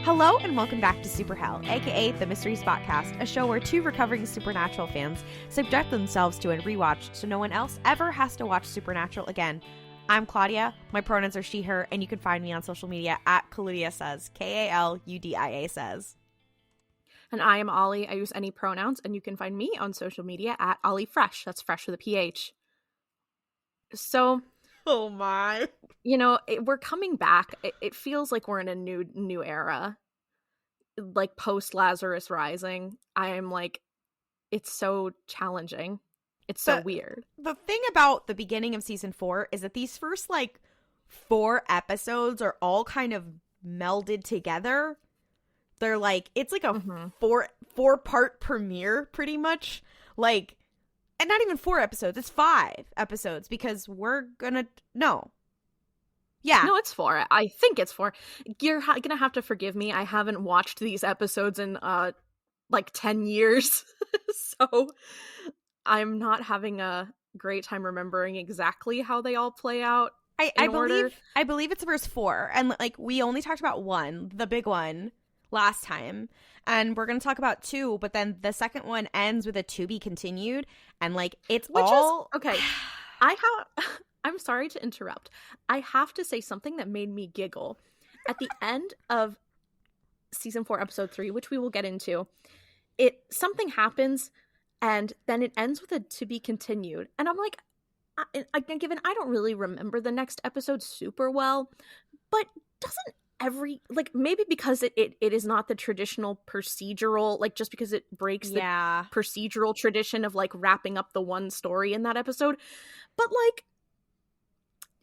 Hello and welcome back to Super Hell, aka the Mystery Spotcast, a show where two recovering Supernatural fans subject themselves to a rewatch so no one else ever has to watch Supernatural again. I'm Klaudia, my pronouns are she, her, and you can find me on social media at Klaudia Says, K-A-L-U-D-I-A Says. And I am Ollie, I use any pronouns, and you can find me on social media at Ollie Fresh, that's fresh with a PH. So... oh my. You know, we're coming back. It feels like we're in a new era. Like post Lazarus Rising. I am like, it's so challenging. It's so weird. The thing about the beginning of season 4 is that these first like 4 episodes are all kind of melded together. They're like, it's like a four-part premiere pretty much. Like, and not even 4 episodes, it's 5 episodes because we're gonna... No. Yeah. No, it's 4. I think it's 4. You're gonna have to forgive me. I haven't watched these episodes in, like 10 years. So I'm not having a great time remembering exactly how they all play out. I believe it's verse 4. And, like, we only talked about 1, the big one, last time. And we're going to talk about 2, but then the second one ends with a to be continued. And, like, it's okay. I'm sorry to interrupt. I have to say something that made me giggle. At the end of season 4, episode 3, which we will get into, something happens and then it ends with a to be continued. And I'm like, given I don't really remember the next episode super well, but doesn't maybe because it is not the traditional procedural, like just because it breaks the procedural tradition of like wrapping up the one story in that episode, but like,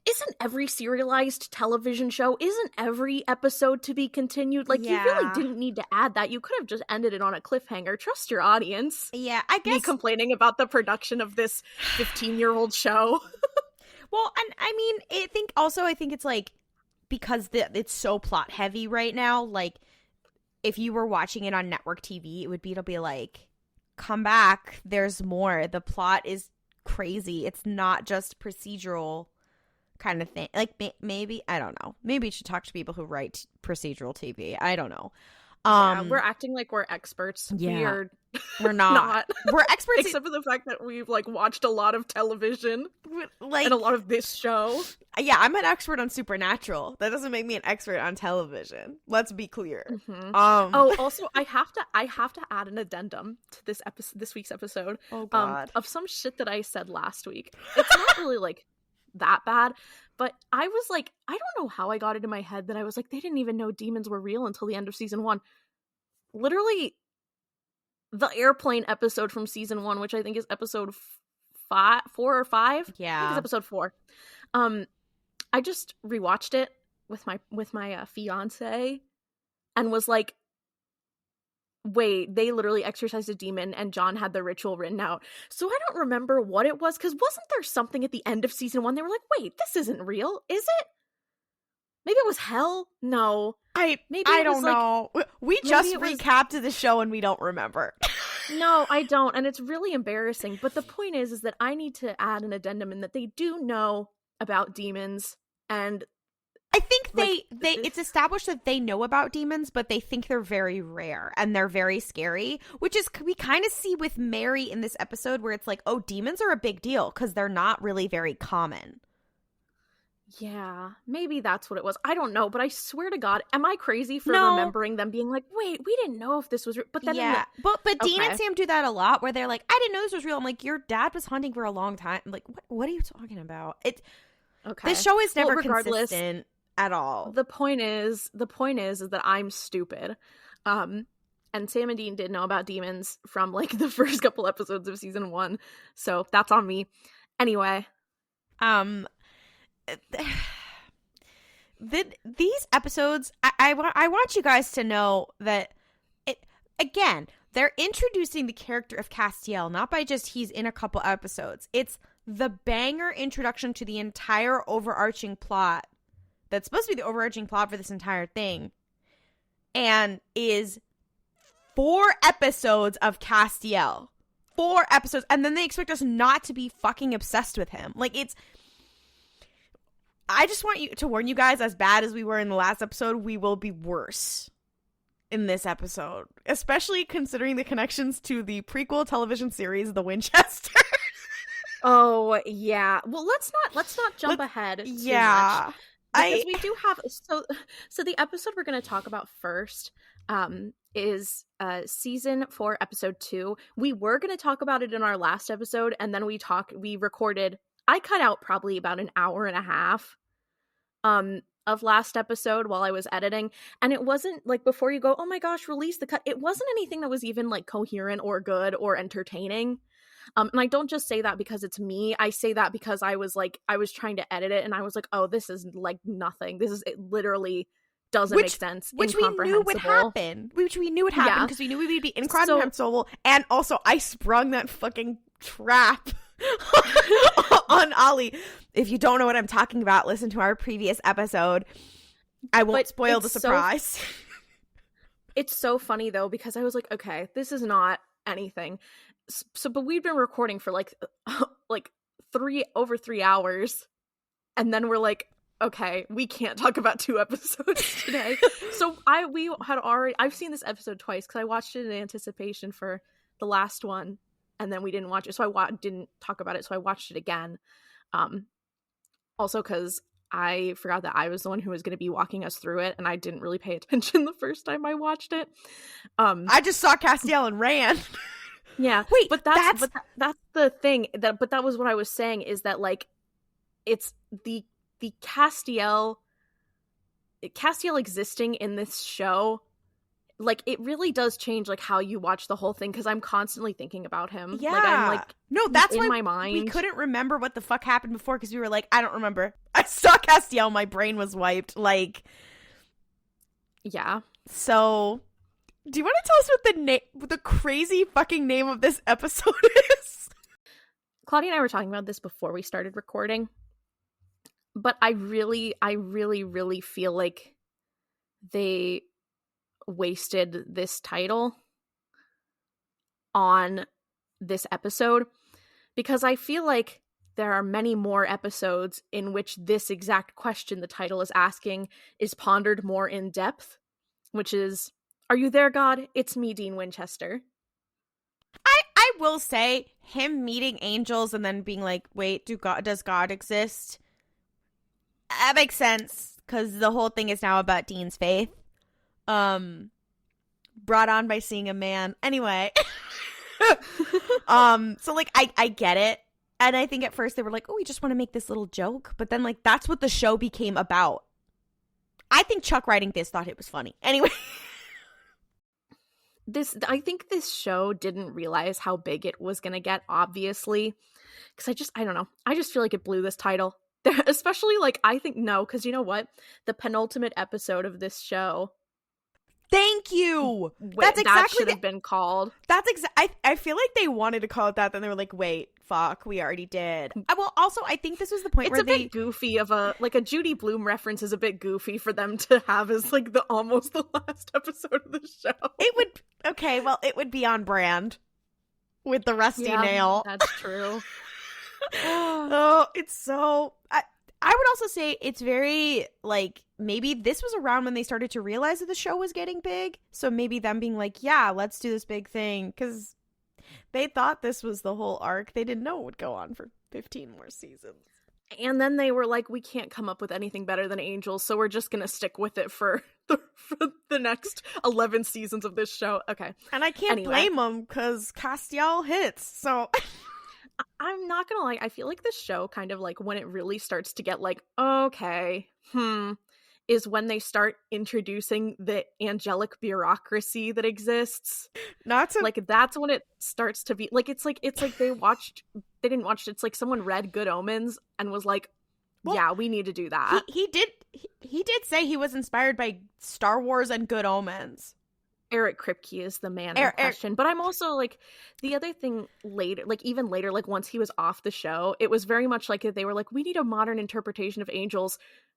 isn't every serialized television show, isn't every episode to be continued? Like, you really didn't need to add that. You could have just ended it on a cliffhanger. Trust your audience. Yeah, I guess. Me complaining about the production of this 15-year-old show. Well, and I mean, I think it's like, because it's so plot heavy right now, like, if you were watching it on network TV, it'll be like, come back, there's more. The plot is crazy. It's not just procedural kind of thing. Like, maybe, I don't know. Maybe you should talk to people who write procedural TV. I don't know. We're acting like we're experts. Yeah. We're not. We're experts except for the fact that we've like watched a lot of television, like, and a lot of this show. Yeah, I'm an expert on Supernatural. That doesn't make me an expert on television. Let's be clear. Also, I have to add an addendum to this week's episode. Oh God. Of some shit that I said last week. It's not really like that bad, but I was like, I don't know how I got it in my head that I was like, they didn't even know demons were real until the end of season 1. Literally, the airplane episode from season 1, which I think is episode 4 or 5. Yeah, I think it's episode 4. I just rewatched it with my fiance, and was like, wait, they literally exorcised a demon and John had the ritual written out. So I don't remember what it was, because wasn't there something at the end of season 1 they were like, wait, this isn't real, is it? Maybe it was hell? No. I don't know. We just recapped the show and we don't remember. No, I don't. And it's really embarrassing. But the point is that I need to add an addendum in that they do know about demons. And I think it's established that they know about demons, but they think they're very rare and they're very scary, which is, we kind of see with Mary in this episode where it's like, oh, demons are a big deal because they're not really very common. Yeah, maybe that's what it was. I don't know, but I swear to God, am I crazy for remembering them being like, wait, we didn't know if this was real? But then but Dean and Sam do that a lot where they're like, I didn't know this was real. I'm like, your dad was hunting for a long time. I'm like, what are you talking about? This show is never consistent at all. The point is that I'm stupid. And Sam and Dean did know about demons from like the first couple episodes of season 1. So that's on me. Anyway. These episodes, I want you guys to know that they're introducing the character of Castiel, not by just he's in a couple episodes. It's the banger introduction to the entire overarching plot that's supposed to be the overarching plot for this entire thing, and is 4 episodes of Castiel. 4 episodes, and then they expect us not to be fucking obsessed with him. Like, it's... I just want to warn you guys, as bad as we were in the last episode, we will be worse in this episode, especially considering the connections to the prequel television series, The Winchester. Oh yeah. Well, let's not jump ahead too much. Because we do have so the episode we're going to talk about first is season 4 episode 2. We were going to talk about it in our last episode, and then we recorded. I cut out probably about an hour and a half of last episode while I was editing, and it wasn't like, before you go, oh my gosh, release the cut, it wasn't anything that was even like coherent or good or entertaining. And I don't just say that because it's me. I say that because I was trying to edit it, and I was like, oh, this is like nothing. It literally doesn't make sense. Which we knew would happen. Because we knew we knew we would be incomprehensible. And also, I sprung that fucking trap on Ollie. If you don't know what I'm talking about, listen to our previous episode. I won't spoil the surprise. It's so funny though, because I was like, okay, this is not anything. But we've been recording for like over 3 hours, and then we're like, okay, we can't talk about 2 episodes today. So I've seen this episode twice because I watched it in anticipation for the last one, and then we didn't watch it, so I didn't talk about it. So I watched it again, also because I forgot that I was the one who was going to be walking us through it, and I didn't really pay attention the first time I watched it. I just saw Castiel and ran. Yeah, wait, but that's the thing. But that was what I was saying, is that like, it's the Castiel existing in this show, like, it really does change like how you watch the whole thing, because I'm constantly thinking about him. Yeah, like, I'm like, no, that's in why my mind we couldn't remember what the fuck happened before, because we were like, I don't remember. I saw Castiel, my brain was wiped. Like, yeah. So, do you want to tell us what the crazy fucking name of this episode is? Claudia and I were talking about this before we started recording, but I really, really feel like they wasted this title on this episode, because I feel like there are many more episodes in which this exact question the title is asking is pondered more in depth, which is, are you there, God? It's me, Dean Winchester. I will say, him meeting angels and then being like, wait, does God exist? That makes sense, because the whole thing is now about Dean's faith. Brought on by seeing a man. Anyway. So like, I get it. And I think at first they were like, oh, we just want to make this little joke. But then like, that's what the show became about. I think Chuck writing this thought it was funny. Anyway. I think this show didn't realize how big it was going to get, obviously. Because I don't know. I just feel like it blew this title. Especially, like, I think, no, because you know what? The penultimate episode of this show. Thank you! That's exactly that should have been called. That's I feel like they wanted to call it that, then they were like, wait, fuck, we already did. Well, also, I think this was the point it's where a bit goofy of a Judy Blume reference is a bit goofy for them to have as, like, almost the last episode of the show. It would be on brand with the rusty nail. That's true. Oh, it's so... I would also say it's very, like, maybe this was around when they started to realize that the show was getting big. So maybe them being like, yeah, let's do this big thing. Because they thought this was the whole arc. They didn't know it would go on for 15 more seasons. And then they were like, we can't come up with anything better than angels, so we're just going to stick with it for the next 11 seasons of this show. Okay. And I can't blame them, because Castiel hits, so... I'm not gonna lie, I feel like this show kind of like when it really starts to get like, okay, is when they start introducing the angelic bureaucracy that exists. Like, that's when it starts to be like, it's like they didn't watch, it's like someone read Good Omens and was like, well, yeah, we need to do that. He did say he was inspired by Star Wars and Good Omens. Eric Kripke is the man in question. But I'm also, like, the other thing later, like, even later, like, once he was off the show, it was very much like they were like, we need a modern interpretation of angels.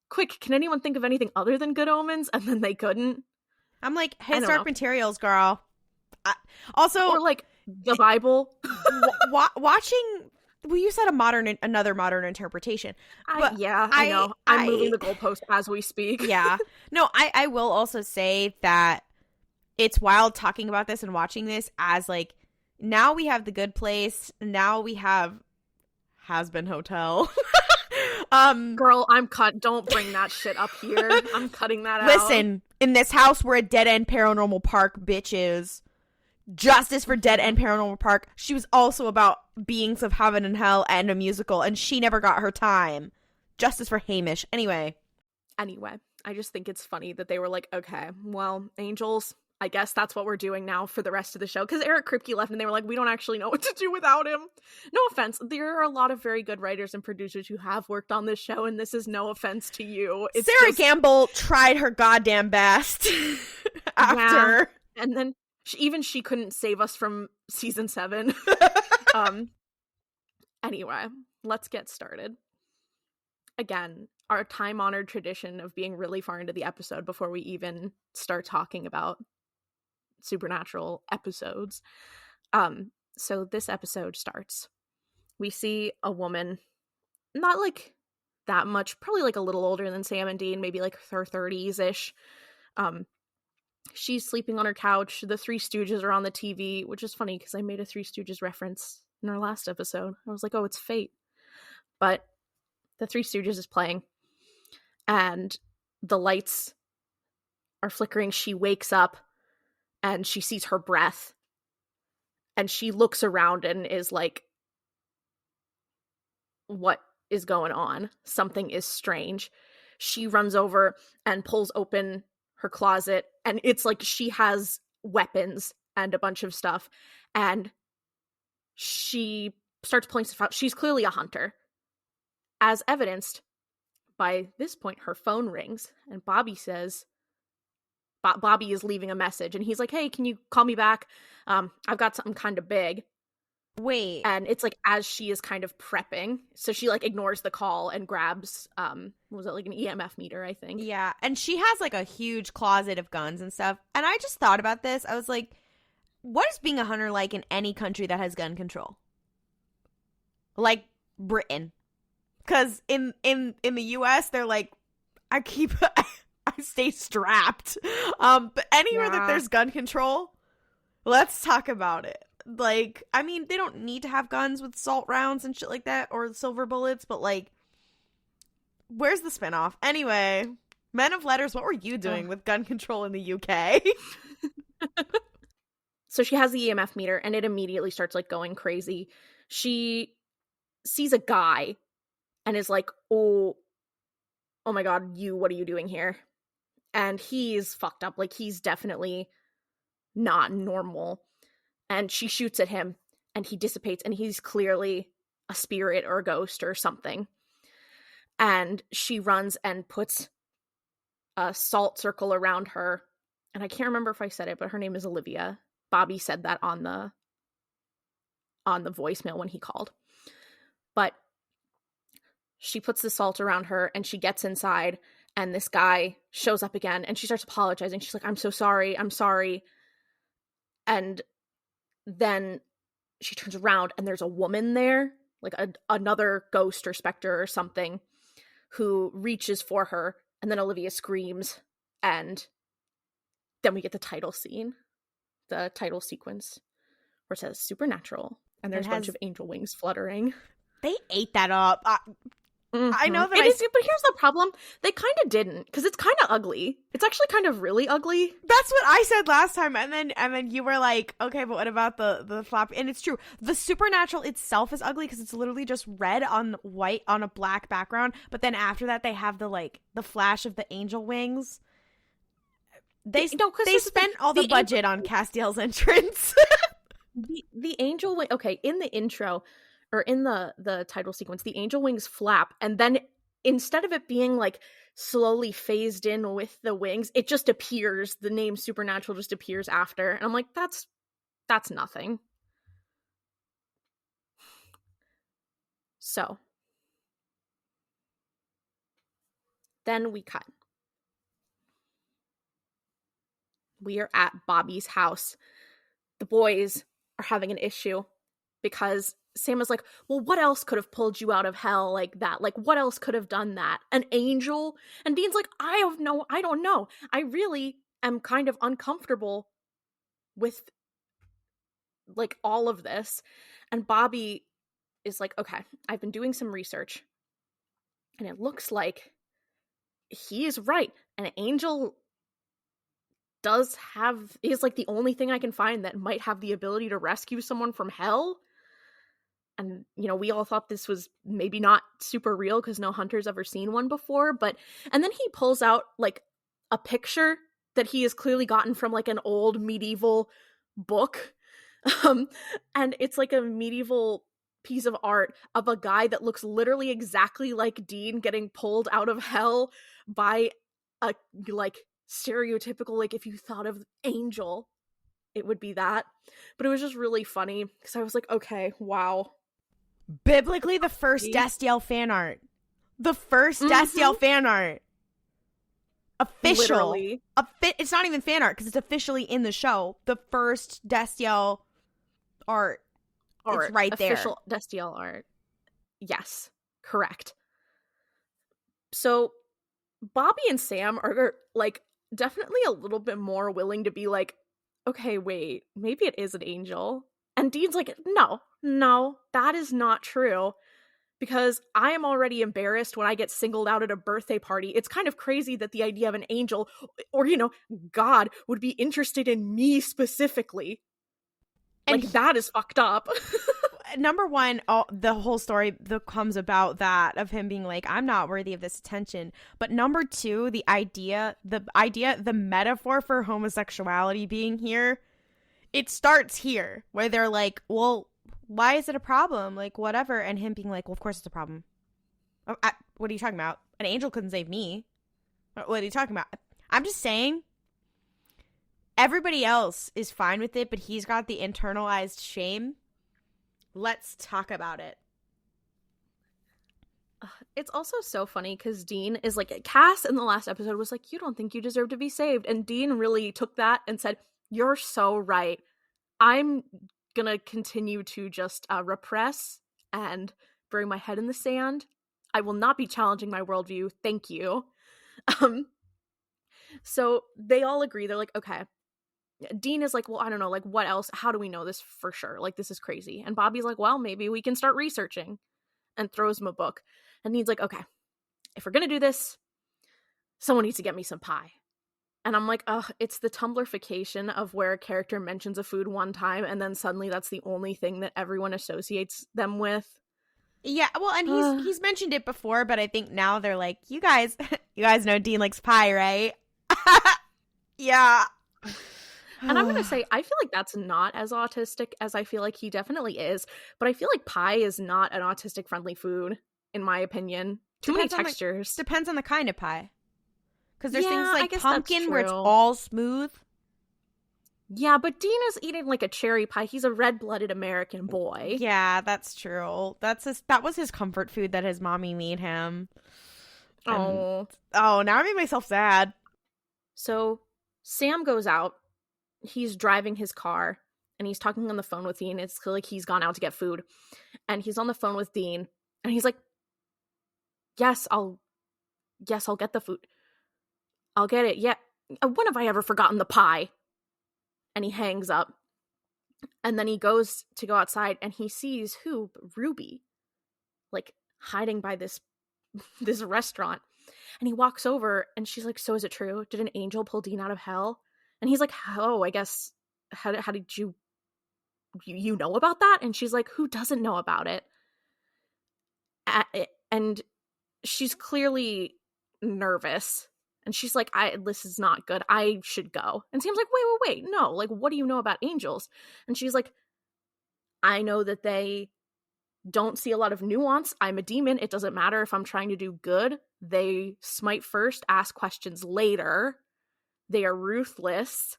Quick, can anyone think of anything other than Good Omens? And then they couldn't. I'm like, historic materials, girl. Or, like, the Bible. Watching... Well, you said another modern interpretation. I know. I'm moving the goalpost as we speak. Yeah. No, I will also say that it's wild talking about this and watching this as like, now we have The Good Place, now we have Has Been Hotel. Girl, don't bring that shit up here. I'm cutting that out. Listen, in this house we're a dead end paranormal park, bitches. Justice for Dead End Paranormal Park. She was also about beings of heaven and hell and a musical, and she never got her time. Justice for Hamish. Anyway, I just think it's funny that they were like, okay, well, angels, I guess that's what we're doing now for the rest of the show. Because Eric Kripke left and they were like, we don't actually know what to do without him. No offense. There are a lot of very good writers and producers who have worked on this show, and this is no offense to you. It's Sarah Gamble tried her goddamn best after. Yeah. And then she couldn't save us from season 7. Anyway, let's get started. Again, our time-honored tradition of being really far into the episode before we even start talking about Supernatural episodes. So this episode starts. We see a woman, not like that much, probably like a little older than Sam and Dean, maybe like her 30s-ish. She's sleeping on her couch. The Three Stooges are on the TV, which is funny because I made a Three Stooges reference in our last episode. I was like, oh, it's fate. But the Three Stooges is playing, and the lights are flickering. She wakes up, and she sees her breath, and she looks around and is like, what is going on? Something is strange. She runs over and pulls open her closet, and it's like she has weapons and a bunch of stuff, and she starts pulling stuff out. She's clearly a hunter, as evidenced by this point. Her phone rings, and Bobby says, Bobby is leaving a message, and he's like, hey, can you call me back? I've got something kind of big. Wait. And it's like as she is kind of prepping, so she like ignores the call and grabs what was it, like an EMF meter, I think. Yeah, and she has like a huge closet of guns and stuff. And I just thought about this. I was like, what is being a hunter like in any country that has gun control? Like Britain. Because in the US, they're like, I stay strapped. But anywhere that there's gun control, let's talk about it. Like, I mean, they don't need to have guns with salt rounds and shit like that, or silver bullets, but like, where's the spinoff? Anyway, Men of Letters, what were you doing with gun control in the UK? So she has the EMF meter, and it immediately starts like going crazy. She sees a guy and is like, oh my god, what are you doing here? And he's fucked up. Like, he's definitely not normal. And she shoots at him, and he dissipates, and he's clearly a spirit or a ghost or something. And she runs and puts a salt circle around her. And I can't remember if I said it, but her name is Olivia. Bobby said that on the voicemail when he called. But she puts the salt around her, and she gets inside, and this guy shows up again, and she starts apologizing. She's like, I'm so sorry. I'm sorry. And then she turns around, and there's a woman there, like another ghost or specter or something, who reaches for her, and then Olivia screams, and then we get the title scene, the title sequence, where it says Supernatural, and there's a bunch of angel wings fluttering. They ate that up. I know that but here's the problem. They kind of didn't, because it's kind of ugly. It's actually kind of really ugly. That's what I said last time, and then you were like, okay, but what about the flap? And it's true. The Supernatural itself is ugly because it's literally just red on white on a black background. But then after that, they have the flash of the angel wings. They spent all the budget on Castiel's entrance. the angel wing. Okay, in the intro. Or in the title sequence, the angel wings flap, and then instead of it being like slowly phased in with the wings, it just appears. The name Supernatural just appears after, and I'm like, that's nothing. So then we cut. We are at Bobby's house. The boys are having an issue because Sam is like, well, what else could have pulled you out of hell like that? Like, what else could have done that? An angel? And Dean's like, I don't know. I really am kind of uncomfortable with like all of this. And Bobby is like, okay, I've been doing some research and it looks like he is right. An angel is like the only thing I can find that might have the ability to rescue someone from hell. And, you know, we all thought this was maybe not super real because no hunter's ever seen one before. And then he pulls out like a picture that he has clearly gotten from like an old medieval book. And it's like a medieval piece of art of a guy that looks literally exactly like Dean getting pulled out of hell by a like stereotypical, like if you thought of angel, it would be that. But it was just really funny because I was like, okay, wow. Biblically, the first Destiel fan art. The first Destiel fan art. Official. Literally. It's not even fan art because it's officially in the show. The first Destiel art. It's right there. Official Destiel art. Yes. Correct. So Bobby and Sam are like definitely a little bit more willing to be like, okay, wait, maybe it is an angel. And Dean's like, no, that is not true. Because I am already embarrassed when I get singled out at a birthday party. It's kind of crazy that the idea of an angel or, you know, God would be interested in me specifically. And like, that is fucked up. Number one, the whole story that comes about that of him being like, I'm not worthy of this attention. But number two, the metaphor for homosexuality being here, it starts here where they're like, well, why is it a problem? Like, whatever. And him being like, well, of course it's a problem. What are you talking about? An angel couldn't save me. What are you talking about? I'm just saying everybody else is fine with it, but he's got the internalized shame. Let's talk about it. It's also so funny because Dean is like, Cass in the last episode was like, you don't think you deserve to be saved. And Dean really took that and said, you're so right. I'm gonna continue to just repress and bury my head in the sand. I will not be challenging my worldview. Thank you. So they all agree. They're like, okay. Dean is like, well, I don't know, like, what else? How do we know this for sure? Like, this is crazy. And Bobby's like, well, maybe we can start researching, and throws him a book. And Dean's like, okay, if we're gonna do this, someone needs to get me some pie. And I'm like, oh, it's the Tumblrification of where a character mentions a food one time and then suddenly that's the only thing that everyone associates them with. Yeah, well, and he's mentioned it before, but I think now they're like, you guys know Dean likes pie, right? Yeah. And I'm going to say, I feel like that's not as autistic as I feel like he definitely is. But I feel like pie is not an autistic-friendly food, in my opinion. Too many textures. Depends on the kind of pie. Because there's things I like guess pumpkin where it's all smooth. Yeah, but Dean is eating like a cherry pie. He's a red-blooded American boy. Yeah, that's true. That was his comfort food that his mommy made him. Oh, now I made myself sad. So Sam goes out. He's driving his car, and he's talking on the phone with Dean. It's like he's gone out to get food. And he's on the phone with Dean, and he's like, Yes, I'll get the food. I'll get it. Yeah. When have I ever forgotten the pie? And he hangs up. And then he goes to go outside and he sees who? Ruby. Like hiding by this restaurant. And he walks over and she's like, so is it true? Did an angel pull Dean out of hell? And he's like, oh, I guess, how did you know about that? And she's like, who doesn't know about it? And she's clearly nervous. And she's like, this is not good. I should go. And Sam's like, wait. No, like, what do you know about angels? And she's like, I know that they don't see a lot of nuance. I'm a demon. It doesn't matter if I'm trying to do good. They smite first, ask questions later. They are ruthless.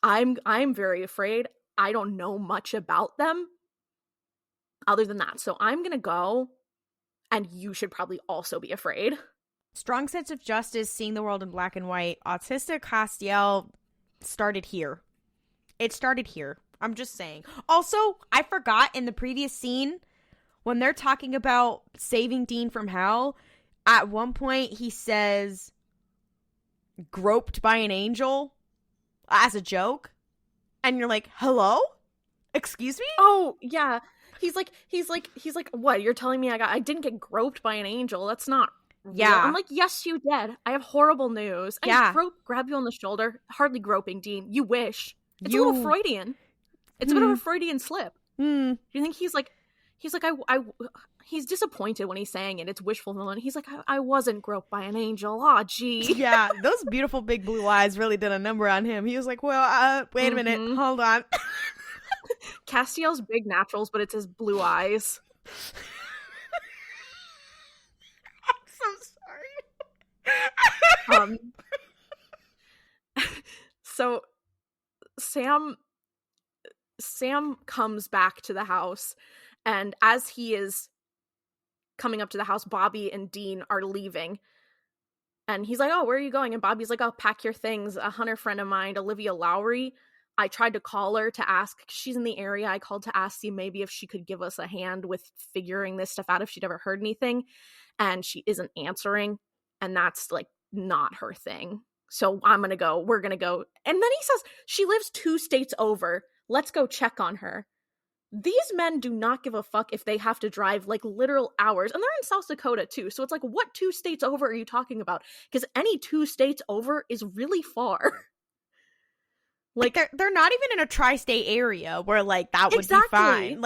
I'm very afraid. I don't know much about them other than that. So I'm going to go, and you should probably also be afraid. Strong sense of justice, seeing the world in black and white. Autistic Castiel started here. It started here. I'm just saying. Also, I forgot in the previous scene, when they're talking about saving Dean from hell, at one point he says, groped by an angel. as a joke. And you're like, hello? Excuse me? Oh, yeah. He's like, what? You're telling me I didn't get groped by an angel? That's not real. Yeah. I'm like, yes, you did. I have horrible news. Yeah. I grab you on the shoulder. Hardly groping, Dean. You wish. It's a little Freudian. It's a bit of a Freudian slip. Do you think he's disappointed when he's saying it. It's wishful fulfillment. He's like, I wasn't groped by an angel. Aw, gee. Yeah, those beautiful big blue eyes really did a number on him. He was like, well, wait a minute. Hold on. Castiel's big naturals, but it's his blue eyes. I'm so sorry. So Sam comes back to the house, and as he is coming up to the house, Bobby and Dean are leaving. And he's like, oh, where are you going? And Bobby's like, oh, pack your things. A hunter friend of mine, Olivia Lowry, I tried to call her to ask. She's in the area. I called to ask you maybe if she could give us a hand with figuring this stuff out, if she'd ever heard anything. And she isn't answering. And that's like not her thing. So I'm going to go. We're going to go. And then he says, she lives 2 states over. Let's go check on her. These men do not give a fuck if they have to drive like literal hours. And they're in South Dakota too. So it's like, what 2 states over are you talking about? Because any 2 states over is really far. Like they're not even in a tri-state area where like that would be fine. Or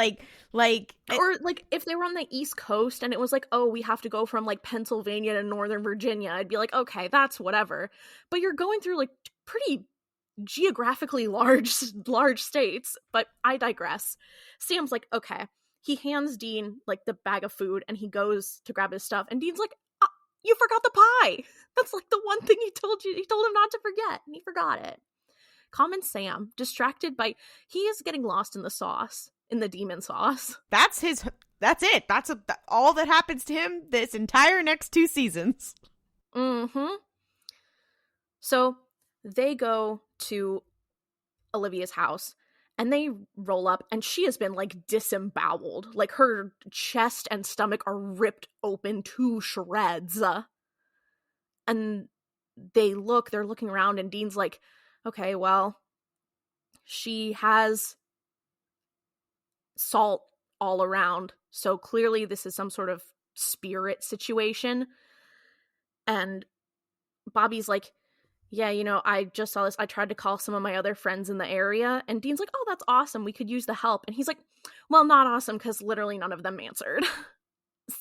like if they were on the East Coast and it was like, oh, we have to go from like Pennsylvania to Northern Virginia, I'd be like, okay, that's whatever. But you're going through like pretty geographically large states. But I digress. Sam's like, okay. He hands Dean like the bag of food and he goes to grab his stuff, and Dean's like, oh, you forgot the pie. That's like the one thing he told him not to forget, and he forgot it. Common Sam, distracted by, he is getting lost in the sauce, in the demon sauce. That's it. That's all that happens to him this entire next 2 seasons. So they go to Olivia's house and they roll up, and she has been like disemboweled. Like her chest and stomach are ripped open to shreds. And they're looking around, and Dean's like, okay, well, she has salt all around, so clearly this is some sort of spirit situation. And Bobby's like, yeah, I just saw this. I tried to call some of my other friends in the area. And Dean's like, oh, that's awesome. We could use the help. And he's like, well, not awesome, because literally none of them answered.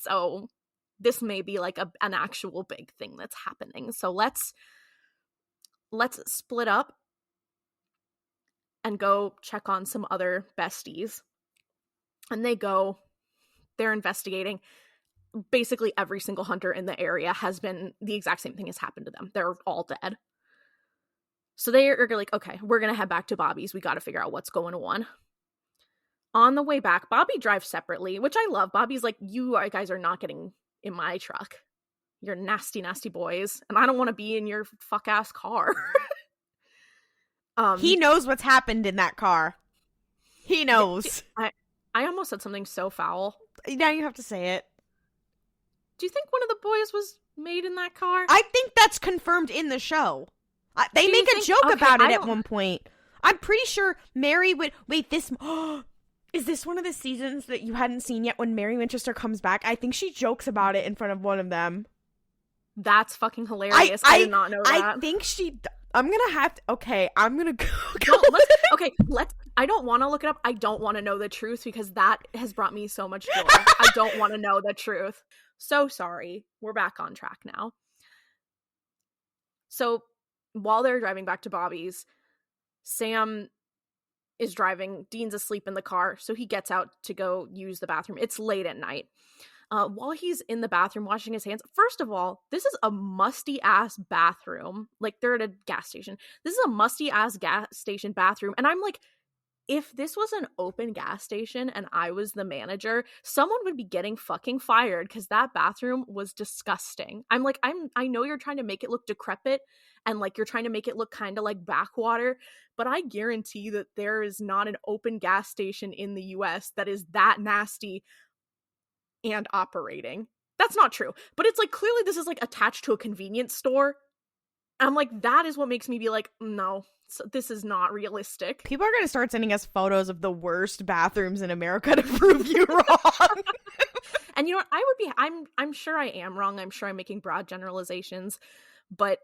So this may be like an actual big thing that's happening. So let's split up and go check on some other besties. And they're investigating. Basically every single hunter in the area has been, the exact same thing has happened to them. They're all dead. So they're like, okay, we're going to head back to Bobby's. We got to figure out what's going on. On the way back, Bobby drives separately, which I love. Bobby's like, you guys are not getting in my truck. You're nasty, nasty boys. And I don't want to be in your fuck-ass car. He knows what's happened in that car. He knows. I almost said something so foul. Now you have to say it. Do you think one of the boys was made in that car? I think that's confirmed in the show. They make a joke about it at one point. I'm pretty sure Mary would... Wait, this... Is this one of the seasons that you hadn't seen yet when Mary Winchester comes back? I think she jokes about it in front of one of them. That's fucking hilarious. I did not know that. I think she... I'm gonna have to... Okay, I'm gonna go... I don't want to look it up. I don't want to know the truth, because that has brought me so much joy. I don't want to know the truth. So sorry. We're back on track now. So while they're driving back to Bobby's, Sam is driving. Dean's asleep in the car, so he gets out to go use the bathroom. It's late at night. While he's in the bathroom washing his hands, first of all, this is a musty-ass bathroom. Like, they're at a gas station. This is a musty-ass gas station bathroom, and I'm like, if this was an open gas station and I was the manager, someone would be getting fucking fired, because that bathroom was disgusting. I'm like, I know you're trying to make it look decrepit and like you're trying to make it look kind of like backwater, but I guarantee that there is not an open gas station in the US that is that nasty and operating. That's not true. But it's like, clearly this is like attached to a convenience store. I'm like, that is what makes me be like, no, this is not realistic. People are going to start sending us photos of the worst bathrooms in America to prove you wrong. And you know what? I'm sure I am wrong. I'm sure I'm making broad generalizations, but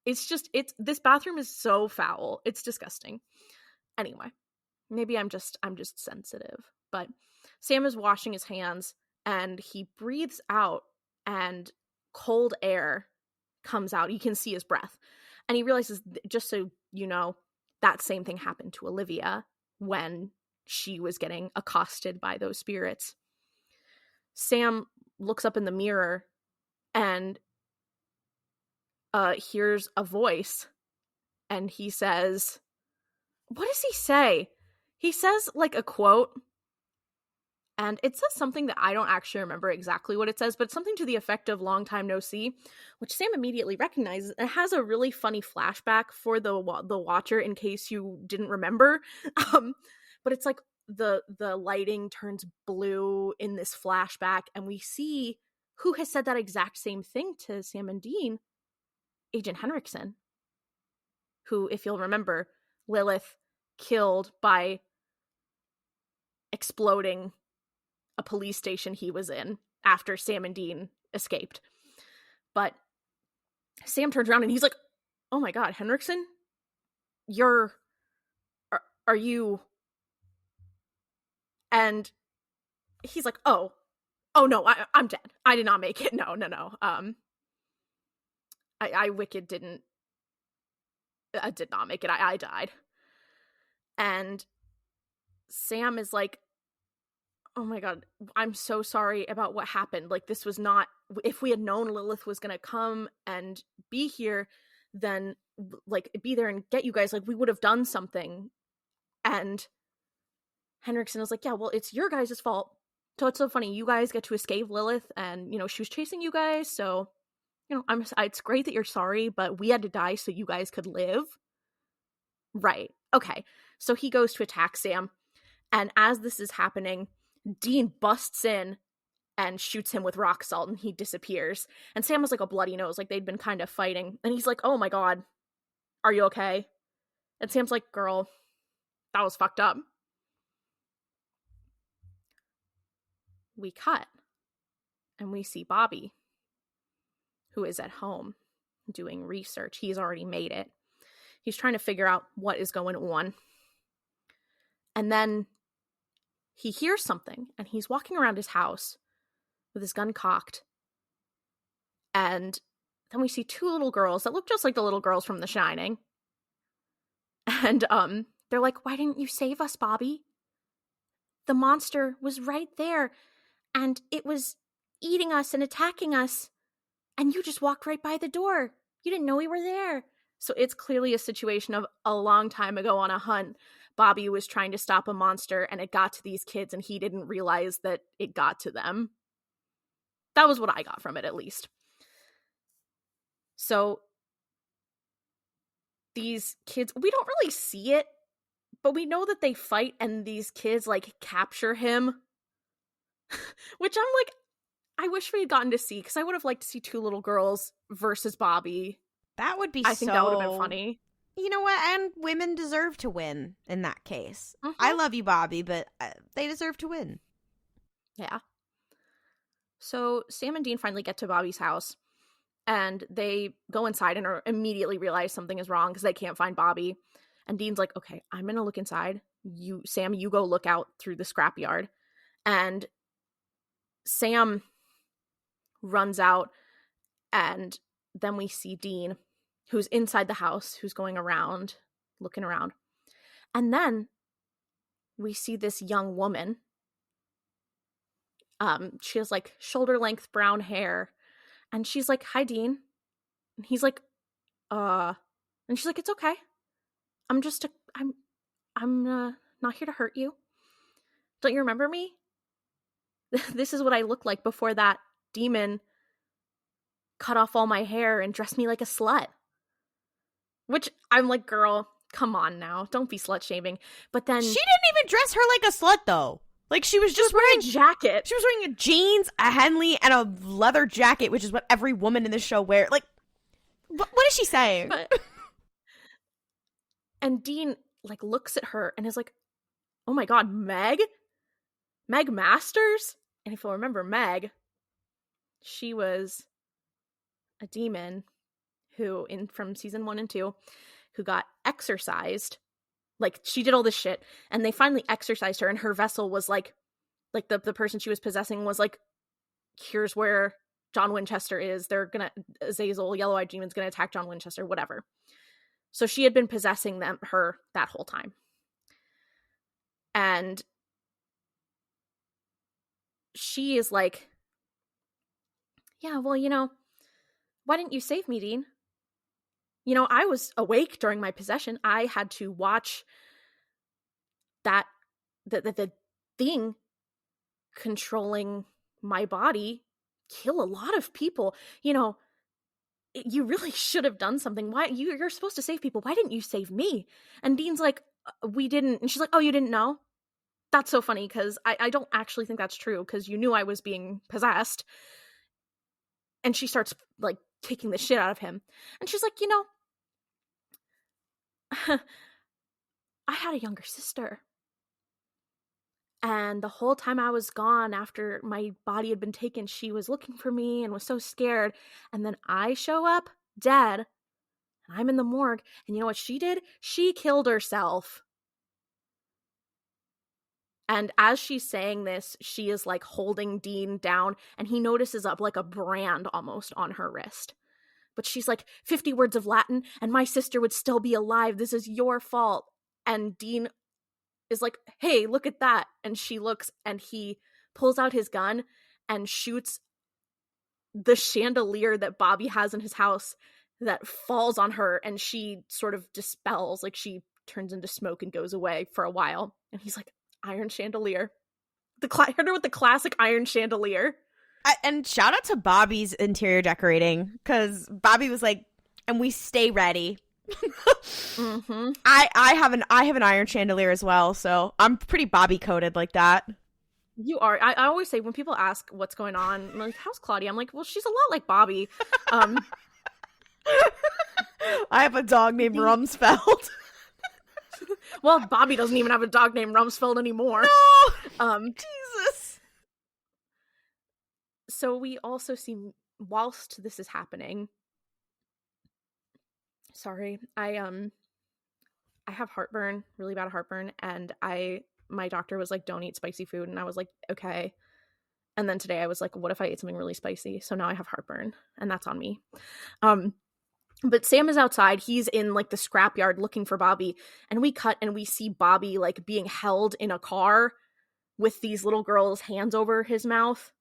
this bathroom is so foul. It's disgusting. Anyway, maybe I'm just sensitive. But Sam is washing his hands and he breathes out and cold air comes out. You can see his breath. And he realizes, just so you know, that same thing happened to Olivia when she was getting accosted by those spirits. Sam looks up in the mirror and hears a voice, and he says, what does he say? He says like a quote, and it says something that I don't actually remember exactly what it says, but something to the effect of "long time no see," which Sam immediately recognizes. It has a really funny flashback for the watcher in case you didn't remember. But it's like the lighting turns blue in this flashback, and we see who has said that exact same thing to Sam and Dean. Agent Henriksen, who, if you'll remember, Lilith killed by exploding a police station he was in after Sam and Dean escaped. But Sam turns around and he's like, oh my god, Henriksen? Are you... And he's like, oh no, I'm dead. I did not make it. No. I Wicked did not make it. I died. And Sam is like, oh my god, I'm so sorry about what happened. Like, this was not, if we had known Lilith was gonna come and be here, then like be there and get you guys, like we would have done something. And Henriksen was like, yeah, well, it's your guys' fault. So it's so funny. You guys get to escape Lilith, and you know she was chasing you guys, so you know, it's great that you're sorry, but we had to die so you guys could live. Right. Okay. So he goes to attack Sam. And as this is happening, Dean busts in and shoots him with rock salt, and he disappears. And Sam was like a bloody nose, like they'd been kind of fighting. And he's like, oh my god, are you okay? And Sam's like, girl, that was fucked up. We cut. And we see Bobby, who is at home doing research. He's already made it. He's trying to figure out what is going on. And then he hears something, and he's walking around his house with his gun cocked. And then we see two little girls that look just like the little girls from The Shining. And they're like, why didn't you save us, Bobby? The monster was right there, and it was eating us and attacking us. And you just walked right by the door. You didn't know we were there. So it's clearly a situation of a long time ago on a hunt. Bobby was trying to stop a monster, and it got to these kids, and he didn't realize that it got to them. That was what I got from it, at least. So these kids, we don't really see it, but we know that they fight, and these kids, like, capture him. Which I'm like, I wish we had gotten to see, because I would have liked to see two little girls versus Bobby. That would be I think that would have been funny. You know what? And women deserve to win in that case. Mm-hmm. I love you, Bobby, but they deserve to win. Yeah. So Sam and Dean finally get to Bobby's house, and they go inside and immediately realize something is wrong because they can't find Bobby. And Dean's like, okay, I'm going to look inside. Sam, you go look out through the scrapyard. And Sam runs out, and then we see Dean, who's inside the house, who's going around, looking around. And then we see this young woman. She has like shoulder-length brown hair. And she's like, hi, Dean. And he's like, and she's like, it's okay. I'm not here to hurt you. Don't you remember me? This is what I looked like before that demon cut off all my hair and dressed me like a slut. Which I'm like, girl, come on now. Don't be slut shaming. But then she didn't even dress her like a slut, though. Like, she was just wearing a jacket. She was wearing jeans, a Henley, and a leather jacket, which is what every woman in this show wears. Like, What is she saying? And Dean like looks at her and is like, oh my god, Meg Masters. And if you'll remember Meg, she was a demon who from season 1 and 2 who got exorcised. Like, she did all this shit and they finally exorcised her, and her vessel was like the person she was possessing was like, here's where John Winchester is. They're gonna, Azazel, yellow-eyed demon's gonna attack John Winchester, whatever. So she had been possessing her that whole time. And she is like, yeah, well, why didn't you save me, Dean? I was awake during my possession. I had to watch that the thing controlling my body kill a lot of people. You really should have done something. Why you're supposed to save people? Why didn't you save me? And Dean's like, we didn't. And she's like, oh, you didn't know? That's so funny, because I don't actually think that's true, because you knew I was being possessed. And she starts like kicking the shit out of him. And she's like, I had a younger sister. And the whole time I was gone, after my body had been taken, she was looking for me and was so scared. And then I show up dead, and I'm in the morgue. And you know what she did? She killed herself. And as she's saying this, she is like holding Dean down, and he notices up like a brand almost on her wrist. But she's like, 50 words of Latin and my sister would still be alive. This is your fault. And Dean is like, hey, look at that. And she looks, and he pulls out his gun and shoots the chandelier that Bobby has in his house that falls on her, and she sort of dispels, like she turns into smoke and goes away for a while. And he's like, iron chandelier. Hit her with the classic iron chandelier. And shout out to Bobby's interior decorating, because Bobby was like, and we stay ready. Mm-hmm. I have an iron chandelier as well, so I'm pretty Bobby coded like that. You are. I always say, when people ask what's going on, I'm like, how's Klaudia? I'm like, well, she's a lot like Bobby. I have a dog named Rumsfeld. Well, Bobby doesn't even have a dog named Rumsfeld anymore. No! Jesus. So we also see, whilst this is happening, sorry, I have heartburn, really bad heartburn, and my doctor was like, don't eat spicy food, and I was like, okay. And then today I was like, what if I ate something really spicy? So now I have heartburn, and that's on me. But Sam is outside. He's in like the scrapyard looking for Bobby, and we cut and we see Bobby like being held in a car with these little girls' hands over his mouth.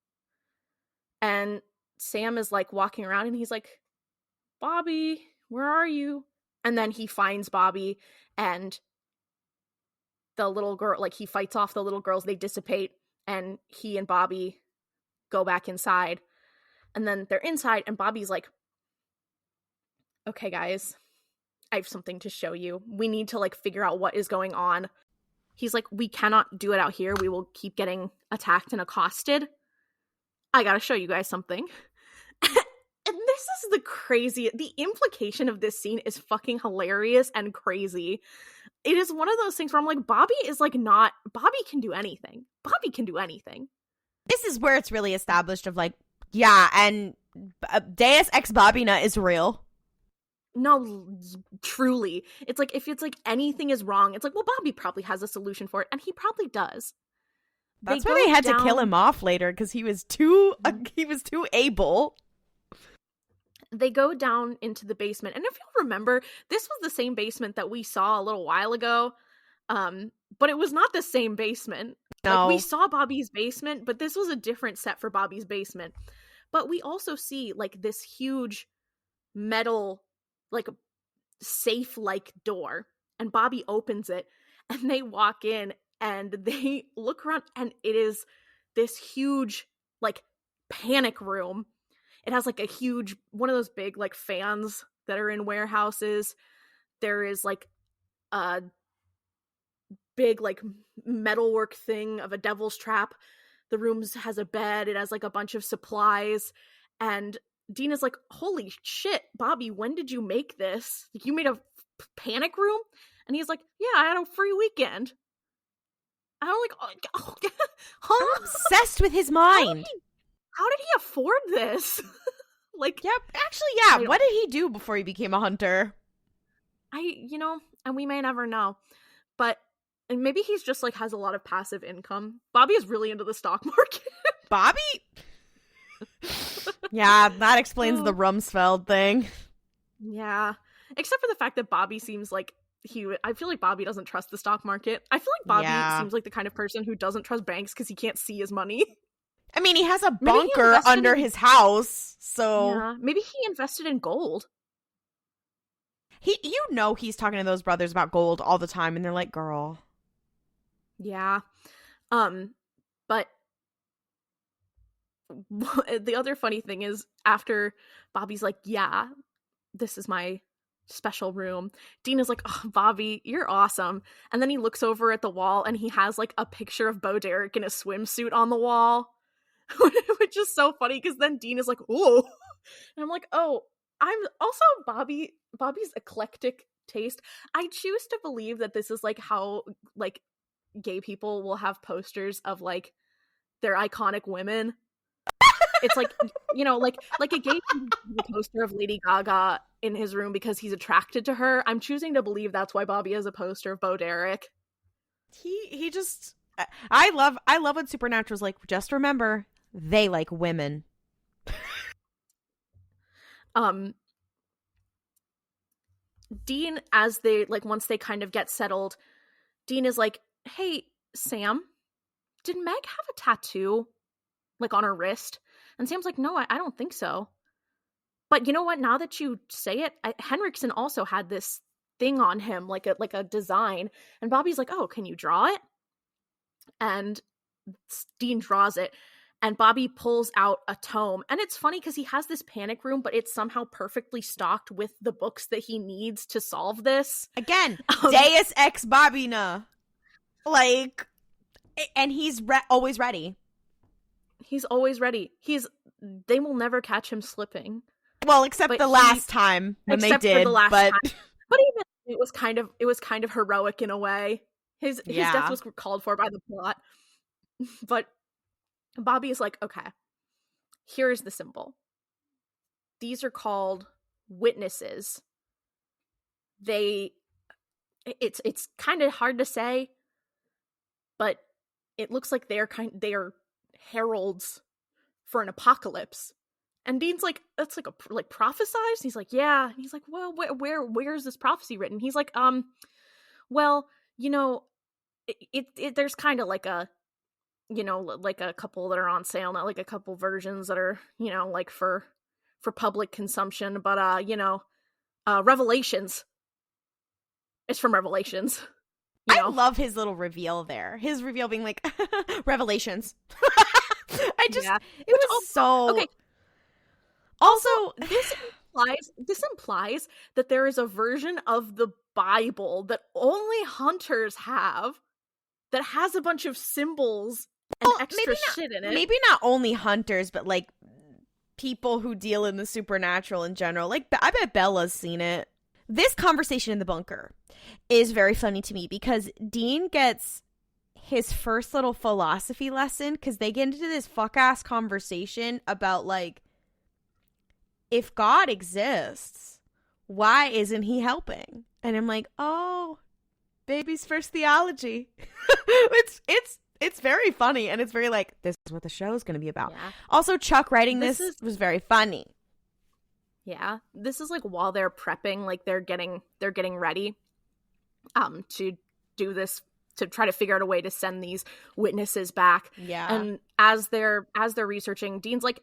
And Sam is like walking around, and he's like, Bobby, where are you? And then he finds Bobby, and the little girl, like, he fights off the little girls, they dissipate, and he and Bobby go back inside. And then they're inside, and Bobby's like, okay, guys, I have something to show you. We need to like figure out what is going on. He's like, we cannot do it out here. We will keep getting attacked and accosted. I gotta show you guys something. And this is the implication of this scene is fucking hilarious and crazy. It is one of those things where I'm like, Bobby can do anything. Bobby can do anything. This is where it's really established of like, yeah, and Deus Ex Bobina is real. No, truly. It's like, if it's like anything is wrong, it's like, well, Bobby probably has a solution for it, and he probably does. That's why they had to kill him off later, because he was too able. They go down into the basement, and if you'll remember, this was the same basement that we saw a little while ago, but it was not the same basement. No. Like, we saw Bobby's basement, but this was a different set for Bobby's basement. But we also see like this huge metal, like, safe-like door, and Bobby opens it, and they walk in, and they look around, and it is this huge, like, panic room. It has like a huge, one of those big like fans that are in warehouses. There is like a big like metalwork thing of a devil's trap. The room has a bed. It has like a bunch of supplies, and Dean is like, holy shit, Bobby, when did you make this? Like, you made a panic room? And he's like, yeah, I had a free weekend. And I'm like, oh, huh? I'm obsessed with his mind. How did he afford this? Like, yep. Actually, yeah. What did he do before he became a hunter? And we may never know. But and maybe he's just like has a lot of passive income. Bobby is really into the stock market. Bobby? Yeah, that explains the Rumsfeld thing. Yeah. Except for the fact that Bobby seems like I feel like Bobby doesn't trust the stock market. I feel like Bobby seems like the kind of person who doesn't trust banks because he can't see his money. I mean, he has a bunker under his house, so... Yeah, maybe he invested in gold. He's talking to those brothers about gold all the time, and they're like, girl. Yeah. But the other funny thing is, after Bobby's like, yeah, this is my special room, Dean is like, oh, Bobby, you're awesome. And then he looks over at the wall, and he has, like, a picture of Bo Derek in a swimsuit on the wall. Which is so funny, because then Dean is like, oh. And I'm like, oh, I'm also Bobby's eclectic taste. I choose to believe that this is, like, how, like, gay people will have posters of, like, their iconic women. It's like, like a gay poster of Lady Gaga in his room because he's attracted to her. I'm choosing to believe that's why Bobby has a poster of Bo Derek. He just... I love when Supernatural's like, just remember, they like women. Dean, as they, like, once they kind of get settled, Dean is like, hey, Sam, did Meg have a tattoo, like, on her wrist? And Sam's like, no, I don't think so. But you know what? Now that you say it, Henriksen also had this thing on him, like a design. And Bobby's like, oh, can you draw it? And Dean draws it. And Bobby pulls out a tome. And it's funny because he has this panic room, but it's somehow perfectly stocked with the books that he needs to solve this. Again, Deus Ex Machina. Like, and he's always ready. He's always ready. They will never catch him slipping. Well, except the last time when they did. But even it was kind of heroic in a way. His death was called for by the plot. But Bobby is like, okay, here's the symbol. These are called witnesses. It's kind of hard to say, but it looks like they are heralds for an apocalypse. And Dean's like, that's like prophesized? He's like, yeah. And he's like, well, where is this prophecy written? He's like, well, there's kind of like a, like a couple that are on sale, not like a couple versions that are, like for public consumption, but Revelations. It's from Revelations. I love his little reveal there. His reveal being like, Revelations. It was so... Okay. Also, this implies that there is a version of the Bible that only hunters have that has a bunch of symbols and extra shit in it. Maybe not only hunters, but like people who deal in the supernatural in general. Like, I bet Bella's seen it. This conversation in the bunker is very funny to me because Dean gets his first little philosophy lesson because they get into this fuck-ass conversation about, like, if God exists, why isn't he helping? And I'm like, oh, baby's first theology. It's very funny, and it's very like, this is what the show is going to be about. Yeah. Also, Chuck writing this was very funny. Yeah, this is like while they're prepping, like they're getting ready to do this, to try to figure out a way to send these witnesses back. Yeah. And as they're researching, Dean's like,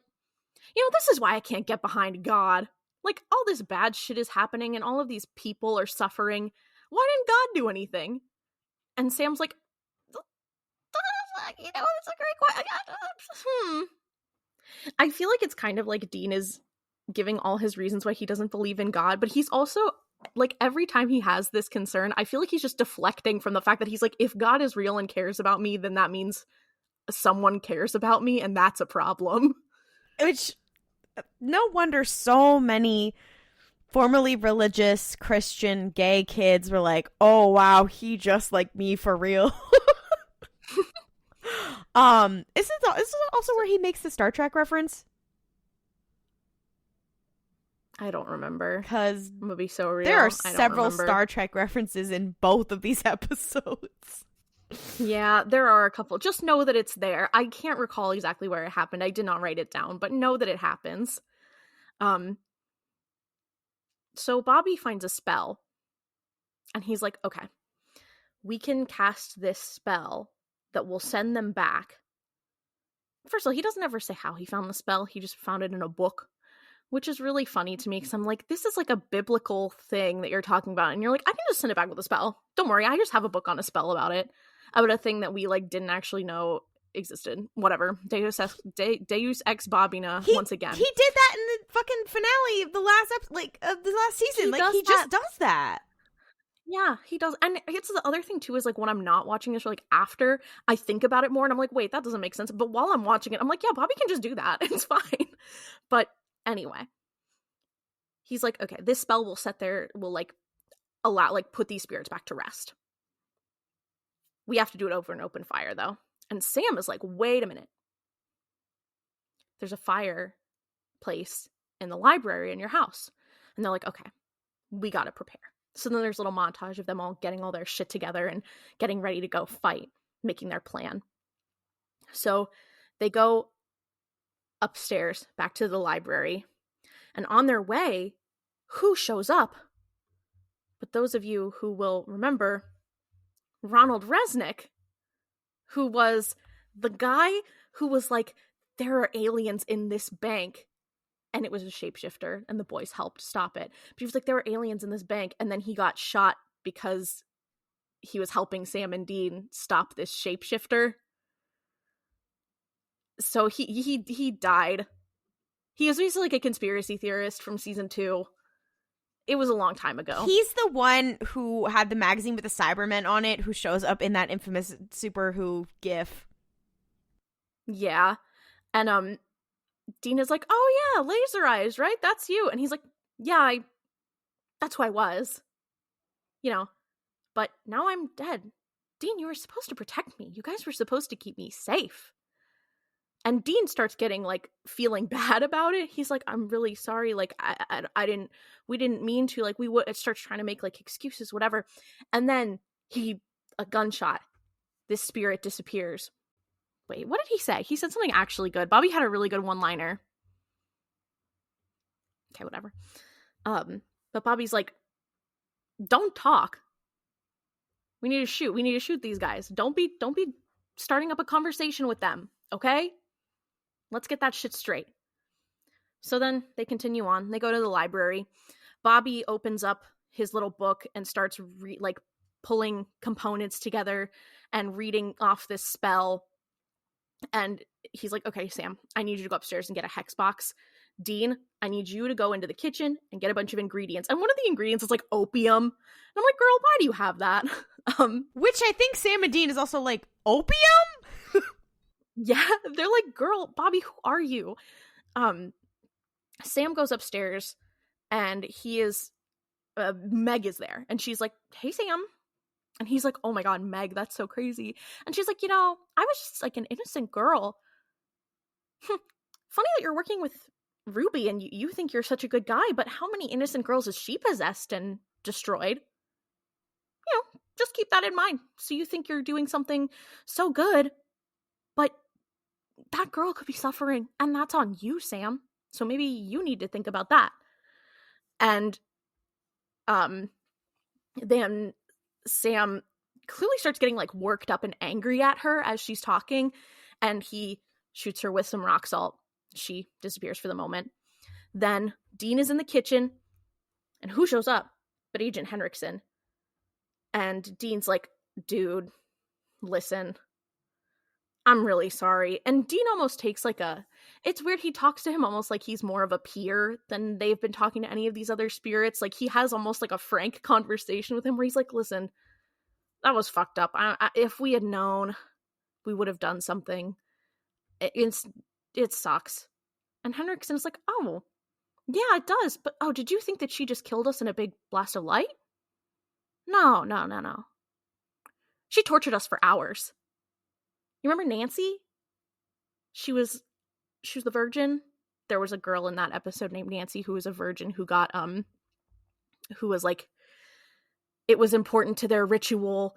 this is why I can't get behind God. Like, all this bad shit is happening and all of these people are suffering. Why didn't God do anything? And Sam's like, it's a great question. I feel like it's kind of like Dean is giving all his reasons why he doesn't believe in God, but he's also, like, every time he has this concern, I feel like he's just deflecting from the fact that he's like, if God is real and cares about me, then that means someone cares about me, and that's a problem. Which, no wonder so many formerly religious Christian gay kids were like, oh wow, he just like me for real. Isn't also where he makes the Star Trek reference? I don't remember. Because I'm gonna be so real. there are several Star Trek references in both of these episodes. Yeah, there are a couple. Just know that it's there. I can't recall exactly where it happened. I did not write it down, but know that it happens. So Bobby finds a spell, and he's like, okay, we can cast this spell that will send them back. First of all, he doesn't ever say how he found the spell. He just found it in a book, which is really funny to me because I'm like, this is like a biblical thing that you're talking about. And you're like, I can just send it back with a spell. Don't worry, I just have a book on a spell about it. About a thing that we like didn't actually know existed. Whatever. Deus ex Bobina once again. He did that in the fucking finale of the last season. He just does that. Yeah, he does. And it's the other thing too is like when I'm not watching this, or like after I think about it more and I'm like, wait, that doesn't make sense. But while I'm watching it, I'm like, yeah, Bobby can just do that. It's fine. But anyway, he's like, okay, this spell will like allow, like put these spirits back to rest. We have to do it over an open fire though. And Sam is like, wait a minute. There's a fireplace in the library in your house. And they're like, okay, we got to prepare. So then there's a little montage of them all getting all their shit together and getting ready to go fight, making their plan. So they go upstairs back to the library. And on their way, who shows up? But those of you who will remember, Ronald Resnick, who was the guy who was like, there are aliens in this bank. And it was a shapeshifter, and the boys helped stop it. But he was like, there were aliens in this bank, and then he got shot because he was helping Sam and Dean stop this shapeshifter. So he died. He was basically like a conspiracy theorist from season 2. It was a long time ago. He's the one who had the magazine with the Cybermen on it, who shows up in that infamous Super Who gif. Yeah. And Dean is like, oh yeah, laser eyes, right? That's you. And he's like, yeah, that's who I was. You know, but now I'm dead. Dean, you were supposed to protect me. You guys were supposed to keep me safe. And Dean starts getting like feeling bad about it. He's like, I'm really sorry. Like, we didn't mean to. Like, it starts trying to make like excuses, whatever. And then a gunshot. This spirit disappears. Wait, what did he say? He said something actually good. Bobby had a really good one-liner. Okay, whatever. But Bobby's like, don't talk. We need to shoot. We need to shoot these guys. Don't be starting up a conversation with them, okay? Let's get that shit straight. So then they continue on. They go to the library. Bobby opens up his little book and starts pulling components together and reading off this spell. And he's like, okay, Sam, I need you to go upstairs and get a hex box. Dean, I need you to go into the kitchen and get a bunch of ingredients. And one of the ingredients is like opium. And I'm like, girl, why do you have that? Which I think Sam and Dean is also like, opium? Yeah, they're like, girl, Bobby, who are you? Sam goes upstairs and Meg is there. And she's like, hey, Sam. And he's like, oh my God, Meg, that's so crazy. And she's like, I was just like an innocent girl. Funny that you're working with Ruby and you think you're such a good guy, but how many innocent girls has she possessed and destroyed? Just keep that in mind. So you think you're doing something so good, but that girl could be suffering, and that's on you, Sam. So maybe you need to think about that. And then Sam clearly starts getting like worked up and angry at her as she's talking, and he shoots her with some rock salt. She disappears for the moment. Then Dean is in the kitchen, and who shows up but Agent Henriksen? And Dean's like, dude, listen, I'm really sorry. And Dean almost takes it's weird, he talks to him almost like he's more of a peer than they've been talking to any of these other spirits. Like, he has almost like a frank conversation with him where he's like, listen, that was fucked up. If we had known, we would have done something. It sucks. And Henriksen is like, oh, yeah, it does. But, oh, did you think that she just killed us in a big blast of light? No. She tortured us for hours. You remember Nancy? She was the virgin. There was a girl in that episode named Nancy who was a virgin who got, who was like, it was important to their ritual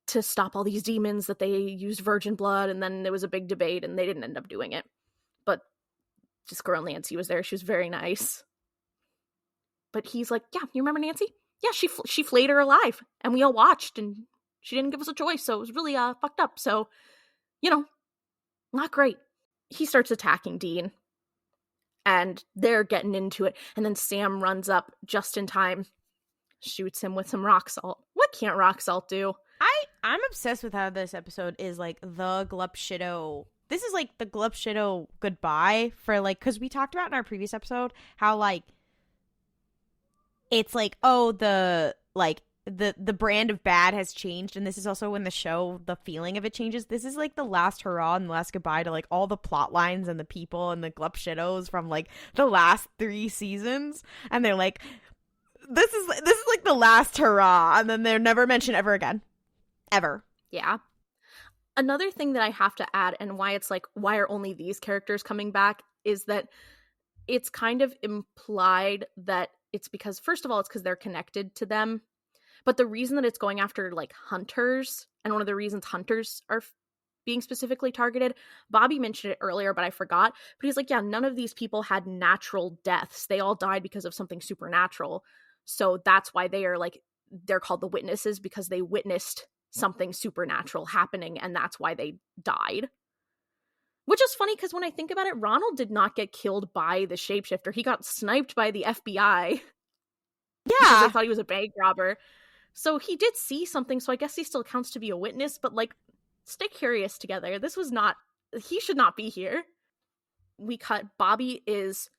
to stop all these demons that they used virgin blood, and then there was a big debate and they didn't end up doing it. But this girl Nancy was there. She was very nice. But he's like, yeah, you remember Nancy? Yeah, she flayed her alive, and we all watched, and she didn't give us a choice, so it was really fucked up. So, not great. He starts attacking Dean, and they're getting into it, and then Sam runs up just in time, shoots him with some rock salt. What can't rock salt do? I'm obsessed with how this episode is like the Glupshido. This is like the Glupshido goodbye for like, because we talked about in our previous episode how like it's like, oh, the brand of bad has changed, and this is also when the show, the feeling of it changes. This is like the last hurrah and the last goodbye to like all the plot lines and the people and the Glupshidos from like the last 3 seasons, and they're like, this is like the last hurrah, and then they're never mentioned ever again. Ever. Yeah. Another thing that I have to add, and why it's like, why are only these characters coming back, is that it's kind of implied that it's because, first of all, it's because they're connected to them. But the reason that it's going after, like, hunters, and one of the reasons hunters are being specifically targeted, Bobby mentioned it earlier, but I forgot. But he's like, yeah, none of these people had natural deaths. They all died because of something supernatural. So that's why they are, like, they're called the witnesses, because they witnessed something supernatural happening, and that's why they died. Which is funny, because when I think about it, Ronald did not get killed by the shapeshifter. He got sniped by the FBI. Yeah. They thought he was a bank robber. So he did see something, so I guess he still counts to be a witness, but, like, stay curious together. This was not... He should not be here. We cut. Bobby is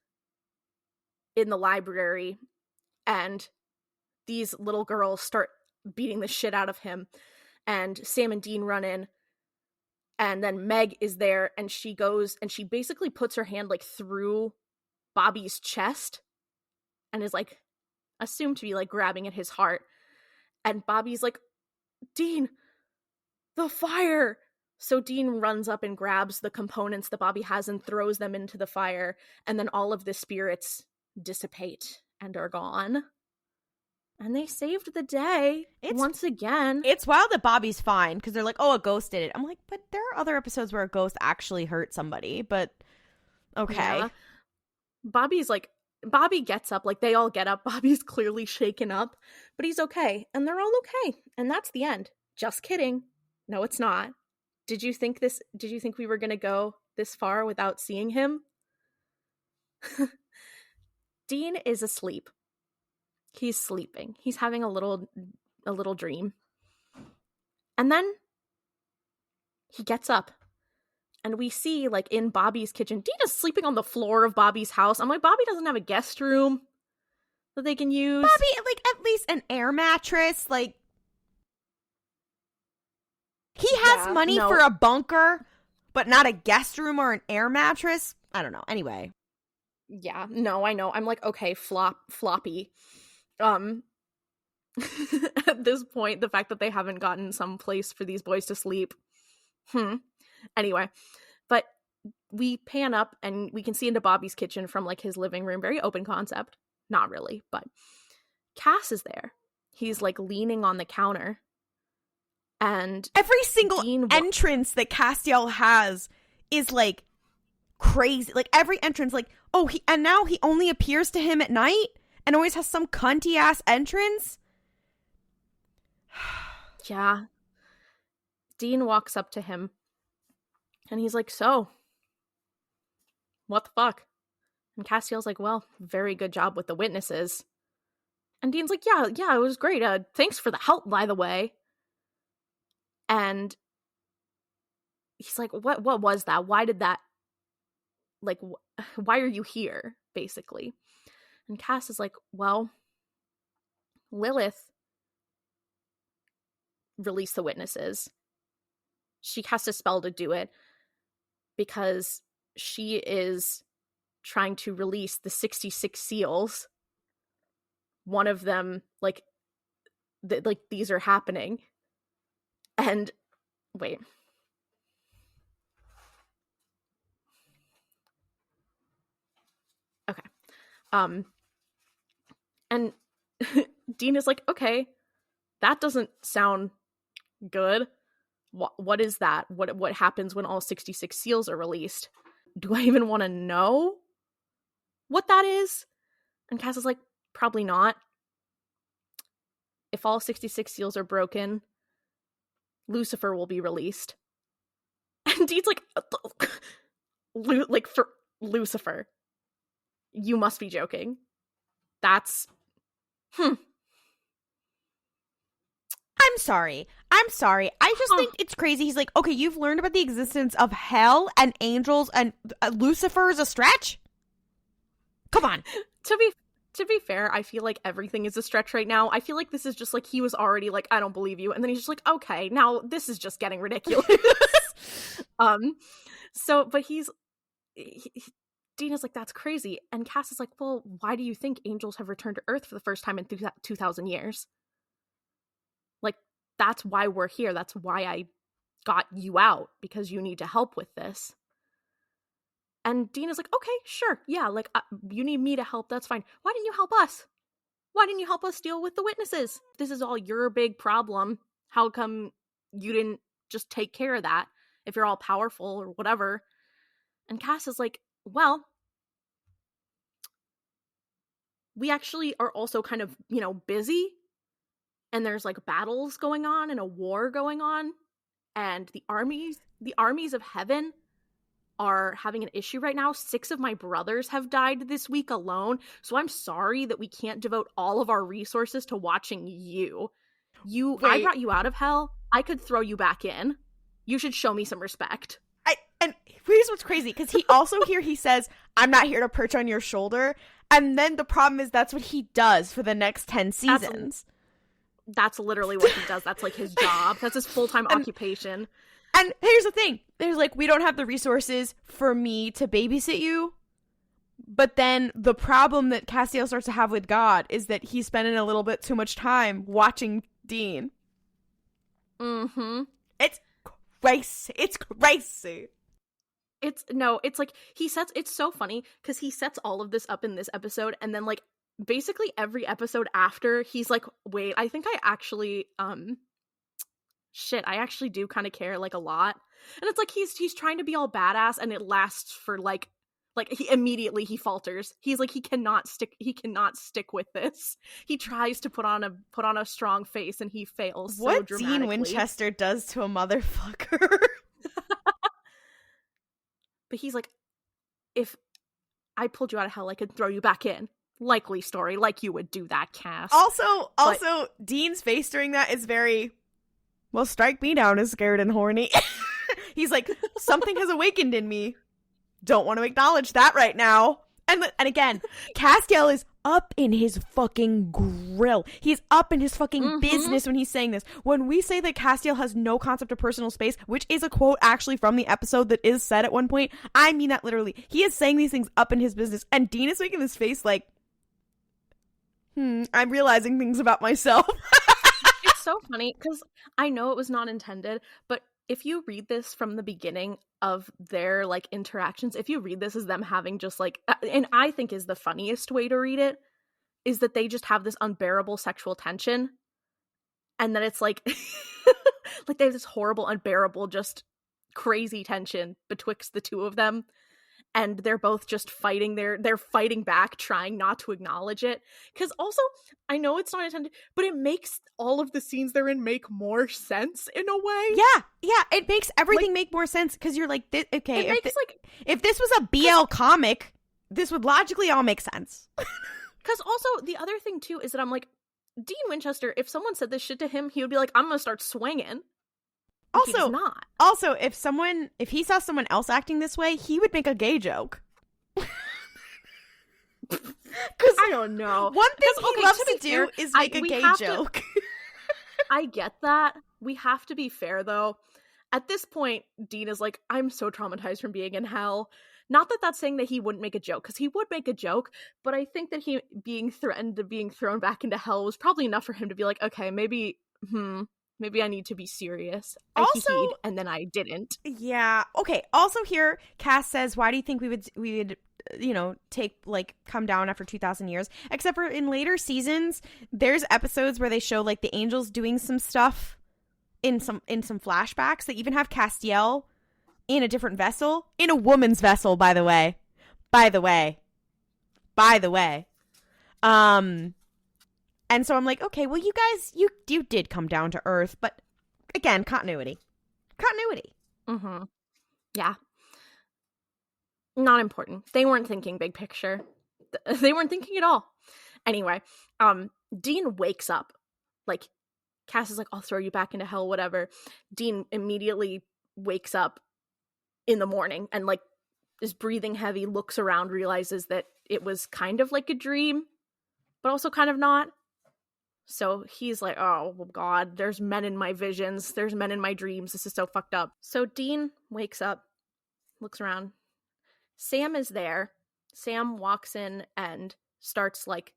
in the library, and these little girls start beating the shit out of him, and Sam and Dean run in, and then Meg is there, and she goes, and she basically puts her hand, like, through Bobby's chest, and is, like, assumed to be, like, grabbing at his heart. And Bobby's like, Dean, the fire! So Dean runs up and grabs the components that Bobby has and throws them into the fire, and then all of the spirits dissipate and are gone. And they saved the day once again. It's wild that Bobby's fine, because they're like, oh, a ghost did it. I'm like, but there are other episodes where a ghost actually hurt somebody, but okay. Yeah. Bobby gets up, like, they all get up. Bobby's clearly shaken up, but he's okay, and they're all okay. And that's the end. Just kidding. No, it's not. Did you think we were going to go this far without seeing him? Dean is asleep. He's sleeping. He's having a little dream. And then he gets up, and we see, like, in Bobby's kitchen, Dean is sleeping on the floor of Bobby's house. I'm like, Bobby doesn't have a guest room that they can use. Bobby, like, at least an air mattress. Like, he has money for a bunker, but not a guest room or an air mattress. I don't know. Anyway. Yeah, no, I know. I'm like, okay, floppy. At this point, the fact that they haven't gotten some place for these boys to sleep. Anyway, but we pan up and we can see into Bobby's kitchen from, like, his living room. Very open concept. Not really, but Cass is there. He's, like, leaning on the counter. And every single entrance that Castiel has is, like, crazy. Like, every entrance, like, oh, and now he only appears to him at night and always has some cunty ass entrance. Yeah. Dean walks up to him and he's like, so, what the fuck? And Castiel's like, well, very good job with the witnesses. And Dean's like, yeah, it was great. Thanks for the help, by the way. And he's like, what was that? Why did that, like, why are you here, basically? And Cass is like, well, Lilith released the witnesses. She has a spell to do it because she is trying to release the 66 seals. One of them, like these are happening. And wait. Okay. And Dean is like, okay, that doesn't sound good. What is that? What happens when all 66 seals are released? Do I even want to know what that is? And Cass is like, probably not. If all 66 seals are broken, Lucifer will be released. And Dean's like, for Lucifer, you must be joking. That's, I'm sorry. I just think it's crazy. He's like, okay, you've learned about the existence of hell and angels and Lucifer is a stretch? Come on. To be fair, I feel like everything is a stretch right now. I feel like this is just like, he was already like, I don't believe you. And then he's just like, okay, now this is just getting ridiculous. But Dean is like, that's crazy. And Cass is like, well, why do you think angels have returned to Earth for the first time in 2,000 years? Like, that's why we're here. That's why I got you out, because you need to help with this. And Dean is like, okay, sure. Yeah, like, you need me to help. That's fine. Why didn't you help us? Why didn't you help us deal with the witnesses? This is all your big problem. How come you didn't just take care of that if you're all powerful or whatever? And Cass is like, well, we actually are also kind of, busy. And there's like battles going on and a war going on. And the armies of heaven are having an issue right now. 6 of my brothers have died this week alone. So I'm sorry that we can't devote all of our resources to watching you. I brought you out of hell. I could throw you back in. You should show me some respect. And here's what's crazy, because he also he says, I'm not here to perch on your shoulder. And then the problem is that's what he does for the next 10 seasons. That's literally what he does. That's like his job. That's his full-time occupation. And here's the thing. There's like, we don't have the resources for me to babysit you. But then the problem that Castiel starts to have with God is that he's spending a little bit too much time watching Dean. Mm-hmm. It's crazy. It's crazy. It's like it's so funny because he sets all of this up in this episode, and then like basically every episode after, he's like, wait, I think I actually I actually do kind of care, like, a lot. And it's like he's trying to be all badass, and it lasts for like he falters. He's like, he cannot stick with this. He tries to put on a strong face, and he fails so what dramatically. Dean Winchester does to a motherfucker. But he's like, if I pulled you out of hell, I could throw you back in. Likely story, like you would do that, Cass. Also, Dean's face during that is very, well, strike me down as scared and horny. He's like, something has awakened in me. Don't want to acknowledge that right now. And again, Castiel is up in his fucking grill. He's up in his fucking business when he's saying this. When we say that Castiel has no concept of personal space, which is a quote actually from the episode that is said at one point, I mean that literally. He is saying these things up in his business, and Dean is making this face like, I'm realizing things about myself. It's so funny because I know it was not intended, but if you read this from the beginning of their like interactions, if you read this as them having just like, and I think is the funniest way to read it, is that they just have this unbearable sexual tension, and then it's like like they have this horrible, unbearable, just crazy tension betwixt the two of them, and they're both just fighting. They're fighting back, trying not to acknowledge it. Because also, I know it's not intended, but it makes all of the scenes they're in make more sense in a way. Yeah, it makes everything make more sense, because you're like, okay, if this was a BL comic, this would logically all make sense. Because also, the other thing too is that I'm like, Dean Winchester, if someone said this shit to him, he would be like, I'm gonna start swinging. Also, if he saw someone else acting this way, he would make a gay joke. Because I don't know. One thing he loves to do is make a gay joke. I get that. We have to be fair, though. At this point, Dean is like, I'm so traumatized from being in hell. Not that that's saying that he wouldn't make a joke, because he would make a joke, but I think that he being threatened to being thrown back into hell was probably enough for him to be like, okay, maybe I need to be serious. Also, and then I didn't. Yeah. Okay. Also here, Cass says, why do you think we would take, like, come down after 2,000 years? Except for in later seasons, there's episodes where they show, like, the angels doing some stuff in some flashbacks. They even have Castiel in a different vessel, in a woman's vessel, by the way. And so I'm like, okay, well, you guys, you did come down to Earth, but again, continuity. Mm-hmm. Yeah. Not important. They weren't thinking big picture. They weren't thinking at all. Anyway, Dean wakes up. Like, Cass is like, I'll throw you back into hell, whatever. Dean immediately wakes up in the morning and, like, is breathing heavy, looks around, realizes that it was kind of like a dream, but also kind of not. So he's like, oh, God, there's men in my visions. There's men in my dreams. This is so fucked up. So Dean wakes up, looks around. Sam is there. Sam walks in and starts, like,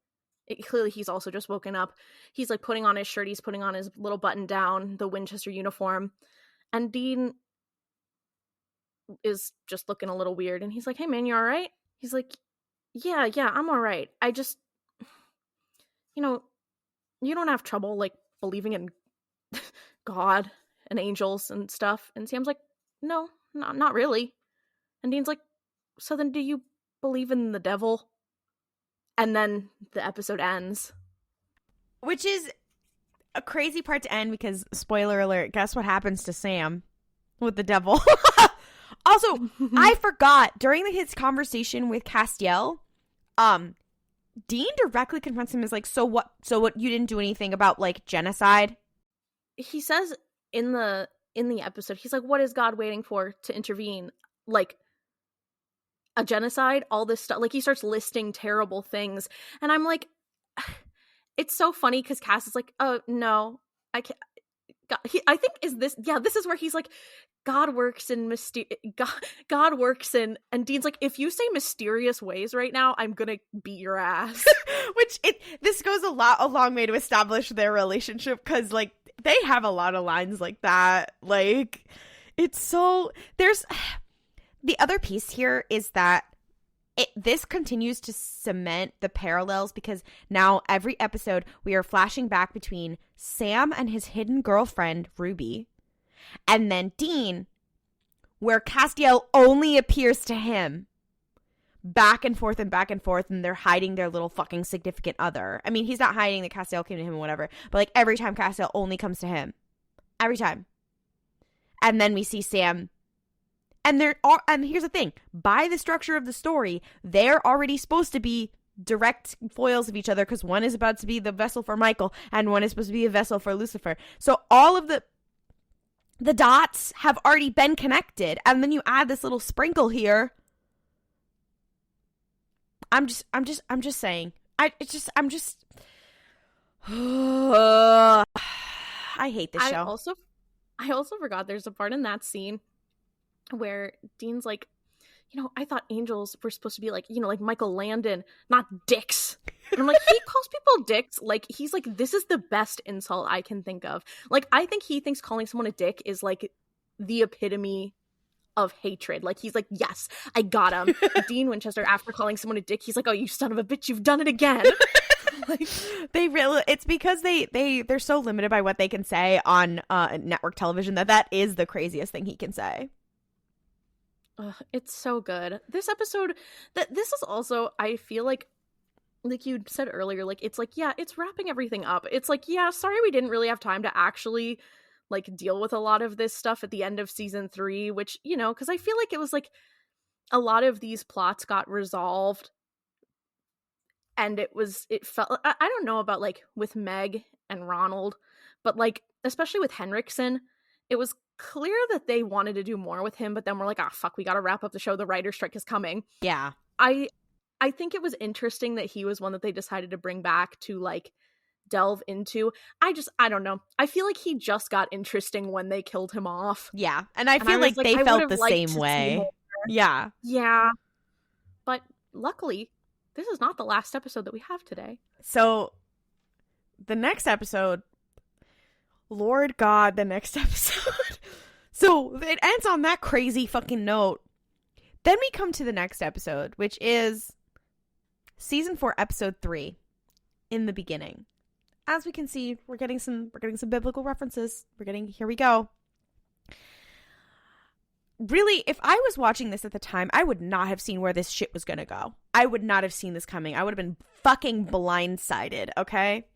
clearly he's also just woken up. He's, like, putting on his shirt. He's putting on his little button down, the Winchester uniform. And Dean is just looking a little weird. And he's like, hey, man, you all right? He's like, yeah, I'm all right. I just, you don't have trouble, like, believing in God and angels and stuff. And Sam's like, no, not really. And Dean's like, so then do you believe in the devil? And then the episode ends. Which is a crazy part to end because, spoiler alert, guess what happens to Sam with the devil? Also, I forgot, during his conversation with Castiel, Dean directly confronts him as like, so what, you didn't do anything about, like, genocide? He says in the episode, he's like, what is God waiting for to intervene? Like, a genocide, all this stuff. Like, he starts listing terrible things. And I'm like, it's so funny because Cass is like, oh, no, I can't. I think this is where he's like, God works in God works in, and Dean's like, if you say mysterious ways right now, I'm gonna beat your ass. Which this goes a long way to establish their relationship, because, like, they have a lot of lines like that. Like, it's so, there's the other piece here is that this continues to cement the parallels, because now every episode we are flashing back between Sam and his hidden girlfriend Ruby, and then Dean, where Castiel only appears to him. Back and forth, and they're hiding their little fucking significant other. I mean, he's not hiding that Castiel came to him and whatever, but, like, every time Castiel only comes to him. Every time. And then we see Sam. And here's the thing. By the structure of the story, they're already supposed to be direct foils of each other, because one is about to be the vessel for Michael, and one is supposed to be a vessel for Lucifer. So all of the dots have already been connected, and then you add this little sprinkle here. I'm just saying. I hate this show. I also forgot there's a part in that scene where Dean's like, I thought angels were supposed to be like, like Michael Landon, not dicks. And I'm like, he calls people dicks. Like, he's like, this is the best insult I can think of. Like, I think he thinks calling someone a dick is, like, the epitome of hatred. Like, he's like, yes, I got him. Dean Winchester, after calling someone a dick, he's like, oh, you son of a bitch, you've done it again. Like, it's because they're so limited by what they can say on network television that is the craziest thing he can say. It's so good. This episode, this is also, I feel like you said earlier, like, it's like, yeah, it's wrapping everything up. It's like, yeah, sorry we didn't really have time to actually, like, deal with a lot of this stuff at the end of season 3, which, because I feel like it was like a lot of these plots got resolved, and it felt, I don't know about, like, with Meg and Ronald, but, like, especially with Henriksen, it was clear that they wanted to do more with him, but then we're like, fuck, we gotta wrap up the show, the writer's strike is coming. Yeah. I think it was interesting that he was one that they decided to bring back to, like, delve into. I don't know. I feel like he just got interesting when they killed him off. Yeah. And I feel like they felt the same way. Yeah. Yeah. luckily, this is not the last episode that we have today. So, the next episode, Lord God, the next episode. So, it ends on that crazy fucking note. Then we come to the next episode, which is season 4, episode 3, In the Beginning. As we can see, we're getting some biblical references. Here we go. Really, if I was watching this at the time, I would not have seen where this shit was gonna go. I would not have seen this coming. I would have been fucking blindsided, okay?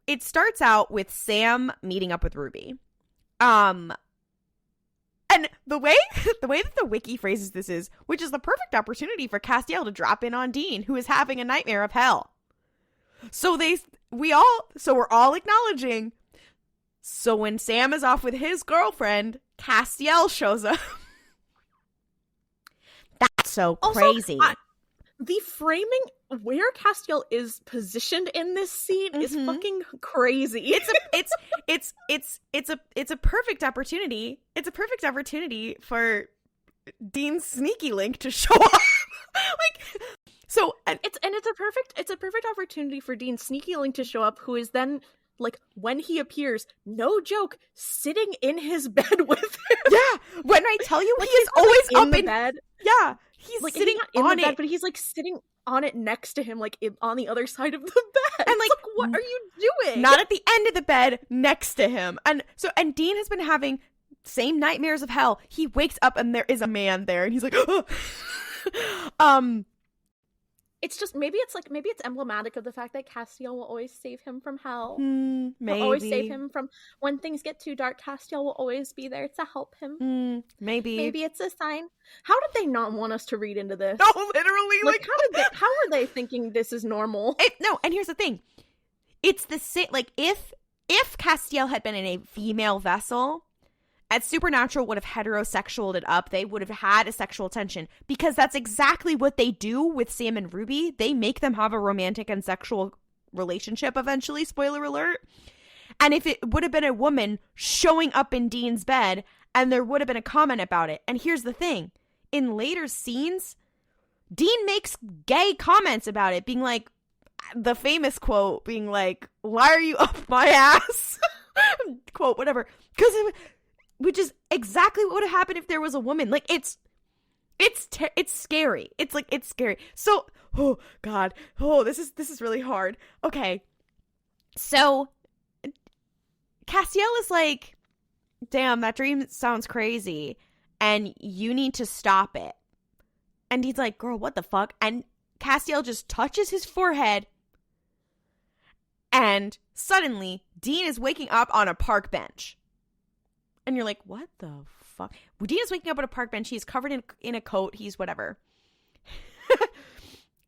It starts out with Sam meeting up with Ruby. And the way that the wiki phrases this is, which is the perfect opportunity for Castiel to drop in on Dean, who is having a nightmare of hell. So we're all acknowledging. So when Sam is off with his girlfriend, Castiel shows up. That's so crazy. Also, the framing where Castiel is positioned in this scene is fucking crazy. It's a perfect opportunity. It's a perfect opportunity for Dean's sneaky link to show up. It's a perfect opportunity for Dean's sneaky link to show up, who is then, like, when he appears, no joke, sitting in his bed with him. Yeah, when I tell you, like, he is always in the bed. Yeah, he's like, sitting in on the bed, it, but he's like sitting on it next to him, like on the other side of the bed. And like, what are you doing? Not at the end of the bed, next to him. And Dean has been having same nightmares of hell. He wakes up and there is a man there, and he's like, It's just maybe it's emblematic of the fact that Castiel will always save him from hell. Maybe He'll always save him from when things get too dark. Castiel will always be there to help him. Maybe it's a sign. How did they not want us to read into this? No, literally, like how are they thinking this is normal? No, and here's the thing: it's the same. Like if Castiel had been in a female vessel, and Supernatural would have heterosexualed it up, they would have had a sexual tension, because that's exactly what they do with Sam and Ruby. They make them have a romantic and sexual relationship eventually, spoiler alert. And if it would have been a woman showing up in Dean's bed, and there would have been a comment about it. And here's the thing. In later scenes, Dean makes gay comments about it, being like, the famous quote being like, "Why are you up my ass?" Quote, whatever. Which is exactly what would have happened if there was a woman. Like, it's scary. It's scary. So, oh God, this is really hard. Okay, so Castiel is like, "Damn, that dream sounds crazy, and you need to stop it." And he's like, "Girl, what the fuck?" And Castiel just touches his forehead, and suddenly Dean is waking up on a park bench. And you're like, what the fuck? Dean is waking up on a park bench. He's covered in a coat. He's whatever.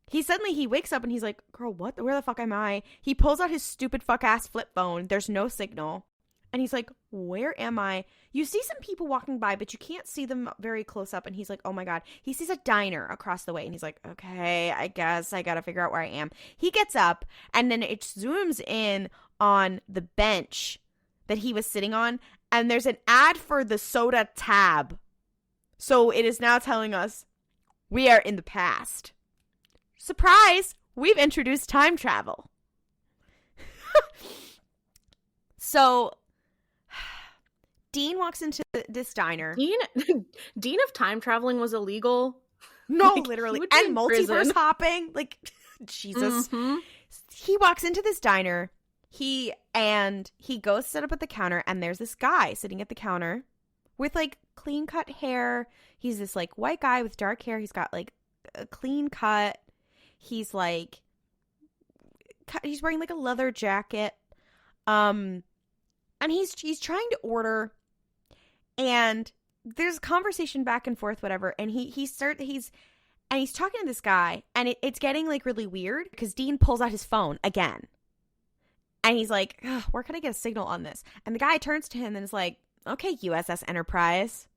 He wakes up and he's like, "Girl, what? Where the fuck am I?" He pulls out his stupid fuck ass flip phone. There's no signal. And he's like, "Where am I?" You see some people walking by, but you can't see them very close up. And he's like, oh my God. He sees a diner across the way. And he's like, okay, I guess I got to figure out where I am. He gets up and then it zooms in on the bench that he was sitting on. And there's an ad for the soda tab. So it is now telling us we are in the past. Surprise! We've introduced time travel. So Dean walks into this diner. Dean, if time traveling was illegal. No, like, literally. And multiverse hopping. Like, Jesus. Mm-hmm. He walks into this diner. He goes set up at the counter, and there's this guy sitting at the counter with like clean cut hair. He's this like white guy with dark hair. He's got like a clean cut. He's like, he's wearing like a leather jacket. And he's trying to order, and there's a conversation back and forth, whatever. And he's talking to this guy, and it's getting like really weird because Dean pulls out his phone again. And he's like, where can I get a signal on this? And the guy turns to him and is like, okay, USS Enterprise.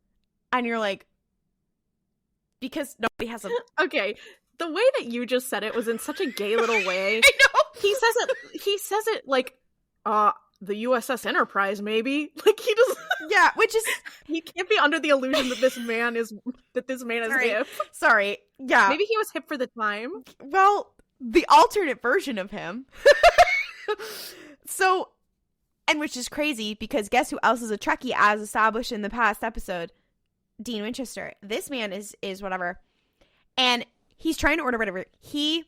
And you're like, because nobody has a... Okay, the way that you just said it was in such a gay little way. I know! He says it like, the USS Enterprise, maybe. Like, he doesn't... Yeah, which is He can't be under the illusion that this man is hip. Sorry. Yeah. Maybe he was hip for the time. Well, the alternate version of him. So, and which is crazy because guess who else is a Trekkie as established in the past episode? Dean Winchester. This man is whatever. And he's trying to order whatever. He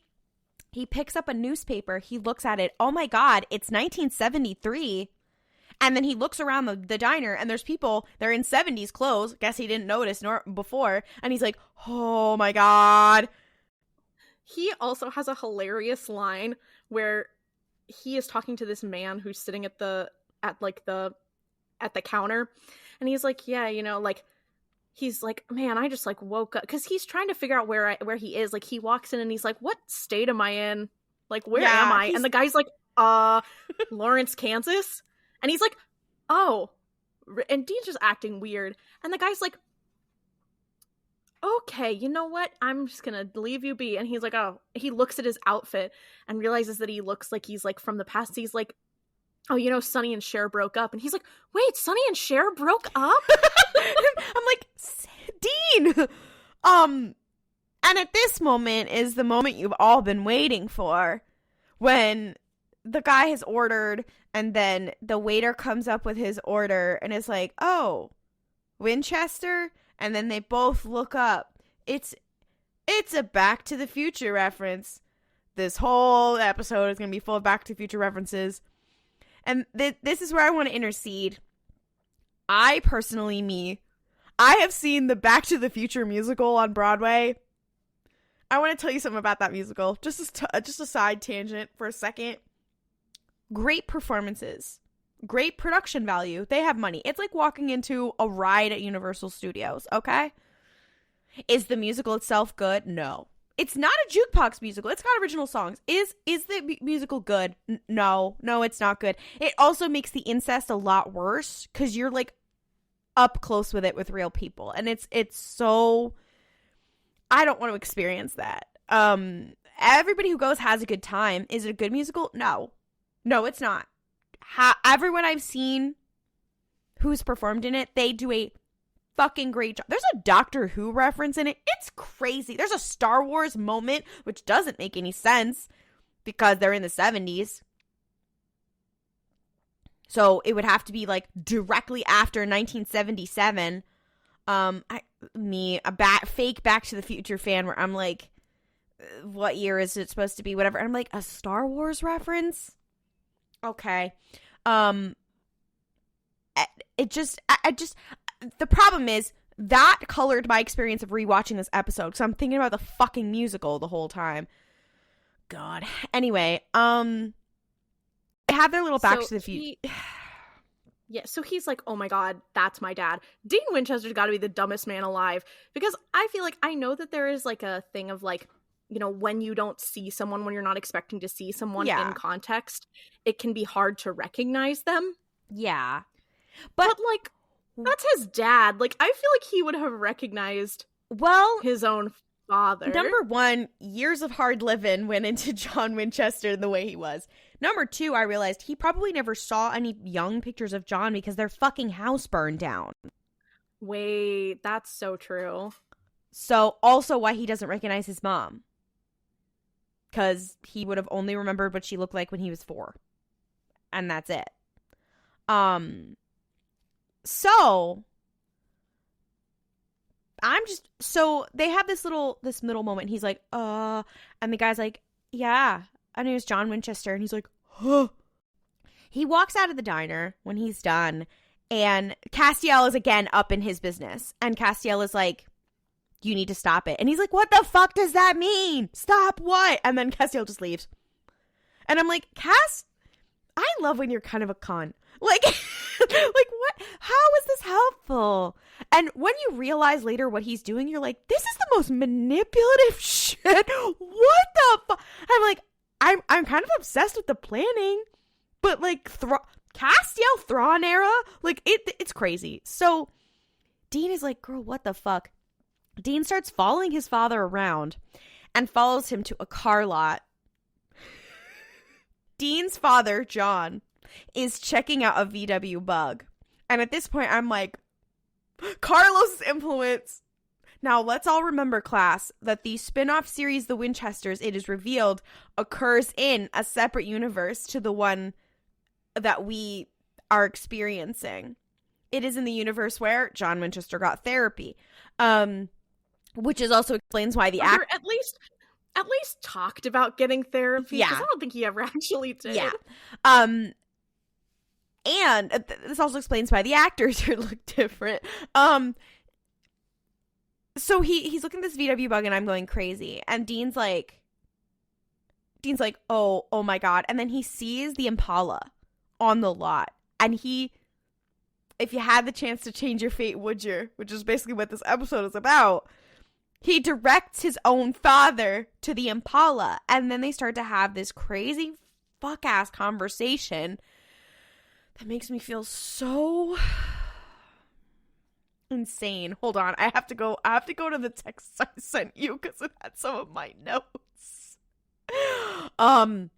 picks up a newspaper. He looks at it. Oh my God, it's 1973. And then he looks around the diner and there's people, they're in 70s clothes. Guess he didn't notice before. And he's like, oh my God. He also has a hilarious line where he is talking to this man who's sitting at the counter. And he's like, yeah, he's like, man, I just woke up, because he's trying to figure out where he is. Like, he walks in and he's like, what state am I in? Like, where am I? And the guy's like, Lawrence, Kansas. And he's like, oh. And Dean's just acting weird. And the guy's like, okay, you know what? I'm just gonna leave you be. And he's like, oh. He looks at his outfit and realizes that he looks like he's from the past. He's like, oh, Sonny and Cher broke up. And he's like, wait, Sonny and Cher broke up? I'm like, Dean! And at this moment is the moment you've all been waiting for. When the guy has ordered and then the waiter comes up with his order and is like, oh, Winchester? And then they both look up. It's a Back to the Future reference. This whole episode is going to be full of Back to the Future references. And this is where I want to intercede. I have seen the Back to the Future musical on Broadway. I want to tell you something about that musical. Just a side tangent for a second. Great performances. Great production value. They have money. It's like walking into a ride at Universal Studios, okay? Is the musical itself good? No. It's not a jukebox musical. It's got original songs. Is the musical good? No, it's not good. It also makes the incest a lot worse because you're up close with it with real people, and it's so. I don't want to experience that. Everybody who goes has a good time. Is it a good musical? No, it's not. Everyone I've seen who's performed in it, they do a fucking great job. There's a Doctor Who reference in it. It's crazy. There's a Star Wars moment, which doesn't make any sense because they're in the 70s. So it would have to be directly after 1977. Fake Back to the Future fan where I'm like, what year is it supposed to be? Whatever. And I'm like, a Star Wars reference? Okay. The problem is that colored my experience of rewatching this episode because I'm thinking about the fucking musical the whole time. God. Anyway, they have their little Back to the Future. Yeah, so he's like, oh my God, that's my dad. Dean Winchester's got to be the dumbest man alive, because I feel like I know that there is a thing of when you don't see someone, when you're not expecting to see someone in context, it can be hard to recognize them. Yeah. But that's his dad. I feel like he would have recognized his own father. Number one, years of hard living went into John Winchester and the way he was. Number two, I realized he probably never saw any young pictures of John because their fucking house burned down. Wait, that's so true. So also why he doesn't recognize his mom. Because he would have only remembered what she looked like when he was 4. And that's it. So they have this middle moment. He's like, and the guy's like, yeah, I know it's John Winchester. And he's like, huh. He walks out of the diner when he's done, and Castiel is again up in his business. And Castiel is like, you need to stop it. And he's like, what the fuck does that mean? Stop what? And then Castiel just leaves. And I'm like, Cass, I love when you're kind of a cunt. What? How is this helpful? And when you realize later what he's doing, you're like, this is the most manipulative shit. What the fuck? I'm like, I'm kind of obsessed with the planning, but Castiel Thrawn era, it's crazy. So Dean is like, girl, what the fuck? Dean starts following his father around and follows him to a car lot. Dean's father, John, is checking out a VW Bug. And at this point, I'm like, Carlos' influence. Now, let's all remember, class, that the spin-off series, The Winchesters, it is revealed, occurs in a separate universe to the one that we are experiencing. It is in the universe where John Winchester got therapy, which is also explains why the actor at least talked about getting therapy. Yeah. Because I don't think he ever actually did. Yeah. And this also explains why the actors look different. So he's looking at this VW bug and I'm going crazy. And Dean's like, oh my God. And then he sees the Impala on the lot. And if you had the chance to change your fate, would you? Which is basically what this episode is about. He directs his own father to the Impala. And then they start to have this crazy fuck-ass conversation that makes me feel so insane. Hold on. I have to go to the text I sent you because it had some of my notes. The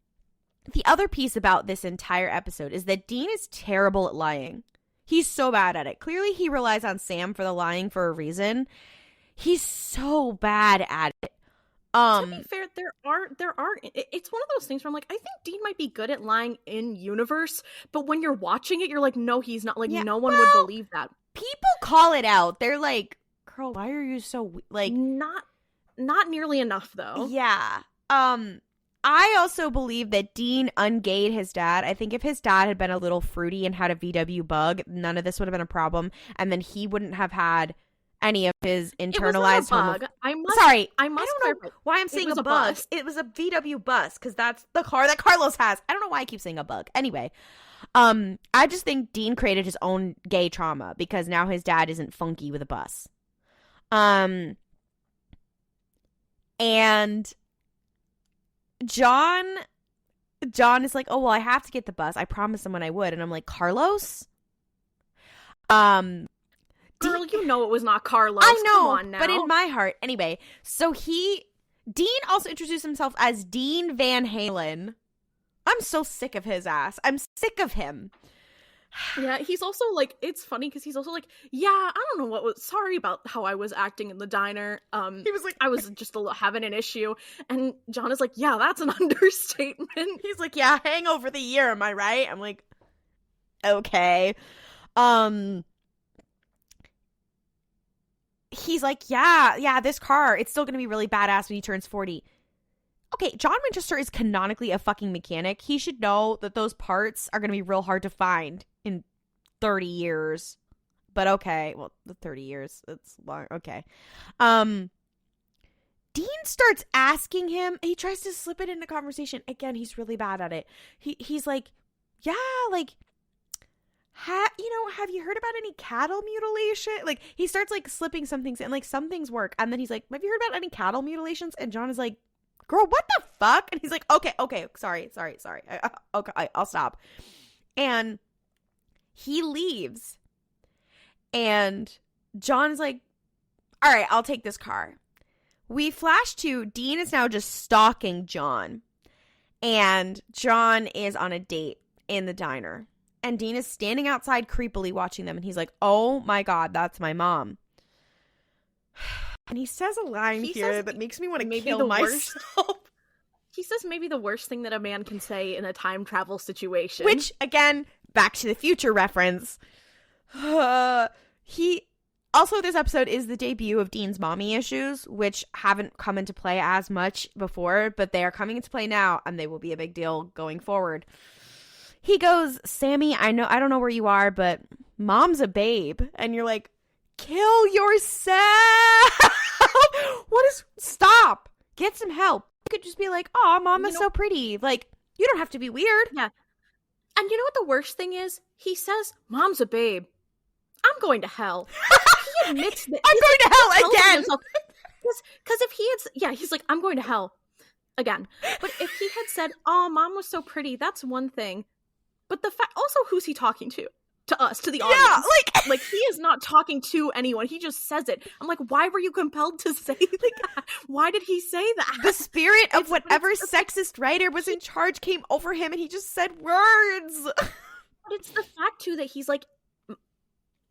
other piece about this entire episode is that Dean is terrible at lying. He's so bad at it. Clearly he relies on Sam for the lying for a reason. He's so bad at it. To be fair, there are it's one of those things where I'm like, I think Dean might be good at lying in universe, but when you're watching it, you're like, no, he's not. Like, no one would believe that. People call it out. They're like, girl, why are you so like not nearly enough though. Yeah. I also believe that Dean ungayed his dad. I think if his dad had been a little fruity and had a VW bug, none of this would have been a problem, and then he wouldn't have had any of his internalized bug. I must I don't know why I'm saying a bug. Bus. It was a VW bus because that's the car that Carlos has. I don't know why I keep saying a bug. Anyway, I just think Dean created his own gay trauma because now his dad isn't funky with a bus. And John is like, oh well, I have to get the bus. I promised someone I would, and I'm like, Carlos. Girl, you know it was not Carlos. I know, come on now. But in my heart, anyway. So Dean also introduced himself as Dean Van Halen. I'm so sick of his ass. I'm sick of him. Yeah, he's also like, it's funny because he's also like, yeah, I don't know sorry about how I was acting in the diner. He was like, I was just having an issue. And John is like, yeah, that's an understatement. He's like, yeah, hangover the year, am I right? I'm like, okay. He's like, yeah, this car, it's still going to be really badass when he turns 40. Okay, John Winchester is canonically a fucking mechanic. He should know that those parts are going to be real hard to find in 30 years. But okay, well, the 30 years, it's long. Okay. Dean starts asking him, he tries to slip it into conversation. Again, he's really bad at it. He's like, yeah, like, have you heard about any cattle mutilation? Like, he starts like slipping some things and like some things work. And then he's like, have you heard about any cattle mutilations? And John is like, girl, what the fuck? And he's like, okay, sorry. Okay, I'll stop. And he leaves. And John's like, all right, I'll take this car. We flash to Dean is now just stalking John. And John is on a date in the diner. And Dean is standing outside creepily watching them. And he's like, oh my God, that's my mom. And he says a line that makes me want to kill myself. He says maybe the worst thing that a man can say in a time travel situation. Which, again, Back to the Future reference. This episode is the debut of Dean's mommy issues, which haven't come into play as much before, but they are coming into play now, and they will be a big deal going forward. He goes, Sammy, I don't know where you are, but mom's a babe. And you're like, kill yourself. Stop. Get some help. You could just be like, oh, mama's so pretty. Like, you don't have to be weird. Yeah. And you know what the worst thing is? He says, mom's a babe. I'm going to hell. He admits that. I'm going to hell again. Because if he had, he's like, I'm going to hell again. But if he had said, oh, mom was so pretty, that's one thing. But the fact, also, who's he talking to? To us, to the audience. Yeah, like he is not talking to anyone. He just says it. I'm like, why were you compelled to say that? Why did he say that? The spirit of whatever sexist writer was in charge came over him and he just said words. But it's the fact, too, that he's like,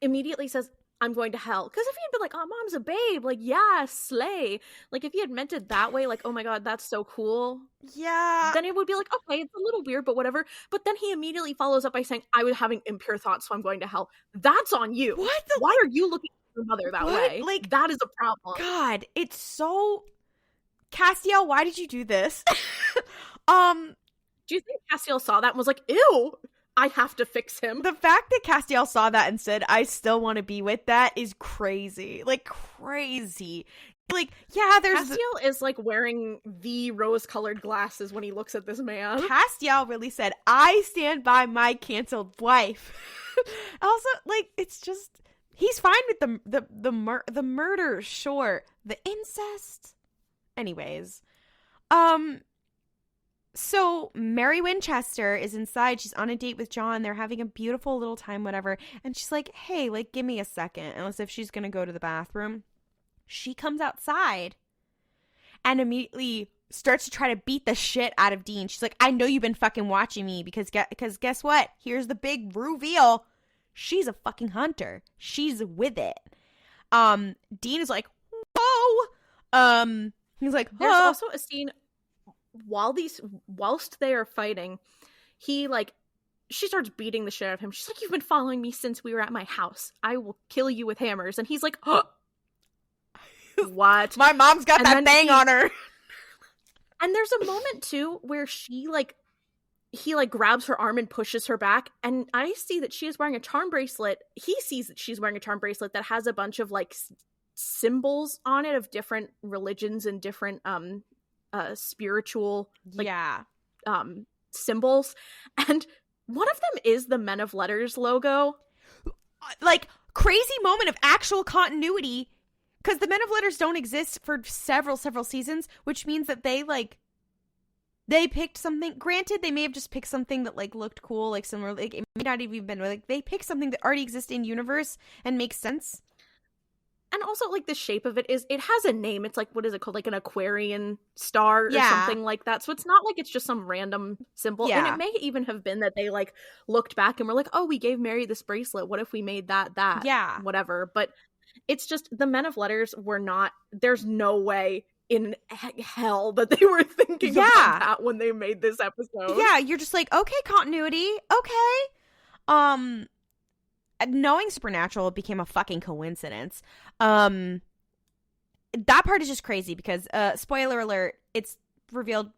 immediately says, I'm going to hell. Because if he had been like, oh, mom's a babe, like, yeah, slay. Like, if he had meant it that way, like, oh my god, that's so cool. Yeah. Then it would be like, okay, it's a little weird, but whatever. But then he immediately follows up by saying, I was having impure thoughts, so I'm going to hell. That's on you. What the? Why are you looking at your mother that way? Like, that is a problem. God, it's so... Castiel, why did you do this? Do you think Castiel saw that and was like, ew, I have to fix him? The fact that Castiel saw that and said, I still want to be with that is crazy. Like, crazy. Like, yeah, there's... Castiel is, like, wearing the rose-colored glasses when he looks at this man. Castiel really said, I stand by my canceled wife. Also, like, it's just... He's fine with the murder, sure. The incest... Anyways, so Mary Winchester is inside. She's on a date with John. They're having a beautiful little time, whatever. And she's like, hey, like, give me a second. As if she's going to go to the bathroom. She comes outside and immediately starts to try to beat the shit out of Dean. She's like, I know you've been fucking watching me because guess what? Here's the big reveal. She's a fucking hunter. She's with it. Dean is like, whoa. He's like, there's also a scene whilst they are fighting, she starts beating the shit out of him. She's like, you've been following me since we were at my house. I will kill you with hammers. And he's like, what? My mom's got that thing on her. And there's a moment too where he grabs her arm and pushes her back, and I see that she is wearing a charm bracelet. He sees that she's wearing a charm bracelet that has a bunch of like symbols on it of different religions and different spiritual symbols, and one of them is the Men of Letters logo. Like, crazy moment of actual continuity, because the Men of Letters don't exist for several seasons, which means that they picked something. Granted, they may have just picked something that like looked cool, like similar, like it may not have even been like they picked something that already exists in universe and makes sense. And also, like, the shape of it has a name. It's like, what is it called? Like an Aquarian star or something like that. So it's not like it's just some random symbol. Yeah. And it may even have been that they, like, looked back and were like, oh, we gave Mary this bracelet. What if we made that? Yeah. Whatever. But it's just, the Men of Letters were not, there's no way in hell that they were thinking about that when they made this episode. Yeah, you're just like, okay, continuity. Okay. Knowing Supernatural became a fucking coincidence. That part is just crazy because, spoiler alert, it's revealed,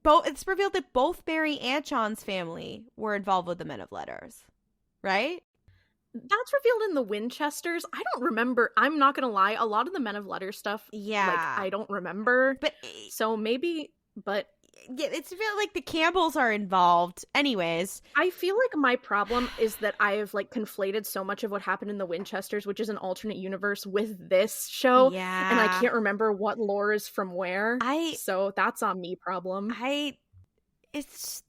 it's revealed that both Mary and John's family were involved with the Men of Letters, right? That's revealed in the Winchesters. I don't remember. I'm not gonna lie. A lot of the Men of Letters stuff, I don't remember. But so maybe, but yeah, it's feel like the Campbells are involved. Anyways, I feel like my problem is that I have like conflated so much of what happened in the Winchesters, which is an alternate universe, with this show. Yeah, and I can't remember what lore is from where. So that's on me problem. It's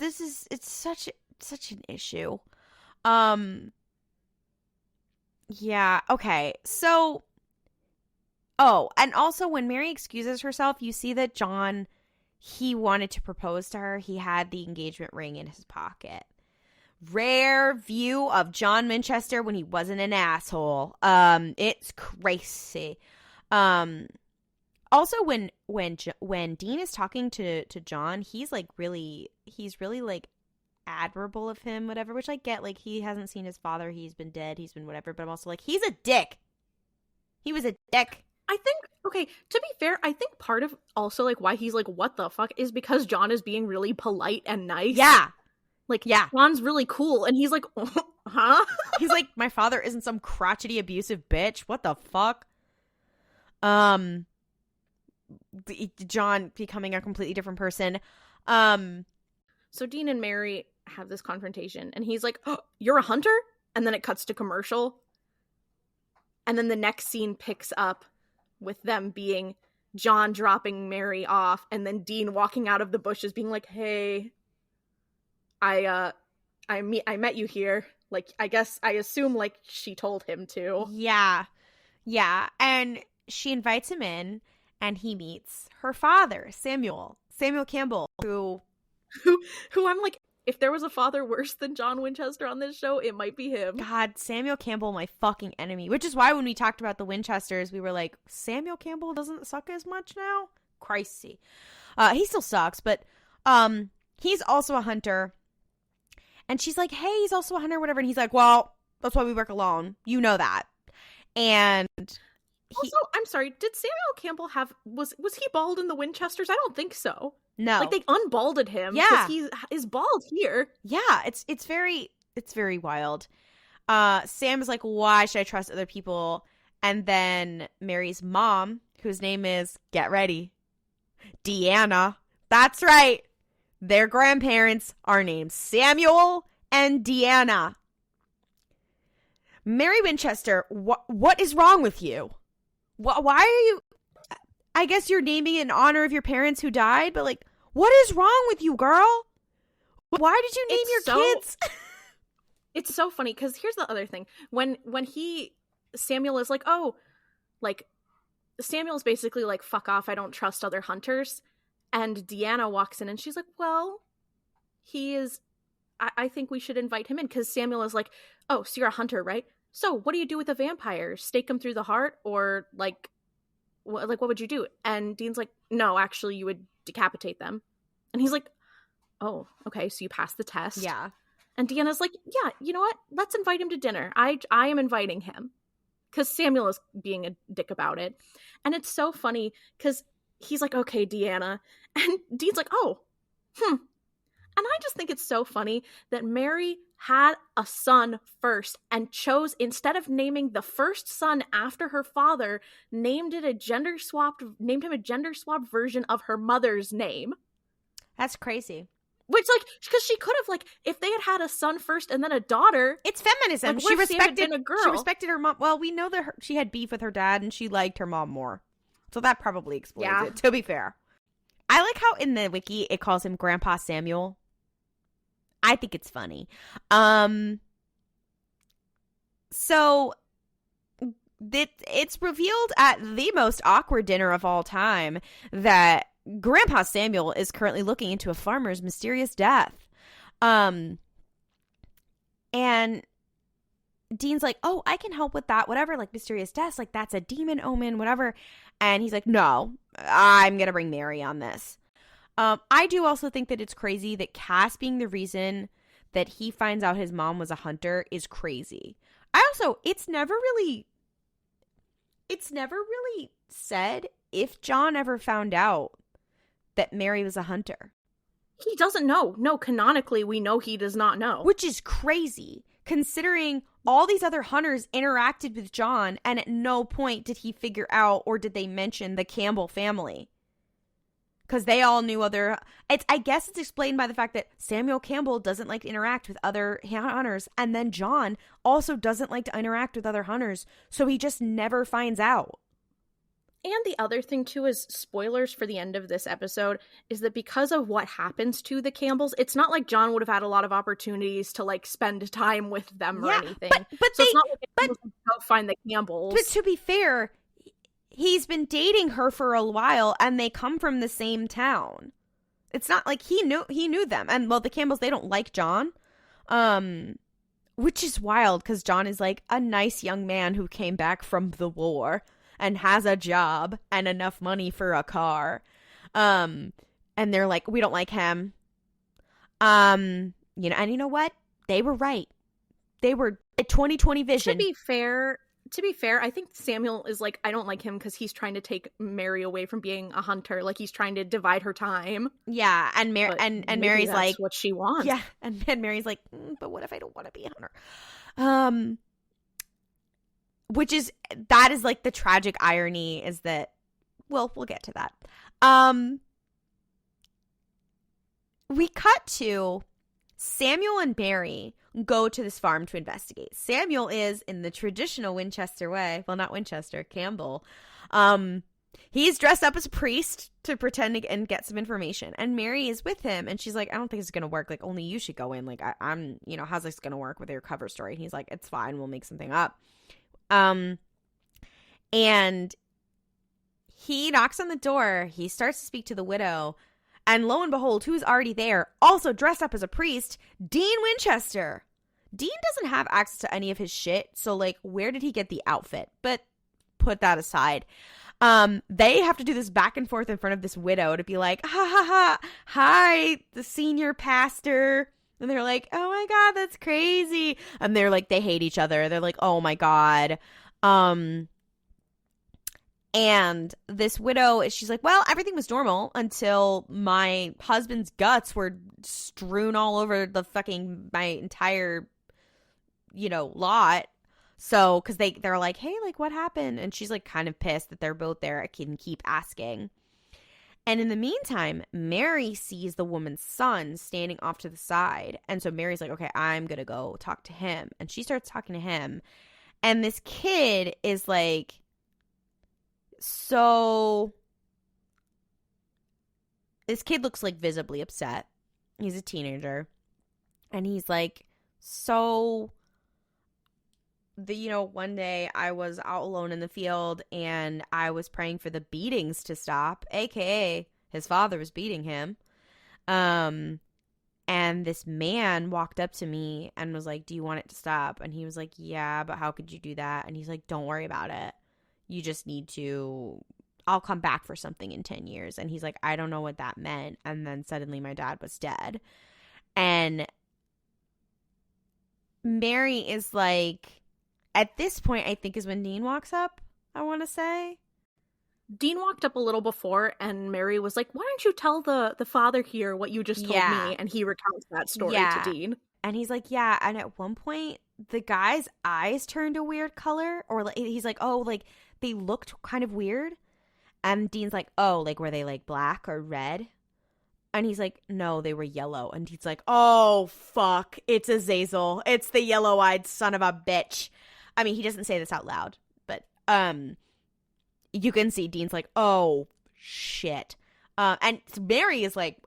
such an issue. Yeah. Okay. So. Oh, and also when Mary excuses herself, you see that John, he wanted to propose to her. He had the engagement ring in his pocket. Rare view of John Winchester when he wasn't an asshole. It's crazy. Also when Dean is talking to John, he's really like admirable of him, whatever, which I get. Like, he hasn't seen his father, he's been dead, he's been whatever, but I'm also like, he's a dick. He was a dick. I think, okay, to be fair, I think part of also, like, why he's like, what the fuck, is because John is being really polite and nice. Yeah. Like, yeah. John's really cool, and he's like, huh? He's like, my father isn't some crotchety, abusive bitch. What the fuck? John becoming a completely different person. So Dean and Mary have this confrontation, and he's like, oh, you're a hunter? And then it cuts to commercial. And then the next scene picks up with them being John dropping Mary off, and then Dean walking out of the bushes being like, hey, I met you here. Like, I assume, like, she told him to. Yeah. Yeah. And she invites him in, and he meets her father, Samuel Campbell, who I'm like, if there was a father worse than John Winchester on this show, it might be him. God, Samuel Campbell, my fucking enemy. Which is why when we talked about the Winchesters, we were like, Samuel Campbell doesn't suck as much now? Christy. He still sucks, but he's also a hunter. And she's like, hey, he's also a hunter, whatever. And he's like, well, that's why we work alone. You know that. And also, I'm sorry, did Samuel Campbell was he bald in the Winchesters? I don't think so. No. Like, they unbalded him. Yeah. Because he is bald here. Yeah, it's very wild. Sam is like, why should I trust other people? And then Mary's mom, whose name is, get ready, Deanna. That's right. Their grandparents are named Samuel and Deanna. Mary Winchester, what is wrong with you? Why are you... I guess you're naming it in honor of your parents who died, but like, what is wrong with you, girl? Why did you name your kids? It's so funny, because here's the other thing. When Samuel is like, oh, like, Samuel's basically like, fuck off, I don't trust other hunters. And Deanna walks in and she's like, well, he is, I think we should invite him in, because Samuel is like, oh, so you're a hunter, right? So what do you do with a vampire? Stake him through the heart? Or like what would you do? And Dean's like, no, actually you would decapitate them. And he's like, oh, okay, so you passed the test. Yeah. And Deanna's like, yeah, you know what? Let's invite him to dinner. I am inviting him. Because Samuel is being a dick about it. And it's so funny because he's like, okay, Deanna. And Dean's like, oh, And I just think it's so funny that Mary had a son first and chose, instead of naming the first son after her father, named him a gender swapped version of her mother's name. That's crazy. Which, like, because she could have, like, if they had a son first and then a daughter. It's feminism. Like, She respected a girl. She respected her mom. Well, we know that she had beef with her dad and she liked her mom more. So that probably explains it, to be fair. I like how in the wiki it calls him Grandpa Samuel. I think it's funny. So it's revealed at the most awkward dinner of all time that Grandpa Samuel is currently looking into a farmer's mysterious death. And Dean's like, oh, I can help with that, whatever, like mysterious deaths, like that's a demon omen, whatever. And he's like, no, I'm going to bring Mary on this. I do also think that it's crazy that Cass being the reason that he finds out his mom was a hunter is crazy. It's never really said if John ever found out that Mary was a hunter. He doesn't know. No, canonically, we know he does not know. Which is crazy, considering all these other hunters interacted with John, and at no point did he figure out or did they mention the Campbell family. Because they all knew I guess it's explained by the fact that Samuel Campbell doesn't like to interact with other hunters, and then John also doesn't like to interact with other hunters, so he just never finds out. And the other thing, too, is spoilers for the end of this episode, is that because of what happens to the Campbells, it's not like John would have had a lot of opportunities to, like, spend time with them or anything. But so it's not like they go find the Campbells. But to be fair, he's been dating her for a while, and they come from the same town. It's not like he knew them. And, well, the Campbells, they don't like John. Which is wild, because John is, like, a nice young man who came back from the war and has a job and enough money for a car. And they're like, we don't like him. And you know what? They were right. They were a 20/20 vision. To be fair, I think Samuel is like, I don't like him because he's trying to take Mary away from being a hunter. Like, he's trying to divide her time. Yeah, and Mary's that's like, what she wants. Yeah, and Mary's like, but what if I don't want to be a hunter? That is like the tragic irony is that, well, we'll get to that. We cut to Samuel and Mary go to this farm to investigate. Samuel is, in the traditional Winchester way, well, not Winchester, Campbell. He's dressed up as a priest to pretend and get some information. And Mary is with him, and she's like, I don't think it's going to work. Like, only you should go in. Like, I'm, how's this going to work with your cover story? And he's like, it's fine. We'll make something up. And he knocks on the door. He starts to speak to the widow. And lo and behold, who's already there, also dressed up as a priest? Dean Winchester. Dean doesn't have access to any of his shit, so, like, where did he get the outfit? But put that aside. They have to do this back and forth in front of this widow to be like, ha ha ha, hi, the senior pastor. And they're like, oh my God, that's crazy. And they're like, they hate each other. They're like, oh my God. And this widow, she's like, well, everything was normal until my husband's guts were strewn all over the fucking, my entire, lot. So, because they're like, hey, like, what happened? And she's like kind of pissed that they're both there. I can keep asking. And in the meantime, Mary sees the woman's son standing off to the side. And so Mary's like, okay, I'm going to go talk to him. And she starts talking to him. And this kid is like, this kid looks like visibly upset. He's a teenager. And he's like, one day I was out alone in the field and I was praying for the beatings to stop, aka his father was beating him. And this man walked up to me and was like, do you want it to stop? And he was like, yeah, but how could you do that? And he's like, don't worry about it. You just need to, I'll come back for something in 10 years. And he's like, I don't know what that meant. And then suddenly my dad was dead. And Mary is like, at this point, I think is when Dean walks up, I want to say. Dean walked up a little before, and Mary was like, why don't you tell the father here what you just told me? And he recounts that story to Dean. And he's like, yeah. And at one point, the guy's eyes turned a weird color. Or like, he's like, oh, like, they looked kind of weird. And Dean's like, oh, like, were they, like, black or red? And he's like, no, they were yellow. And he's like, oh, fuck. It's Azazel. It's the yellow-eyed son of a bitch. I mean, he doesn't say this out loud, but you can see Dean's like, oh, shit. And Mary is like,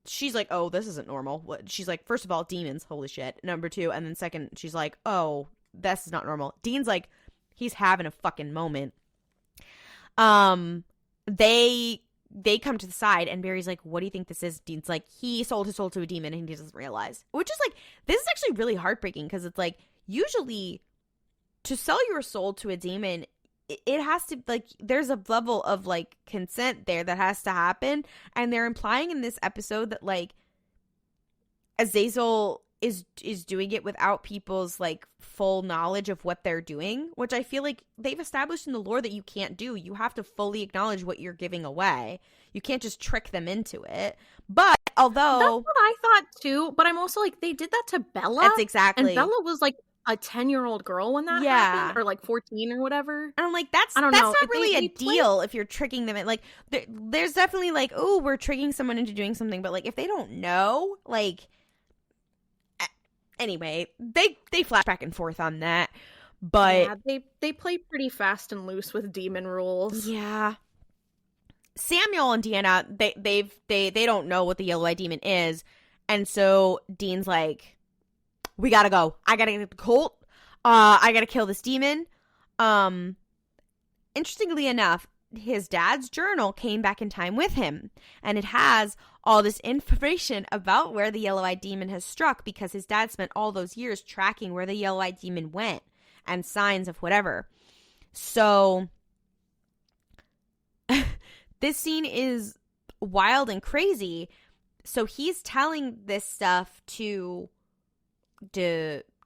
she's like, oh, this isn't normal. She's like, first of all, demons, holy shit. Number two, and then second, she's like, oh, this is not normal. Dean's like, he's having a fucking moment. They come to the side, and Mary's like, what do you think this is? Dean's like, he sold his soul to a demon, and he doesn't realize. Which is like, this is actually really heartbreaking, because it's like, usually to sell your soul to a demon, it has to, like, there's a level of, like, consent there that has to happen. And they're implying in this episode that, like, Azazel is doing it without people's, like, full knowledge of what they're doing, which I feel like they've established in the lore that you can't do. You have to fully acknowledge what you're giving away. You can't just trick them into it. But although... That's what I thought, too. But I'm also like, they did that to Bella. That's exactly. And Bella was, like, a 10-year-old girl when that happened, or like 14 or whatever. And I'm like, that's not really a deal if you're tricking them. Like, there's definitely like, oh, we're tricking someone into doing something, but like if they don't know, like, anyway, they flash back and forth on that. But yeah, they play pretty fast and loose with demon rules. Yeah. Samuel and Deanna, they don't know what the yellow-eyed demon is, and so Dean's like, we gotta go. I gotta get the colt. I gotta kill this demon. Interestingly enough, his dad's journal came back in time with him. And it has all this information about where the yellow-eyed demon has struck, because his dad spent all those years tracking where the yellow-eyed demon went and signs of whatever. So this scene is wild and crazy. So he's telling this stuff to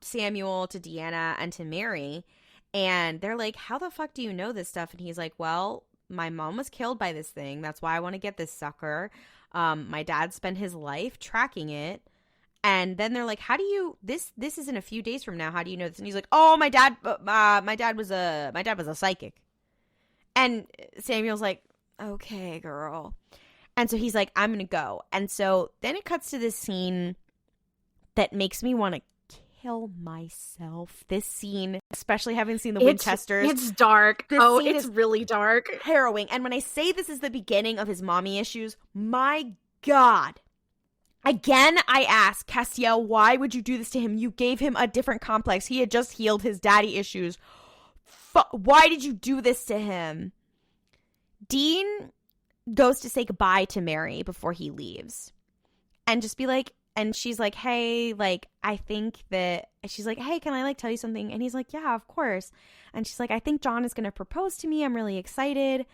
Samuel, to Deanna, and to Mary, and they're like, how the fuck do you know this stuff? And he's like, well, my mom was killed by this thing, that's why I want to get this sucker. My dad spent his life tracking it. And then they're like, how do you, this is in a few days from now, how do you know this? And he's like, oh, my dad was a psychic. And Samuel's like, okay, girl. And so he's like, I'm gonna go. And so then it cuts to this scene that makes me want to kill myself. This scene, especially having seen the Winchesters. It's dark. It's really dark. Harrowing. And when I say this is the beginning of his mommy issues, my God. Again, I ask, Castiel, why would you do this to him? You gave him a different complex. He had just healed his daddy issues. Why did you do this to him? Dean goes to say goodbye to Mary before he leaves. And just be like, and she's like, hey, like, I think that, she's like, hey, can I like tell you something? And he's like, yeah, of course. And she's like, I think John is going to propose to me. I'm really excited.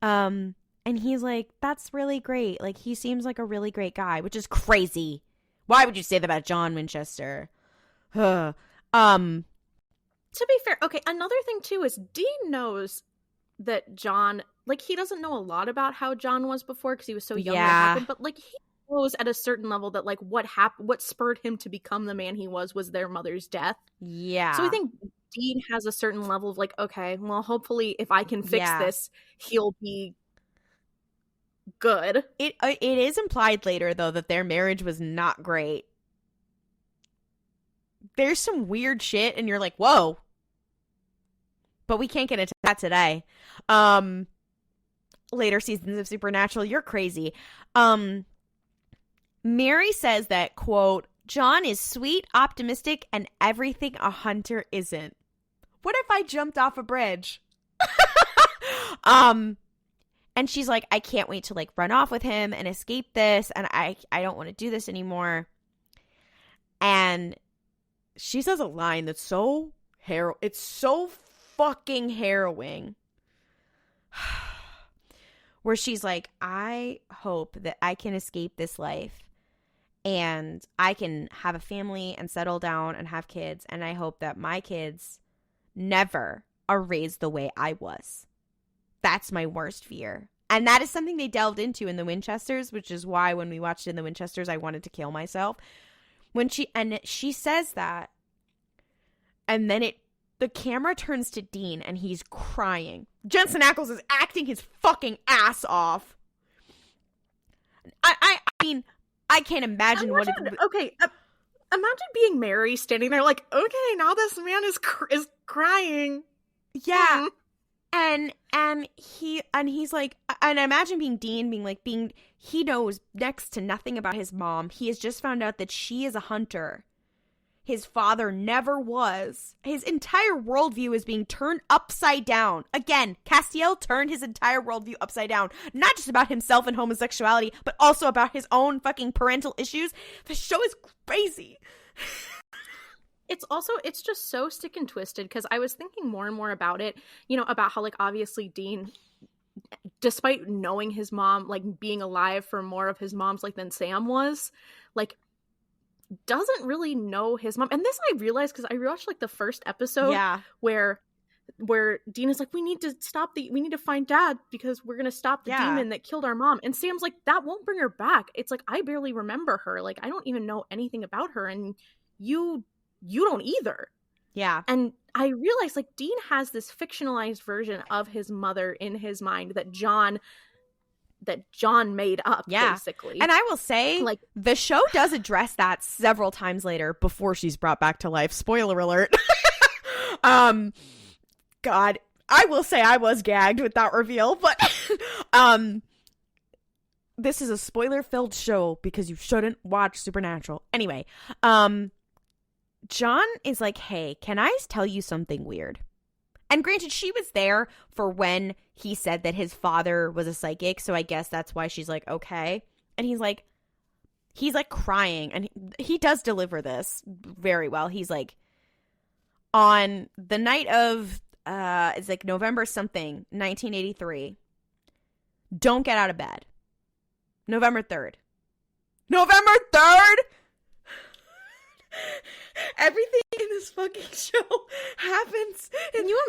And he's like, that's really great. Like, he seems like a really great guy, which is crazy. Why would you say that about John Winchester? To be fair, okay, another thing too is Dean knows that John, like, he doesn't know a lot about how John was before because he was so young when it happened, but like he knows at a certain level that like what spurred him to become the man he was their mother's death. Yeah. So I think Dean has a certain level of like, okay, well, hopefully if I can fix this, he'll be good. It is implied later though that their marriage was not great. There's some weird shit and you're like, whoa. But we can't get into that today. Later seasons of Supernatural, you're crazy. Mary says that, quote, John is sweet, optimistic, and everything a hunter isn't. What if I jumped off a bridge? And she's like, I can't wait to like run off with him and escape this, and I don't want to do this anymore. And she says a line that's so it's so fucking harrowing. Where she's like, I hope that I can escape this life and I can have a family and settle down and have kids. And I hope that my kids never are raised the way I was. That's my worst fear. And that is something they delved into in the Winchesters, which is why when we watched in the Winchesters, I wanted to kill myself. She says that, and then the camera turns to Dean and he's crying. Jensen Ackles is acting his fucking ass off. I mean, I can't imagine what okay, imagine being Mary standing there like, okay, now this man is crying. Yeah. And he's like, and I imagine being Dean he knows next to nothing about his mom. He has just found out that she is a hunter. His father never was. His entire worldview is being turned upside down. Again, Castiel turned his entire worldview upside down. Not just about himself and homosexuality, but also about his own fucking parental issues. The show is crazy. It's just so sick and twisted because I was thinking more and more about it, about how like obviously Dean, despite knowing his mom, like being alive for more of his mom's like than Sam was, like doesn't really know his mom. And this I realized because I rewatched like the first episode where Dean is like, we need to find Dad because we're gonna stop the demon that killed our mom. And Sam's like, that won't bring her back. It's like, I barely remember her. Like, I don't even know anything about her, and you don't either. Yeah. And I realized like Dean has this fictionalized version of his mother in his mind that John made up, basically. And I will say, like, the show does address that several times later before she's brought back to life. Spoiler alert. God, I will say I was gagged with that reveal, but this is a spoiler-filled show because you shouldn't watch Supernatural. Anyway, John is like, hey, can I tell you something weird? And granted, she was there for when he said that his father was a psychic, so I guess that's why she's like, okay. And he's like crying, and he does deliver this very well. He's like, on the night of, it's like November something, 1983, don't get out of bed. November 3rd. November 3rd? Everything in this fucking show happens. Can you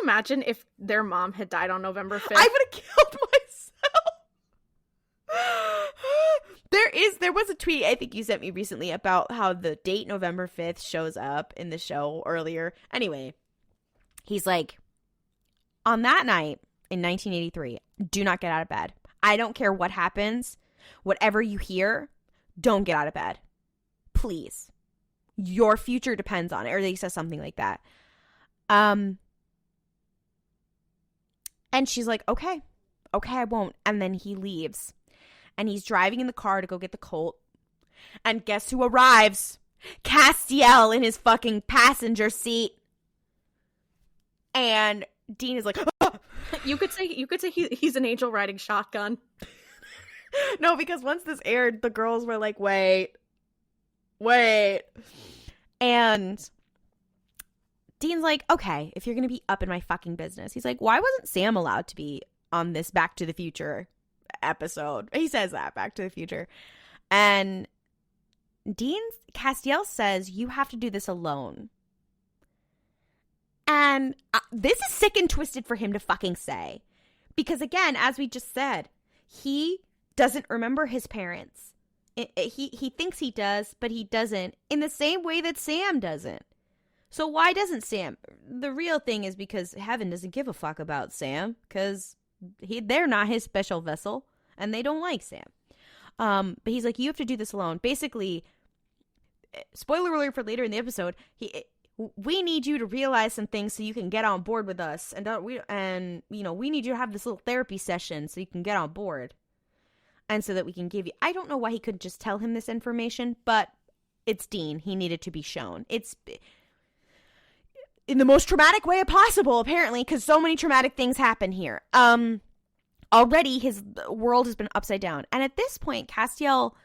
imagine if their mom had died on November 5th? I would have killed myself. There was a tweet I think you sent me recently about how the date November 5th shows up in the show earlier. Anyway, he's like, on that night in 1983, do not get out of bed. I don't care what happens. Whatever you hear, don't get out of bed. Please. Your future depends on it. Or he says something like that. And she's like, okay, I won't. And then he leaves. And he's driving in the car to go get the Colt. And guess who arrives? Castiel in his fucking passenger seat. And Dean is like, oh! You could say he's an angel riding shotgun. No, because once this aired, the girls were like, wait. And Dean's like, okay, if you're going to be up in my fucking business. He's like, why wasn't Sam allowed to be on this Back to the Future episode? He says that, Back to the Future. And Castiel says, you have to do this alone. And this is sick and twisted for him to fucking say. Because again, as we just said, he doesn't remember his parents. He thinks he does, but he doesn't. In the same way that Sam doesn't. So why doesn't Sam? The real thing is because heaven doesn't give a fuck about Sam. Because they're not his special vessel. And they don't like Sam. But he's like, you have to do this alone. Basically, spoiler alert for later in the episode, we need you to realize some things so you can get on board with us. We need you to have this little therapy session so you can get on board. And so that we can give you... I don't know why he couldn't just tell him this information, but it's Dean. He needed to be shown. It's in the most traumatic way possible, apparently, because so many traumatic things happen here. Already, his world has been upside down. And at this point, Castiel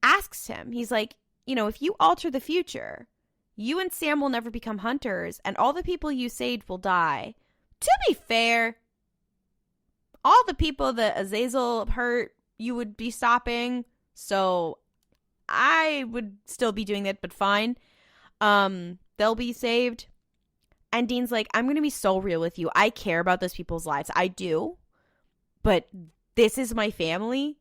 asks him, he's like, if you alter the future, you and Sam will never become hunters, and all the people you saved will die. To be fair, all the people that Azazel hurt, you would be stopping, so I would still be doing that, but fine. They'll be saved. And Dean's like, I'm going to be so real with you. I care about those people's lives. I do. But this is my family.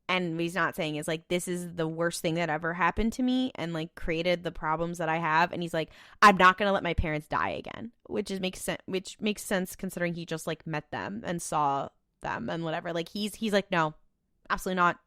And what he's not saying is like, this is the worst thing that ever happened to me and like created the problems that I have. And he's like, I'm not going to let my parents die again, which makes sense considering he just like met them and saw them and whatever. Like he's like, no, absolutely not.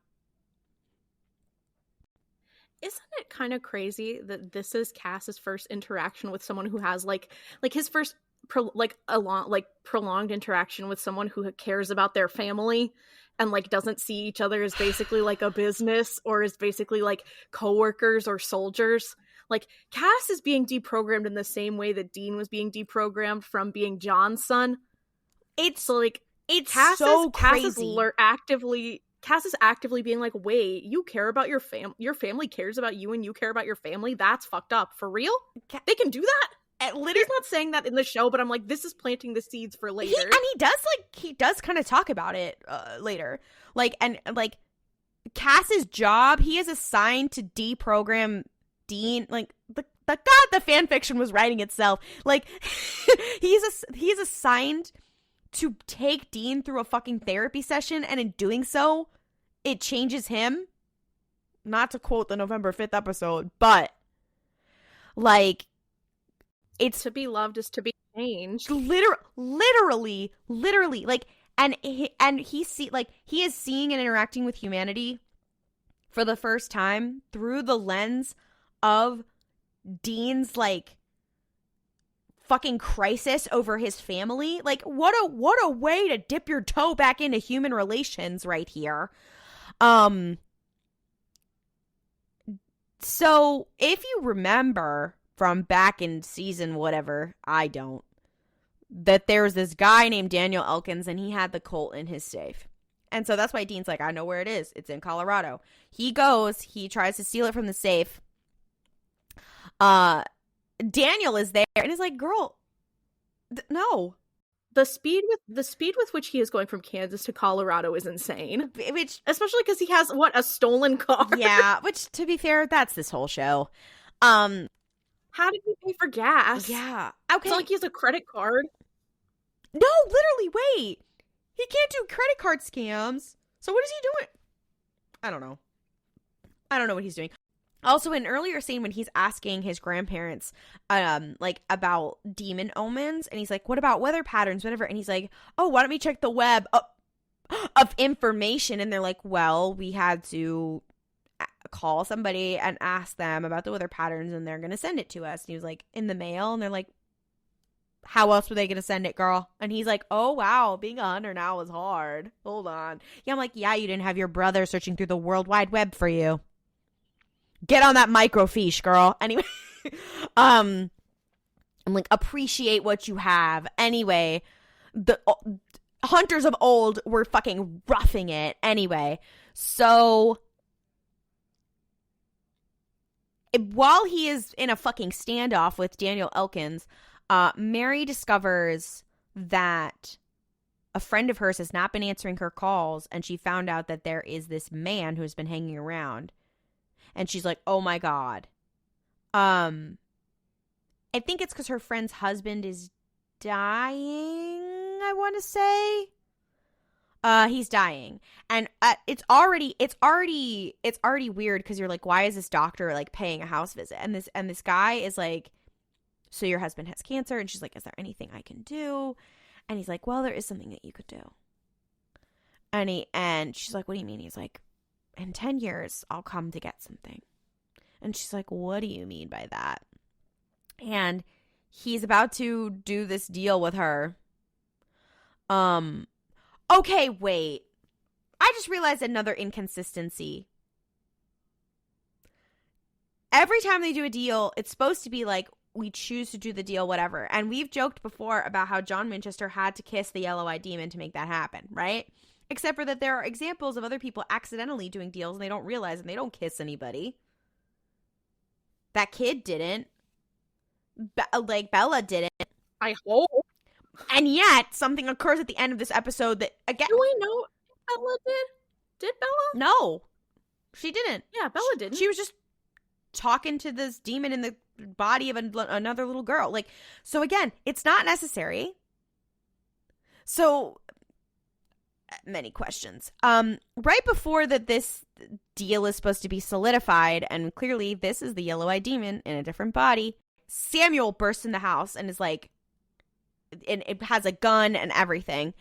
Isn't it kind of crazy that this is Cass's first interaction with someone who has like his first prolonged interaction with someone who cares about their family and like doesn't see each other as basically like a business or as basically like coworkers or soldiers. Like Cass is being deprogrammed in the same way that Dean was being deprogrammed from being John's son. It's so crazy. Cass is actively being like, wait, you care about your family cares about you and you care about your family? That's fucked up. For real? They can do that? He's not saying that in the show, but I'm like, this is planting the seeds for later. He does kind of talk about it later. Cass's job, he is assigned to deprogram Dean. Like, the fan fiction was writing itself. Like, he's assigned to take Dean through a fucking therapy session, and in doing so, it changes him. Not to quote the November 5th episode, but like, it's to be loved is to be changed. Literally, like, and he is seeing and interacting with humanity for the first time through the lens of Dean's like fucking crisis over his family. Like, what a way to dip your toe back into human relations right here. So if you remember from back in season whatever, I don't, that there was this guy named Daniel Elkins and he had the Colt in his safe. And so that's why Dean's like, I know where it is. It's in Colorado. He tries to steal it from the safe. Daniel is there and is like, girl, no. The speed with which he is going from Kansas to Colorado is insane. Which, especially because he has a stolen car. Yeah, which to be fair, that's this whole show. How did he pay for gas? Yeah. Okay. It's like he has a credit card. No, literally, wait. He can't do credit card scams. So what is he doing? I don't know what he's doing. Also, in an earlier scene when he's asking his grandparents, about demon omens, and he's like, what about weather patterns, whatever, and he's like, oh, why don't we check the web of information? And they're like, well, we had to call somebody and ask them about the weather patterns, and they're going to send it to us. And he was like, in the mail? And they're like, how else were they going to send it, girl? And he's like, oh, wow, being a hunter now is hard. Hold on. Yeah, I'm like, yeah, you didn't have your brother searching through the World Wide Web for you. Get on that microfiche, girl. Anyway, I'm like, appreciate what you have. Anyway, hunters of old were fucking roughing it anyway. So while he is in a fucking standoff with Daniel Elkins, Mary discovers that a friend of hers has not been answering her calls, and she found out that there is this man who's been hanging around. And she's like, oh my God. I think it's because her friend's husband is dying, I want to say. He's dying. And it's already weird because you're like, why is this doctor like paying a house visit? And this guy is like, so your husband has cancer? And she's like, is there anything I can do? And he's like, well, there is something that you could do. And she's like, what do you mean? He's like, in 10 years, I'll come to get something. And she's like, what do you mean by that? And he's about to do this deal with her. Okay, wait. I just realized another inconsistency. Every time they do a deal, it's supposed to be like, we choose to do the deal, whatever. And we've joked before about how John Winchester had to kiss the yellow-eyed demon to make that happen, right? Except for that there are examples of other people accidentally doing deals and they don't realize and they don't kiss anybody. That kid didn't. Bella didn't. I hope. And yet, something occurs at the end of this episode that, again... Do we know if Bella did? Did Bella? No. She didn't. Yeah, Bella didn't. She was just talking to this demon in the body of another little girl. Like, so again, it's not necessary. So, many questions. Right before this deal is supposed to be solidified, and clearly this is the yellow-eyed demon in a different body, Samuel bursts in the house and is like, and it has a gun and everything.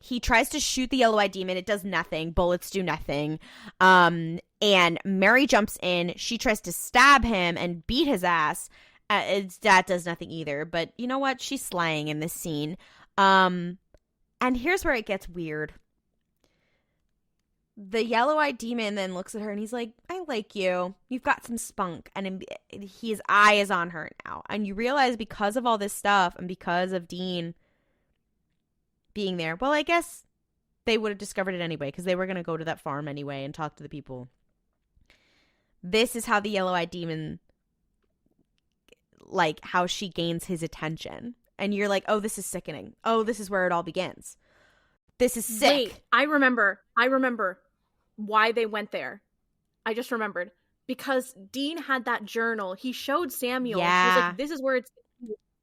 He tries to shoot the yellow-eyed demon. It does nothing. Bullets do nothing. And Mary jumps in. She tries to stab him and beat his ass. That does nothing either. But you know what? She's slaying in this scene. And here's where it gets weird. The yellow-eyed demon then looks at her and he's like, I like you. You've got some spunk. And his eye is on her now. And you realize because of all this stuff and because of Dean being there, well, I guess they would have discovered it anyway because they were going to go to that farm anyway and talk to the people. This is how the yellow-eyed demon, like, how she gains his attention. And you're like, oh, this is sickening. Oh, this is where it all begins. This is sick. Wait, I remember why they went there. I just remembered. Because Dean had that journal. He showed Samuel. Yeah. He was like, this is where it's...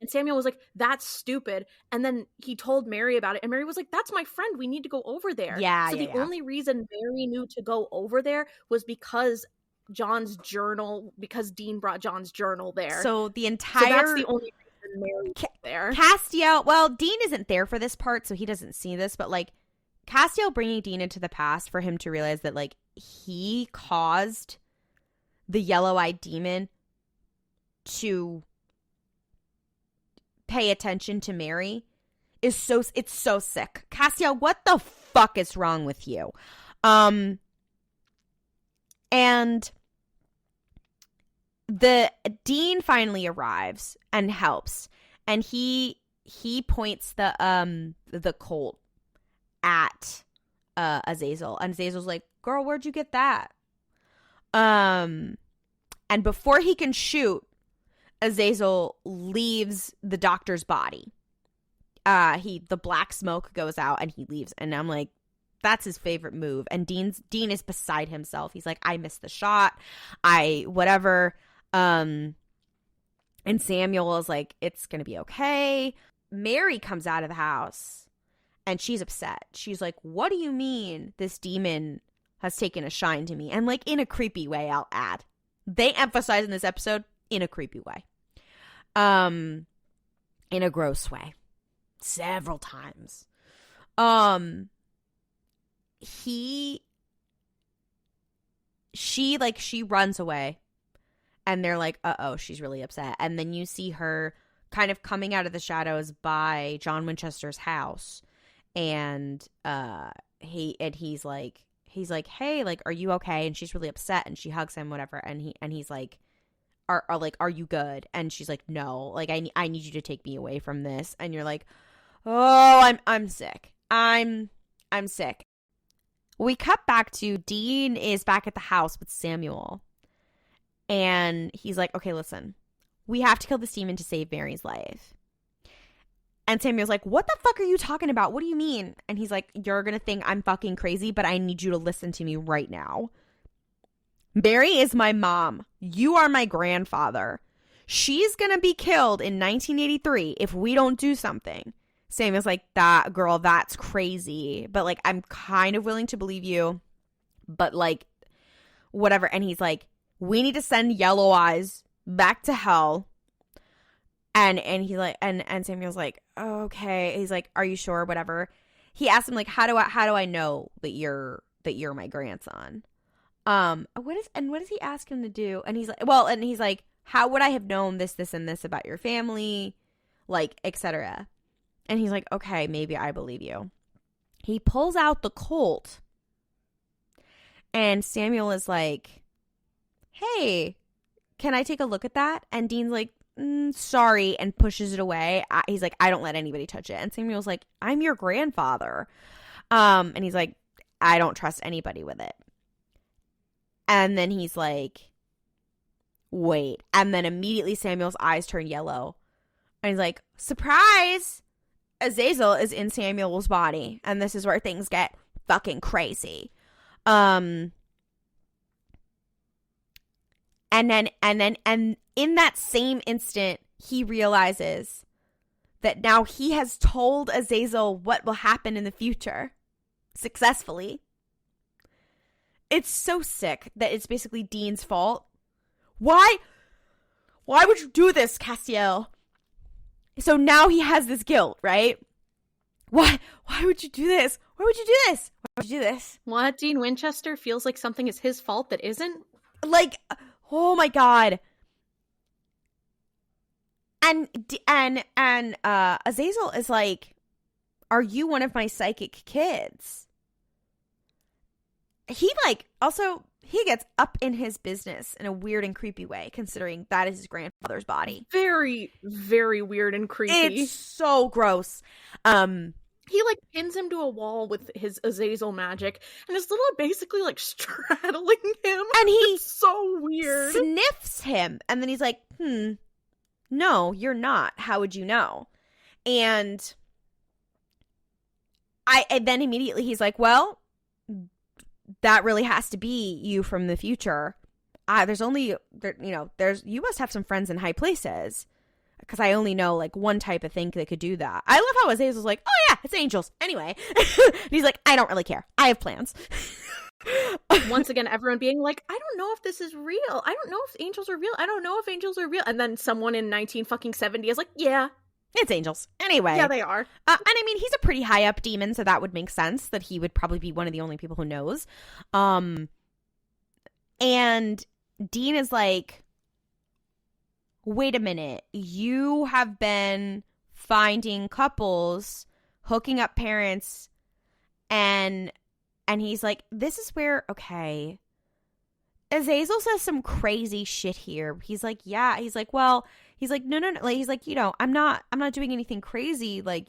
And Samuel was like, that's stupid. And then he told Mary about it. And Mary was like, that's my friend. We need to go over there. Yeah, so the only reason Mary knew to go over there was because John's journal, because Dean brought John's journal there. So that's the only reason Mary was there. Castiel, well, Dean isn't there for this part, so he doesn't see this. But, like, Castiel bringing Dean into the past for him to realize that, like, he caused the yellow-eyed demon to pay attention to Mary it's so sick. Castiel, what the fuck is wrong with you? And the Dean finally arrives and helps, and he points the Colt at Azazel, and Azazel's like, "Girl, where'd you get that?" And before he can shoot, Azazel leaves the doctor's body. The black smoke goes out and he leaves, and I'm like, that's his favorite move. And Dean is beside himself. He's like, I missed the shot. Whatever. And Samuel is like, it's gonna be okay. Mary comes out of the house and she's upset. She's like, what do you mean this demon has taken a shine to me? And like, in a creepy way, I'll add. They emphasize in this episode, in a creepy way. In a gross way. Several times. She runs away, and they're like, uh-oh, she's really upset. And then you see her kind of coming out of the shadows by John Winchester's house, and he's like, hey, like, are you okay? And she's really upset, and she hugs him, whatever, and he's like, are you good? And she's like, no, like, I need you to take me away from this. And you're like, Oh, I'm sick. I'm sick. We cut back to Dean is back at the house with Samuel. And he's like, okay, listen, we have to kill this demon to save Mary's life. And Samuel's like, what the fuck are you talking about? What do you mean? And he's like, you're going to think I'm fucking crazy, but I need you to listen to me right now. Mary is my mom. You are my grandfather. She's going to be killed in 1983 if we don't do something. Samuel's like, that girl, that's crazy. But like, I'm kind of willing to believe you. But like, whatever. And he's like, we need to send Yellow Eyes back to hell. And he's like, and Samuel's like, okay. He's like, are you sure? Whatever. He asked him like, how do I know that you're my grandson? What does he ask him to do? And he's like, how would I have known this, and this about your family? Like, etc. And he's like, okay, maybe I believe you. He pulls out the Colt. And Samuel is like, hey, can I take a look at that? And Dean's like, sorry, and pushes it away. He's like, I don't let anybody touch it. And Samuel's like, I'm your grandfather. And he's like, I don't trust anybody with it. And then he's like, wait. And then immediately Samuel's eyes turn yellow. And he's like, surprise! Azazel is in Samuel's body. And this is where things get fucking crazy. And in that same instant, he realizes that now he has told Azazel what will happen in the future successfully. It's so sick that it's basically Dean's fault. Why would you do this, Castiel? So now he has this guilt, right? Why would you do this? Why would you do this? Why would you do this? What? Dean Winchester feels like something is his fault that isn't? Like, oh my God. And Azazel is like, are you one of my psychic kids? He he gets up in his business in a weird and creepy way, considering that is his grandfather's body. Very, very weird and creepy. It's so gross. He like pins him to a wall with his Azazel magic and is little basically like straddling him. And it's so weird. Sniffs him. And then he's like, no, you're not. How would you know? And then immediately he's like, well, that really has to be you from the future. You must have some friends in high places, because I only know like one type of thing that could do that. I love how Azazel's like, oh yeah, it's angels. Anyway, and he's like, I don't really care. I have plans. Once again, everyone being like, I don't know if this is real. I don't know if angels are real. I don't know if angels are real. And then someone in 1970 is like, yeah. It's angels. Anyway. Yeah, they are. And I mean, he's a pretty high up demon, so that would make sense that he would probably be one of the only people who knows. And Dean is like, wait a minute. You have been finding couples, hooking up parents, and he's like, this is where, okay. Azazel says some crazy shit here. He's like, yeah. He's like, well, he's like, no. Like, he's like, I'm not doing anything crazy, like,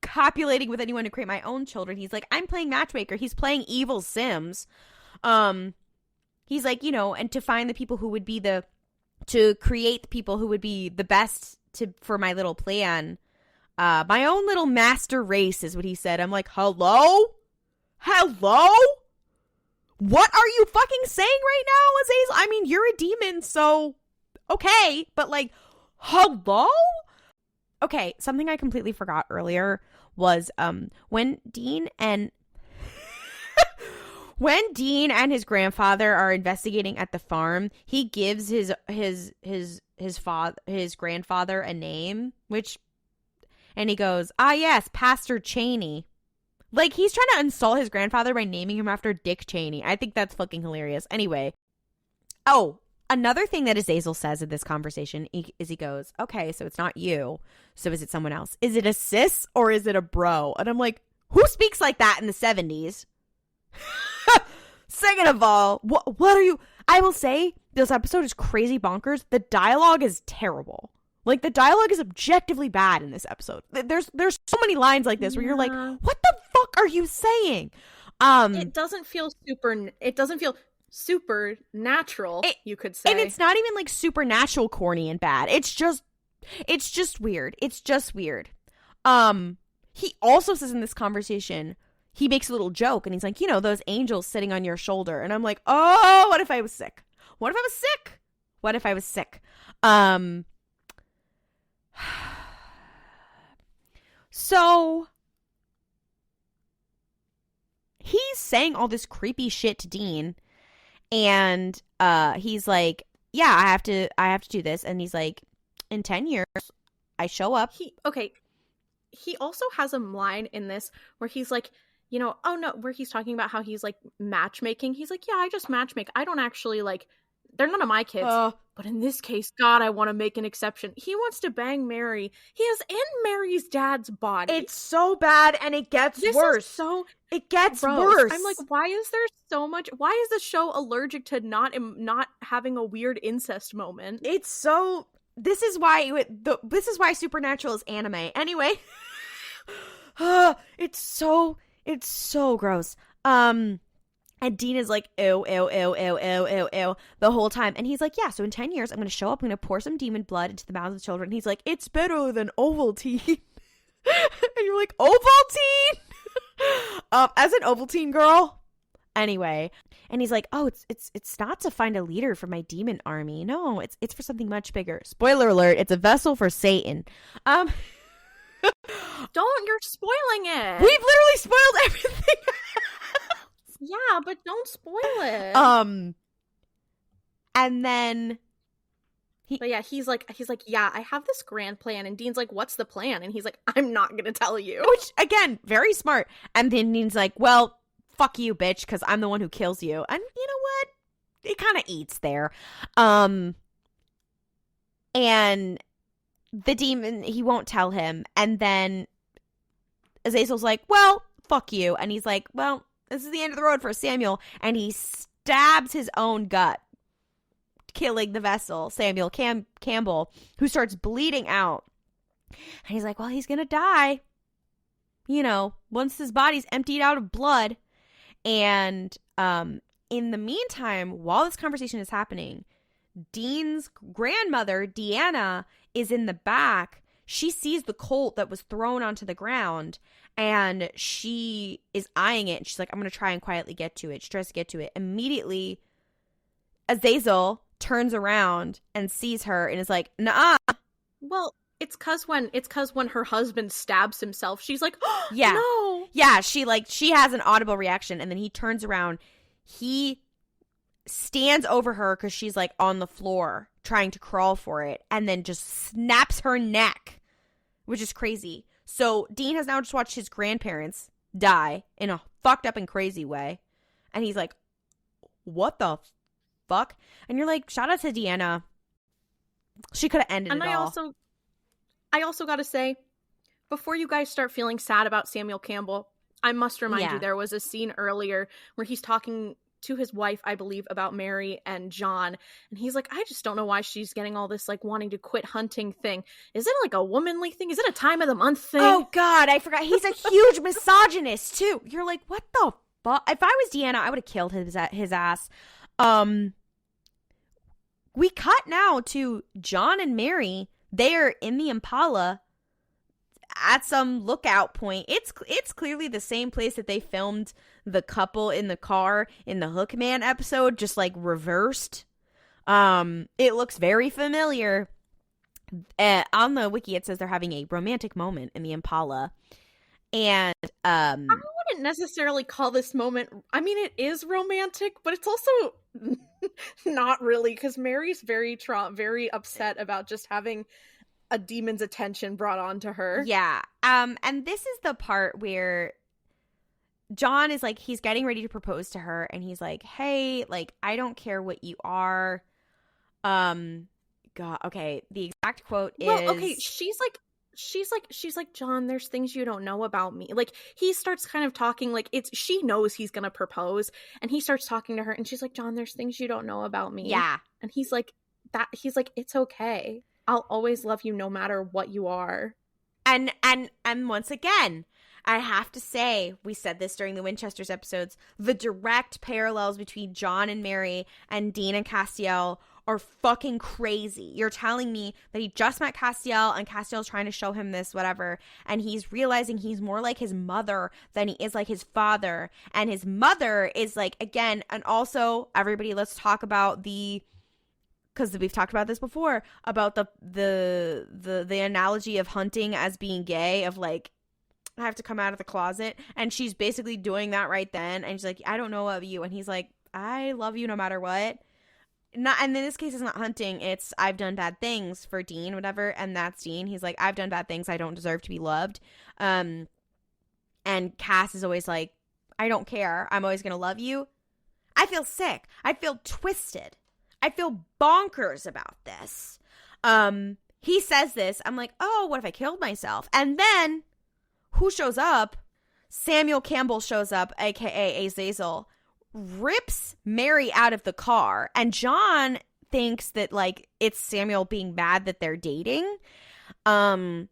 copulating with anyone to create my own children. He's like, I'm playing matchmaker. He's playing evil Sims. He's like, and to find the people who would be to create the people who would be the best for my little plan. My own little master race is what he said. I'm like, hello? What are you fucking saying right now, Azazel? I mean, you're a demon, so okay, but like, hello? Okay, something I completely forgot earlier was when Dean and grandfather are investigating at the farm, he gives his grandfather a name, and he goes, yes, Pastor Cheney. Like, he's trying to insult his grandfather by naming him after Dick Cheney. I think that's fucking hilarious. Anyway. Oh, another thing that Azazel says in this conversation is he goes, okay, so it's not you. So is it someone else? Is it a sis or is it a bro? And I'm like, who speaks like that in the 70s? Second of all, what are you? I will say, this episode is crazy bonkers. The dialogue is terrible. Like, the dialogue is objectively bad in this episode. There's so many lines like this where you're like, what the fuck are you saying? It doesn't feel supernatural, you could say. And it's not even like supernatural corny and bad. It's just weird. It's just weird. He also says in this conversation, he makes a little joke and he's like, those angels sitting on your shoulder. And I'm like, oh, what if I was sick? What if I was sick? What if I was sick? So he's saying all this creepy shit to Dean, and he's like, yeah, I have to do this. And he's like, in 10 years, I show up. He also has a line in this where he's like, where he's talking about how he's like matchmaking. He's like, yeah, I just matchmake. I don't actually like, they're none of my kids. But in this case, God, I want to make an exception. He wants to bang Mary. He is in Mary's dad's body. It's so bad, and it gets worse. It gets worse. I'm like, why is the show allergic to not having a weird incest moment? This is why Supernatural is anime. Anyway, it's so gross. And Dean is like, ew, ew, ew, ew, ew, ew, ew, the whole time. And he's like, yeah, so in 10 years, I'm going to show up, I'm going to pour some demon blood into the mouths of children. And he's like, it's better than Ovaltine. And you're like, Ovaltine? As an Ovaltine girl? Anyway. And he's like, oh, it's not to find a leader for my demon army. No, it's for something much bigger. Spoiler alert, it's a vessel for Satan. You're spoiling it. We've literally spoiled everything. Yeah, but don't spoil it. And then he's like, yeah, I have this grand plan. And Dean's like, what's the plan? And he's like, I'm not gonna tell you. Which, again, very smart. And then Dean's like, well, fuck you, bitch, because I'm the one who kills you. And you know what? It kind of eats there. And the demon, he won't tell him. And then Azazel's like, well, fuck you. And he's like, well, this is the end of the road for Samuel. And he stabs his own gut, killing the vessel, Samuel Campbell, who starts bleeding out. And he's like, well, he's going to die, once his body's emptied out of blood. And in the meantime, while this conversation is happening, Dean's grandmother, Deanna, is in the back. She sees the colt that was thrown onto the ground, and she is eyeing it. And she's like, I'm going to try and quietly get to it. She tries to get to it. Immediately, Azazel turns around and sees her and is like, nah. Well, it's cause when her husband stabs himself, she's like, oh, yeah, no. Yeah, she has an audible reaction, and then he turns around. He stands over her because she's like on the floor trying to crawl for it, and then just snaps her neck, which is crazy. So Dean has now just watched his grandparents die in a fucked up and crazy way, and he's like, what the fuck? And you're like, shout out to Deanna. She could have ended it all. I also gotta say, before you guys start feeling sad about Samuel Campbell, I must remind you, there was a scene earlier where he's talking to his wife, I believe, about Mary and John. And he's like, I just don't know why she's getting all this, like, wanting to quit hunting thing. Is it like a womanly thing? Is it a time of the month thing? Oh, God, I forgot. He's a huge misogynist, too. You're like, what the fuck? If I was Deanna, I would have killed his ass. We cut now to John and Mary. They're in the Impala at some lookout point. It's clearly the same place that they filmed the couple in the car in the Hookman episode, just like reversed. It looks very familiar. On the wiki, it says they're having a romantic moment in the Impala. And I wouldn't necessarily call this moment, I mean, it is romantic, but it's also not really, because Mary's very upset about just having a demon's attention brought onto her. Yeah. And this is the part where John is like, he's getting ready to propose to her, and he's like, hey, like, I don't care what you are. God, okay. The exact quote is, well, okay, she's like, John, there's things you don't know about me. Like, he starts kind of talking like she knows he's gonna propose, and he starts talking to her, and she's like, John, there's things you don't know about me. Yeah. And he's like, it's okay. I'll always love you no matter what you are. And once again, I have to say, we said this during the Winchesters episodes, the direct parallels between John and Mary and Dean and Castiel are fucking crazy. You're telling me that he just met Castiel and Castiel's trying to show him this, whatever, and he's realizing he's more like his mother than he is like his father. And his mother is like, again, and also, everybody, let's talk about because we've talked about this before, about the analogy of hunting as being gay, of like, I have to come out of the closet. And she's basically doing that right then. And she's like, I don't know of you. And he's like, I love you no matter what. Not, and in this case, it's not hunting. It's I've done bad things for Dean, whatever. And that's Dean. He's like, I've done bad things. I don't deserve to be loved. And Cass is always like, I don't care. I'm always going to love you. I feel sick. I feel twisted. I feel bonkers about this. He says this. I'm like, oh, what if I killed myself? And then who shows up? Samuel Campbell shows up, aka Azazel, rips Mary out of the car, and John thinks that like it's Samuel being mad that they're dating. Azazel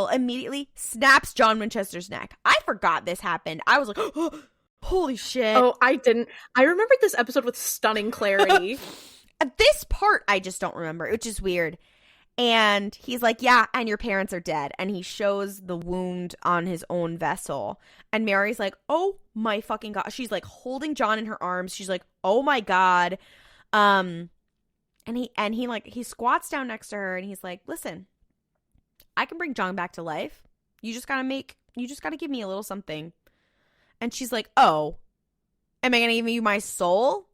immediately snaps John Winchester's neck. I forgot this happened. I was like, oh, holy shit. Oh, I didn't. I remembered this episode with stunning clarity. This part I just don't remember, which is weird. And he's like, yeah, and your parents are dead. And he shows the wound on his own vessel. And Mary's like, oh my fucking God. She's like holding John in her arms. She's like, oh my God. And he squats down next to her and he's like, listen, I can bring John back to life. You just gotta give me a little something. And she's like, oh, am I gonna give you my soul?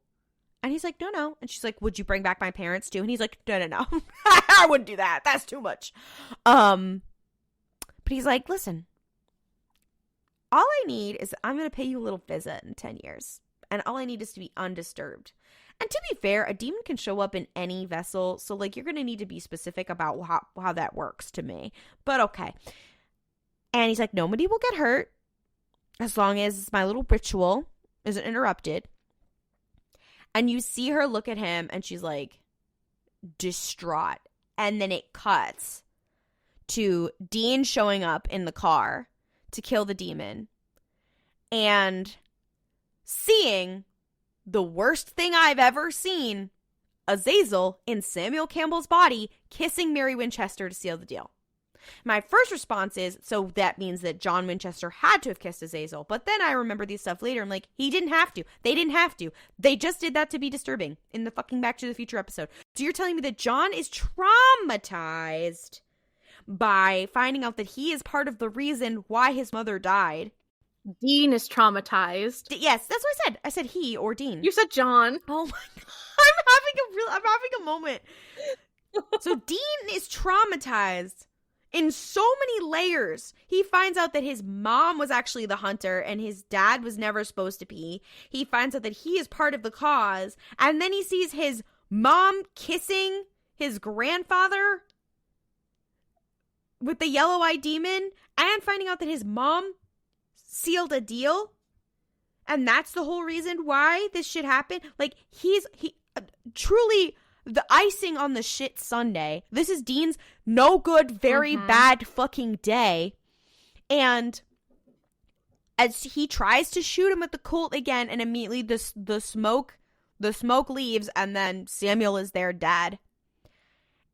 And he's like, no. And she's like, would you bring back my parents too? And he's like, no. I wouldn't do that. That's too much. But he's like, listen, all I need is I'm going to pay you a little visit in 10 years. And all I need is to be undisturbed. And to be fair, a demon can show up in any vessel. So like, you're going to need to be specific about how that works to me. But okay. And he's like, nobody will get hurt as long as my little ritual isn't interrupted. And you see her look at him and she's like distraught. And then it cuts to Dean showing up in the car to kill the demon and seeing the worst thing I've ever seen, Azazel in Samuel Campbell's body kissing Mary Winchester to seal the deal. My first response is, so that means that John Winchester had to have kissed Azazel. But then I remember these stuff later. I'm like, he didn't have to. They didn't have to. They just did that to be disturbing in the fucking Back to the Future episode. So you're telling me that John is traumatized by finding out that he is part of the reason why his mother died. Dean is traumatized. Yes, that's what I said. I said he or Dean. You said John. Oh my God. I'm having a moment. So Dean is traumatized in so many layers. He finds out that his mom was actually the hunter and his dad was never supposed to be. He finds out that he is part of the cause. And then he sees his mom kissing his grandfather with the yellow-eyed demon and finding out that his mom sealed a deal. And that's the whole reason why this shit happened. Like, he truly the icing on the shit Sunday. This is Dean's no good, very bad fucking day. And as he tries to shoot him with the Colt again, and immediately the smoke leaves, and then Samuel is their dad.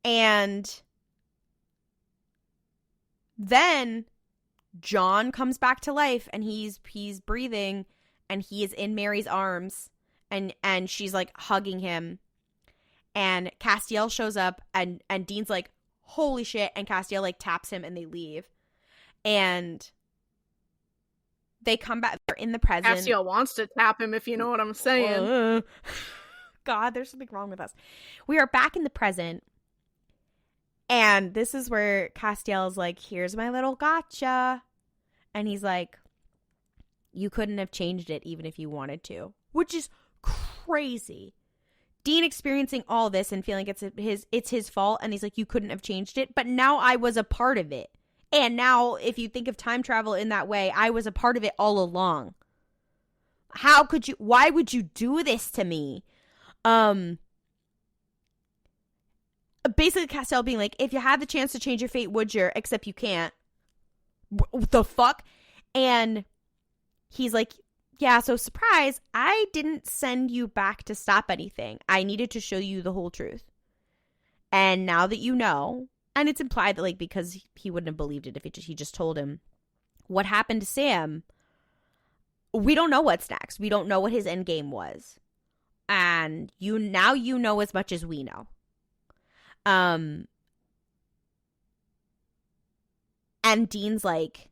And then John comes back to life, and he's breathing, and he is in Mary's arms, and she's like hugging him. And Castiel shows up, and Dean's like, holy shit. And Castiel like taps him and they leave. And they come back. They're in the present. Castiel wants to tap him, if you know what I'm saying. God, there's something wrong with us. We are back in the present. And this is where Castiel's like, here's my little gotcha. And he's like, you couldn't have changed it even if you wanted to. Which is crazy. Dean experiencing all this and feeling it's his fault, and he's like, you couldn't have changed it, but now I was a part of it. And now if you think of time travel in that way, I was a part of it all along. How could you? Why would you do this to me? Basically Castiel being like, if you had the chance to change your fate, would you? Except you can't. What the fuck? And he's like, yeah, so surprise, I didn't send you back to stop anything. I needed to show you the whole truth. And now that you know, and it's implied that, like, because he wouldn't have believed it if he just told him what happened to Sam, we don't know what's next. We don't know what his end game was. And you know as much as we know. And Dean's like,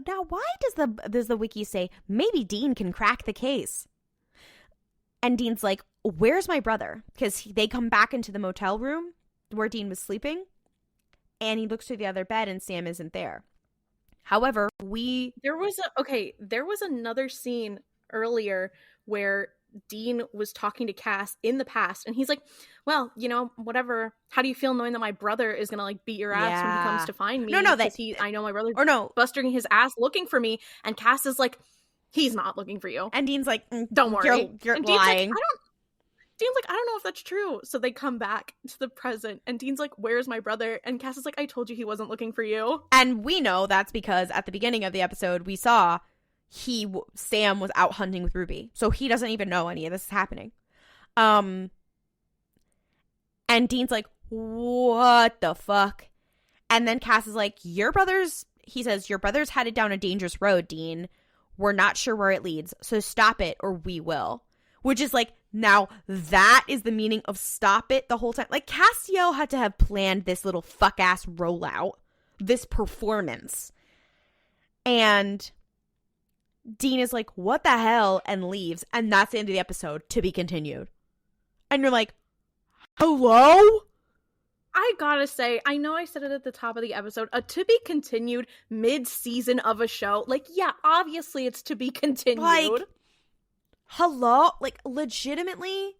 now why does the wiki say maybe Dean can crack the case? And Dean's like, where's my brother? Because they come back into the motel room where Dean was sleeping, and he looks through the other bed and Sam isn't there. However, there was another scene earlier where Dean was talking to Cass in the past, and he's like, well, you know, whatever, how do you feel knowing that my brother is gonna, like, beat your ass when he comes to find me? I know my brother's busting his ass looking for me, and Cass is like, he's not looking for you. And Dean's like, don't worry, you're lying. Dean's like, I don't know if that's true. So they come back to the present, and Dean's like, where's my brother? And Cass is like, I told you he wasn't looking for you. And we know that's because at the beginning of the episode, we saw Sam was out hunting with Ruby. So he doesn't even know any of this is happening. And Dean's like, what the fuck? And then Cass is like, your brother's headed down a dangerous road, Dean. We're not sure where it leads. So stop it or we will. Which is like, now that is the meaning of stop it the whole time. Like, Castiel had to have planned this little fuck-ass rollout, this performance. And Dean is like, what the hell? And leaves. And that's the end of the episode. To be continued. And you're like, hello? I gotta say, I know I said it at the top of the episode, a to be continued mid-season of a show. Like, yeah, obviously it's to be continued. Like, hello? Like, legitimately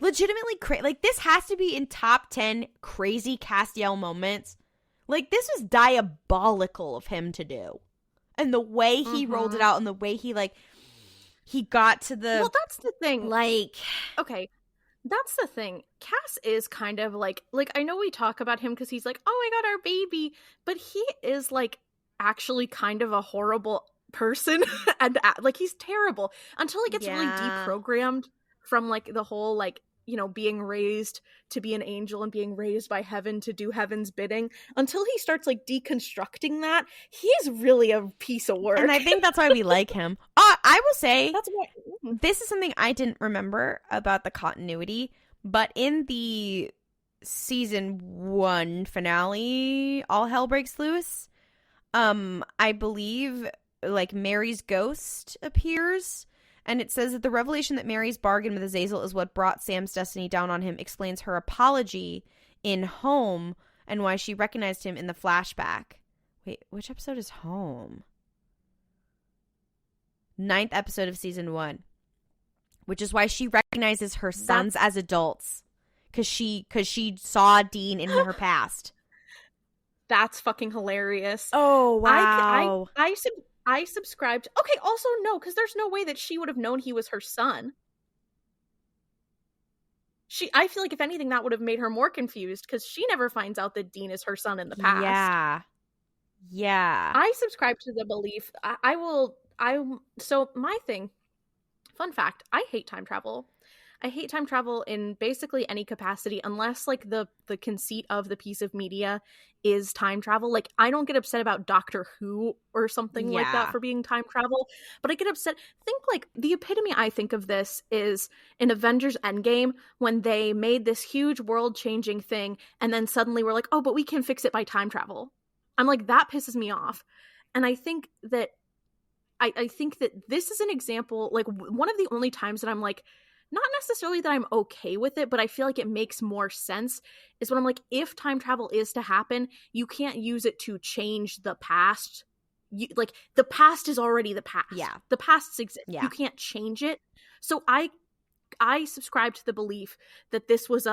like, this has to be in top 10 crazy Castiel moments. Like, this was diabolical of him to do. And the way he rolled it out, and the way he got to the... Well, that's the thing. Like... Okay, that's the thing. Cass is kind of like, I know we talk about him because he's like, oh my god, our baby. But he is, like, actually kind of a horrible person. And, like, he's terrible. Until he gets really deprogrammed from, like, the whole, like, you know, being raised to be an angel and being raised by heaven to do heaven's bidding. Until he starts, like, deconstructing that, he's really a piece of work. And I think that's why we like him. I will say, this is something I didn't remember about the continuity, but in the season 1 finale, All Hell Breaks Loose, I believe, like, Mary's ghost appears. And it says that the revelation that Mary's bargain with Azazel is what brought Sam's destiny down on him explains her apology in Home and why she recognized him in the flashback. Wait, which episode is Home? 9th episode of season 1. Which is why she recognizes her sons as adults. Because she saw Dean in her past. That's fucking hilarious. Oh, wow. I subscribed. Okay, also no, because there's no way that she would have known he was her son. I feel like if anything, that would have made her more confused because she never finds out that Dean is her son in the past. Yeah. I subscribe to the belief. So my thing, fun fact, I hate time travel. I hate time travel in basically any capacity unless, like, the conceit of the piece of media is time travel. Like, I don't get upset about Doctor Who or something like that for being time travel, but I get upset. Think, like, the epitome I think of this is in Avengers Endgame when they made this huge world-changing thing and then suddenly we're like, oh, but we can fix it by time travel. I'm like, that pisses me off. And I think that I think that this is an example, like, one of the only times that I'm like, not necessarily that I'm okay with it, but I feel like it makes more sense is when I'm like, if time travel is to happen, you can't use it to change the past. Like, the past is already the past. Yeah. The past exists. Yeah. You can't change it. So I subscribe to the belief that this was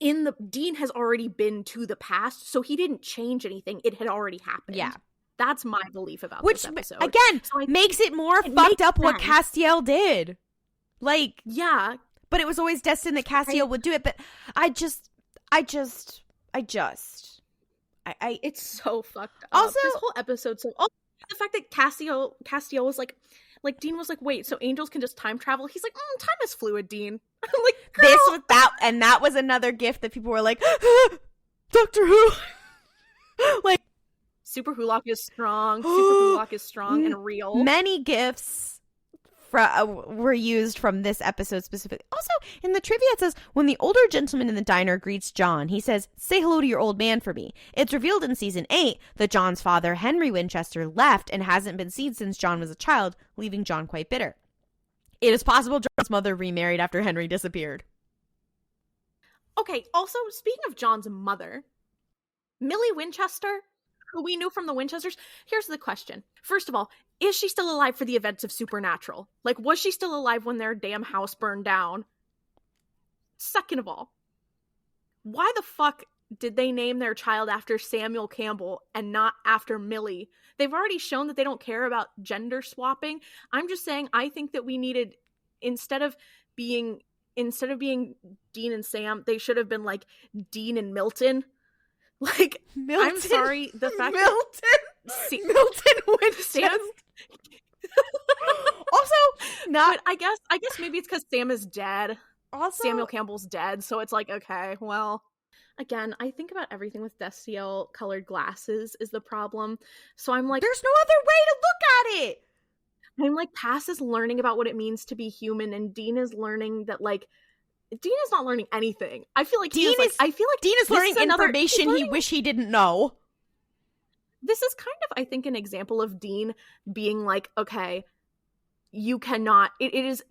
Dean has already been to the past, so he didn't change anything. It had already happened. Yeah. That's my belief about Which, this episode. again, So makes it more fucked up what Castiel did. Like, yeah. But it was always destined that Castiel would do it. But it's so fucked up. Also, this whole episode, the fact that Castiel was like Dean was like, wait, so angels can just time travel? He's like, time is fluid, Dean. Like, girl. This was that, and that was another gift that people were like, Doctor Who. Like, Super Hulock is strong. Super Hulock is strong and real. Many gifts were used from this episode specifically. Also, in the trivia, it says, when the older gentleman in the diner greets John, he says, say hello to your old man for me. It's revealed in season 8 that John's father, Henry Winchester, left and hasn't been seen since John was a child, leaving John quite bitter. It is possible John's mother remarried after Henry disappeared. Okay, also, speaking of John's mother, Millie Winchester, who we knew from the Winchesters, here's the question. First of all, is she still alive for the events of Supernatural? Like, was she still alive when their damn house burned down? Second of all, why the fuck did they name their child after Samuel Campbell and not after Millie? They've already shown that they don't care about gender swapping. I'm just saying, I think that we needed, instead of being Dean and Sam, they should have been like Dean and Milton. Like, Milton, I'm sorry, the fact Milton Winchester. Also, not. But I guess maybe it's because Sam is dead. Also, Samuel Campbell's dead, so it's like, okay, well. Again, I think about everything with Destiel colored glasses is the problem. So I'm like, there's no other way to look at it. I'm like, Cass is learning about what it means to be human, and Dean is learning that, like, Dean is not learning anything. I feel like Dean is learning information he wish he didn't know. This is kind of, I think, an example of Dean being like, okay, you cannot, it is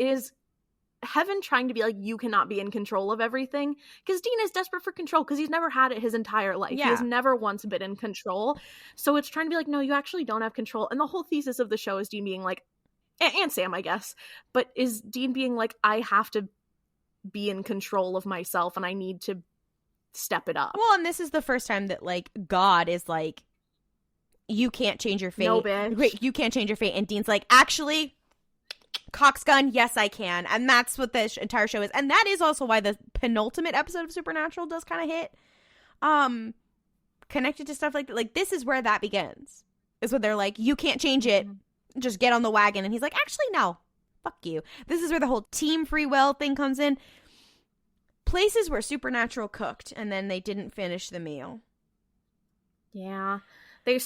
heaven trying to be like, you cannot be in control of everything, because Dean is desperate for control because he's never had it his entire life. Yeah. He has never once been in control. So it's trying to be like, no, you actually don't have control. And the whole thesis of the show is Dean being like, and Sam, I guess, but is Dean being like, I have to be in control of myself and I need to step it up. Well, and this is the first time that, like, God is like, you can't change your fate. No, bitch. Wait, you can't change your fate. And Dean's like, actually, cock's gun, yes, I can. And that's what this entire show is. And that is also why the penultimate episode of Supernatural does kind of hit. Connected to stuff like that. Like, this is where that begins. Is when they're like, you can't change it. Just get on the wagon. And he's like, actually, no. Fuck you. This is where the whole team free will thing comes in. Places where Supernatural cooked and then they didn't finish the meal. Yeah. They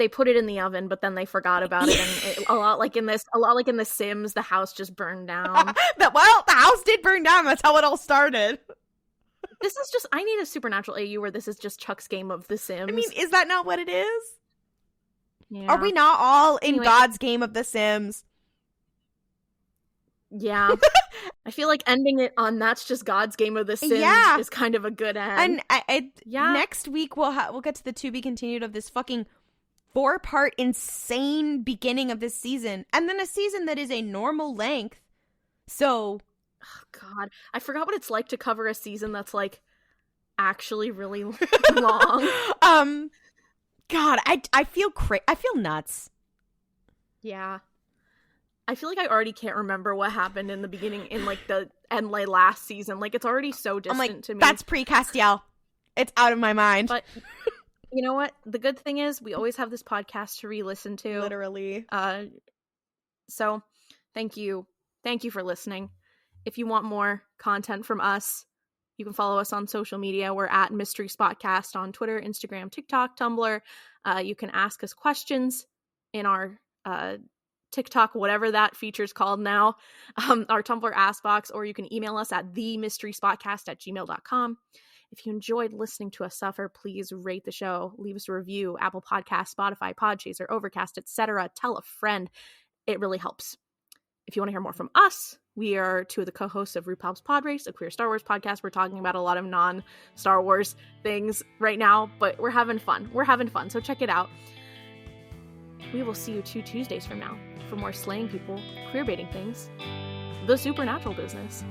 put it in the oven, but then they forgot about it. And a lot like in The Sims, the house just burned down. The house did burn down. That's how it all started. This is just, I need a Supernatural AU where this is just Chuck's game of The Sims. I mean, is that not what it is? Yeah. Are we not all in God's game of The Sims? Yeah. I feel like ending it on that's just God's game of The Sims is kind of a good end. And next week we'll get to the to be continued of this fucking 4-part insane beginning of this season, and then a season that is a normal length. So, oh God, I forgot what it's like to cover a season that's like actually really long. God, I feel I feel nuts. Yeah. I feel like I already can't remember what happened in the beginning, in like the end, like last season. Like, it's already so distant to me. That's pre-Castiel. It's out of my mind. But you know what? The good thing is we always have this podcast to re-listen to. Literally. So thank you. Thank you for listening. If you want more content from us, you can follow us on social media. We're at Mystery Spotcast on Twitter, Instagram, TikTok, Tumblr. You can ask us questions in our TikTok, whatever that feature's called now, our Tumblr Ask Box, or you can email us at themysteryspotcast@gmail.com. If you enjoyed listening to us suffer, please rate the show, leave us a review, Apple Podcasts, Spotify, Podchaser, Overcast, etc. Tell a friend. It really helps. If you want to hear more from us, we are two of the co-hosts of RuPaul's Pod Race, a queer Star Wars podcast. We're talking about a lot of non-Star Wars things right now, but we're having fun. So check it out. We will see you 2 Tuesdays from now for more slaying people, queer baiting things, the supernatural business.